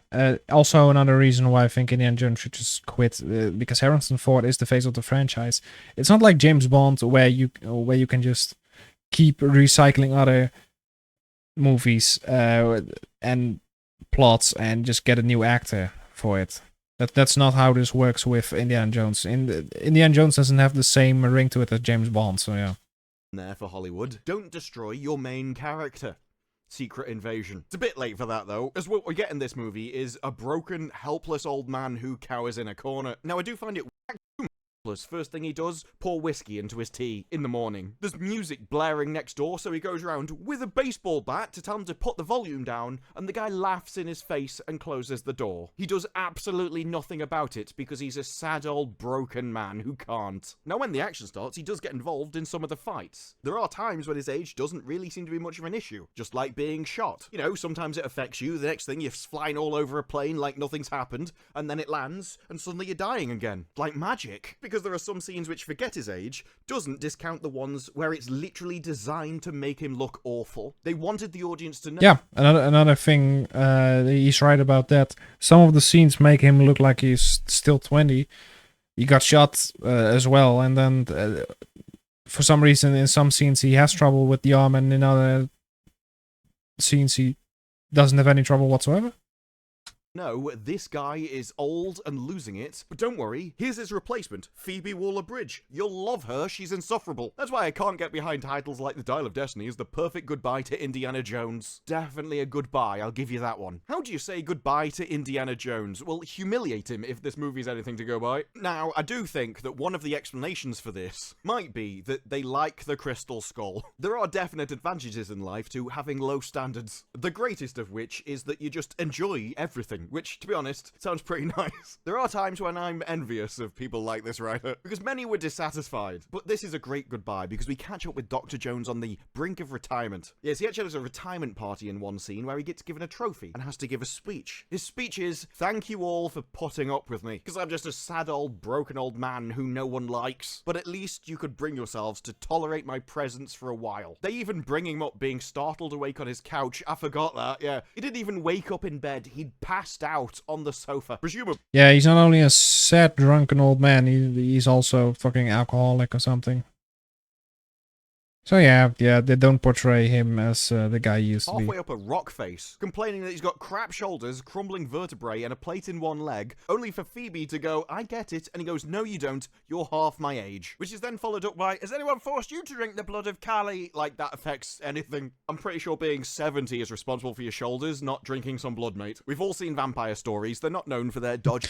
also another reason why I think Indiana Jones should just quit, because Harrison Ford is the face of the franchise. It's not like James Bond where you can just keep recycling other movies and plots and just get a new actor for it. That's not how this works with Indiana Jones. Indiana Jones doesn't have the same ring to it as James Bond, so yeah. there for Hollywood. Don't destroy your main character. Secret Invasion. It's a bit late for that though, as what we get in this movie is a broken, helpless old man who cowers in a corner. Now I do find it first thing he does, pour whiskey into his tea in the morning. There's music blaring next door, so he goes around with a baseball bat to tell him to put the volume down, and the guy laughs in his face and closes the door. He does absolutely nothing about it because he's a sad old broken man who can't. Now when the action starts, he does get involved in some of the fights. There are times when his age doesn't really seem to be much of an issue, just like being shot. You know, sometimes it affects you, the next thing you're flying all over a plane like nothing's happened, and then it lands, and suddenly you're dying again. Like magic. Because there are some scenes which forget his age, doesn't discount the ones where it's literally designed to make him look awful. They wanted the audience to know. Yeah, another thing, he's right about that. Some of the scenes make him look like he's still 20. He got shot as well, and then for some reason in some scenes he has trouble with the arm, and in other scenes he doesn't have any trouble whatsoever. No, this guy is old and losing it, but don't worry, here's his replacement, Phoebe Waller-Bridge. You'll love her, she's insufferable. That's why I can't get behind titles like The Dial of Destiny as the perfect goodbye to Indiana Jones. Definitely a goodbye, I'll give you that one. How do you say goodbye to Indiana Jones? Well, humiliate him if this movie's anything to go by. Now, I do think that one of the explanations for this might be that they like the Crystal Skull. There are definite advantages in life to having low standards, the greatest of which is that you just enjoy everything. Which, to be honest, sounds pretty nice. There are times when I'm envious of people like this writer, because many were dissatisfied. But this is a great goodbye, because we catch up with Dr. Jones on the brink of retirement. Yes, he actually has a retirement party in one scene where he gets given a trophy and has to give a speech. His speech is, "Thank you all for putting up with me, because I'm just a sad old broken old man who no one likes. But at least you could bring yourselves to tolerate my presence for a while." They even bring him up being startled awake on his couch. I forgot that, yeah. He didn't even wake up in bed. He'd passed out on the sofa. Presumably. Yeah, he's not only a sad, drunken old man, he's also fucking alcoholic or something. So yeah, they don't portray him as the guy he used to be. Halfway up a rock face, complaining that he's got crap shoulders, crumbling vertebrae, and a plate in one leg, only for Phoebe to go, "I get it," and he goes, "No you don't, you're half my age." Which is then followed up by, "Has anyone forced you to drink the blood of Kali?" Like that affects anything. I'm pretty sure being 70 is responsible for your shoulders, not drinking some blood, mate. We've all seen vampire stories, they're not known for their dodgy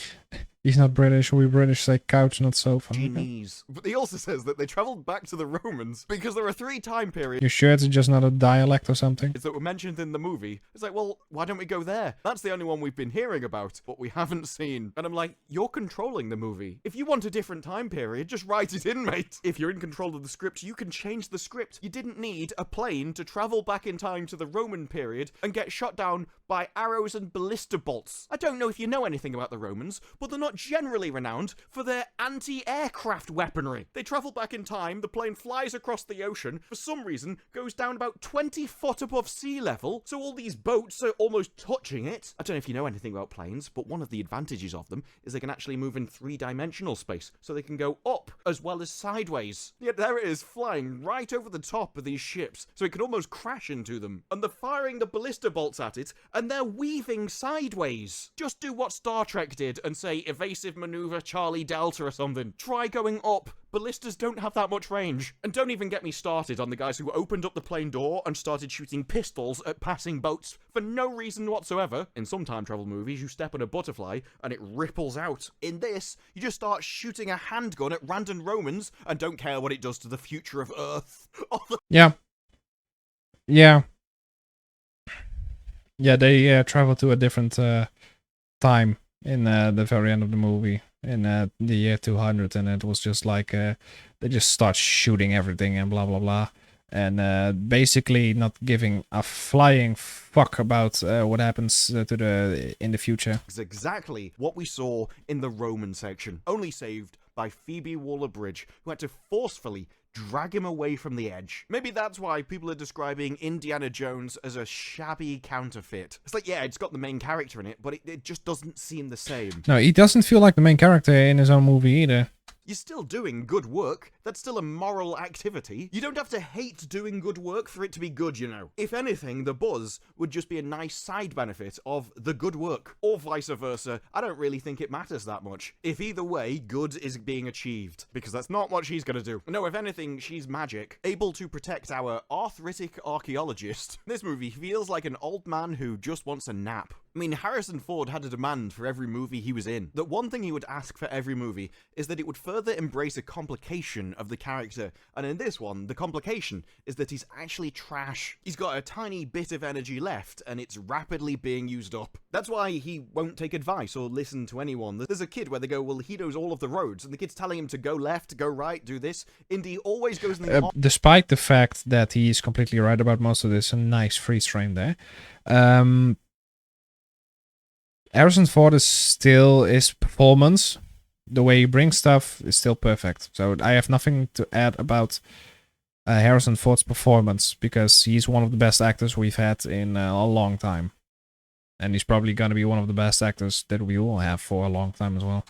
He's not British, we British say couch, not sofa. knees. But he also says that they travelled back to the Romans because there are 3 time periods. You sure it's just not a dialect or something? That were mentioned in the movie. It's like, well, why don't we go there? That's the only one we've been hearing about, but we haven't seen. And I'm like, you're controlling the movie. If you want a different time period, just write it in, mate. If you're in control of the script, you can change the script. You didn't need a plane to travel back in time to the Roman period and get shot down by arrows and ballista bolts. I don't know if you know anything about the Romans, but they're not generally renowned for their anti-aircraft weaponry. They travel back in time, the plane flies across the ocean, for some reason goes down about 20 foot above sea level, so all these boats are almost touching it. I don't know if you know anything about planes, but one of the advantages of them is they can actually move in 3-dimensional space, so they can go up as well as sideways. Yet there it is, flying right over the top of these ships, so it could almost crash into them. And they're firing the ballista bolts at it, and they're weaving sideways. Just do what Star Trek did and say evasive maneuver Charlie Delta or something. Try going up. Ballistas don't have that much range. And don't even get me started on the guys who opened up the plane door and started shooting pistols at passing boats for no reason whatsoever. In some time travel movies, you step on a butterfly and it ripples out. In this, you just start shooting a handgun at random Romans and don't care what it does to the future of Earth. Yeah. Yeah. Yeah, they travel to a different time in the very end of the movie, in the year 200, and it was just like they just start shooting everything and blah blah blah. and basically not giving a flying fuck about what happens in the future. It's exactly what we saw in the Roman section, only saved by Phoebe Waller-Bridge, who had to forcefully drag him away from the edge. Maybe that's why people are describing Indiana Jones as a shabby counterfeit. It's like, yeah, it's got the main character in it, but it just doesn't seem the same. No, he doesn't feel like the main character in his own movie either. You're still doing good work. That's still a moral activity. You don't have to hate doing good work for it to be good, you know. If anything, the buzz would just be a nice side benefit of the good work. Or vice versa. I don't really think it matters that much. If either way, good is being achieved. Because that's not what she's gonna do. No, if anything, she's magic. Able to protect our arthritic archaeologist. This movie feels like an old man who just wants a nap. I mean, Harrison Ford had a demand for every movie he was in. That one thing he would ask for every movie is that it would further embrace a complication of the character. And in this one, the complication is that he's actually trash. He's got a tiny bit of energy left, and it's rapidly being used up. That's why he won't take advice or listen to anyone. There's a kid where they go, well, he knows all of the roads, and the kid's telling him to go left, go right, do this. Indy always goes in the despite the fact that he's completely right about most of this, a nice freeze frame there. Harrison Ford his performance, the way he brings stuff, is still perfect. So I have nothing to add about Harrison Ford's performance, because he's one of the best actors we've had in a long time. And he's probably going to be one of the best actors that we will have for a long time as well.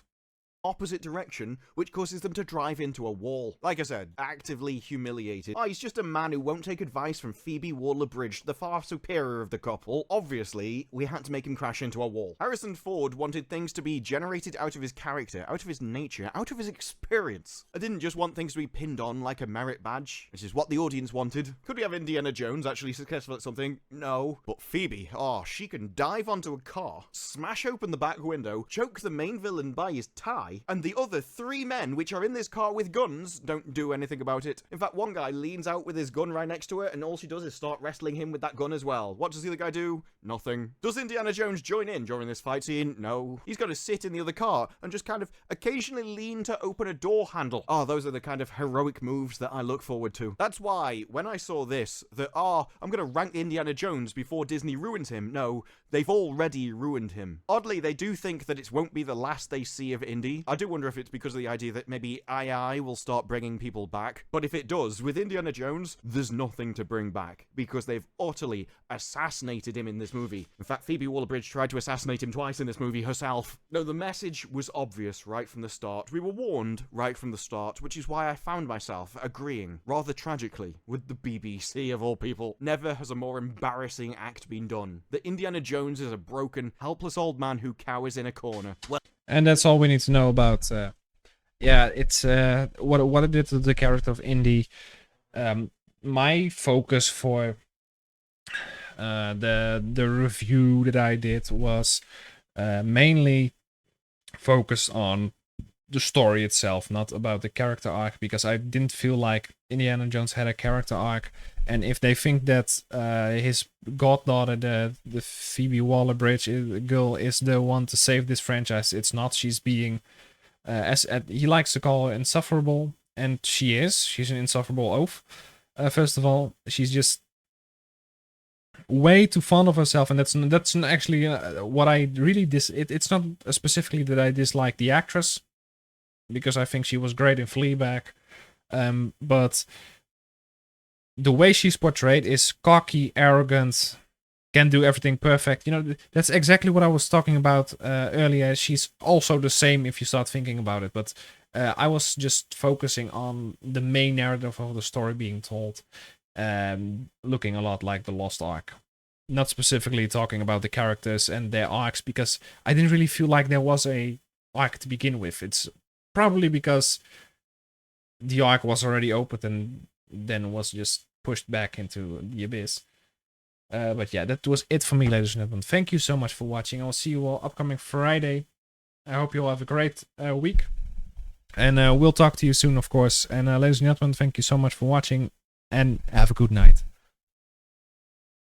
Opposite direction, which causes them to drive into a wall. Like I said, actively humiliated. Oh, he's just a man who won't take advice from Phoebe Waller-Bridge, the far superior of the couple. Obviously, we had to make him crash into a wall. Harrison Ford wanted things to be generated out of his character, out of his nature, out of his experience. I didn't just want things to be pinned on like a merit badge, which is what the audience wanted. Could we have Indiana Jones actually successful at something? No. But Phoebe, she can dive onto a car, smash open the back window, choke the main villain by his tie, and the other 3 men which are in this car with guns don't do anything about it. In fact, one guy leans out with his gun right next to her, and all she does is start wrestling him with that gun as well. What does the other guy do? Nothing. Does Indiana Jones join in during this fight scene? No. He's got to sit in the other car and just kind of occasionally lean to open a door handle. Those are the kind of heroic moves that I look forward to. That's why, when I saw this, that, I'm gonna rank Indiana Jones before Disney ruins him. No, they've already ruined him. Oddly, they do think that it won't be the last they see of Indy. I do wonder if it's because of the idea that maybe II will start bringing people back. But if it does, with Indiana Jones, there's nothing to bring back, because they've utterly assassinated him in this movie. In fact, Phoebe Waller-Bridge tried to assassinate him twice in this movie herself. No, the message was obvious right from the start. We were warned right from the start, which is why I found myself agreeing, rather tragically, with the BBC of all people. Never has a more embarrassing act been done. That Indiana Jones is a broken, helpless old man who cowers in a corner. And that's all we need to know about. It's what it did to the character of Indy. My focus for the review that I did was mainly focused on the story itself, not about the character arc, because I didn't feel like Indiana Jones had a character arc. And if they think that his goddaughter, the Phoebe Waller-Bridge girl, is the one to save this franchise, it's not. She's being, as he likes to call her, insufferable, and she is. She's an insufferable oaf. First of all, she's just way too fond of herself, and that's actually what I really it's not specifically that I dislike the actress, because I think she was great in Fleabag, but the way she's portrayed is cocky, arrogant, can do everything perfect. You know, that's exactly what I was talking about earlier. She's also the same if you start thinking about it, but I was just focusing on the main narrative of the story being told, looking a lot like the Lost Ark. Not specifically talking about the characters and their arcs, because I didn't really feel like there was a arc to begin with. It's probably because the arc was already opened and then was just pushed back into the abyss. But yeah, that was it for me, ladies and gentlemen. Thank you so much for watching. I'll see you all upcoming Friday. I hope you all have a great week. And we'll talk to you soon, of course. And ladies and gentlemen, thank you so much for watching, and have a good night.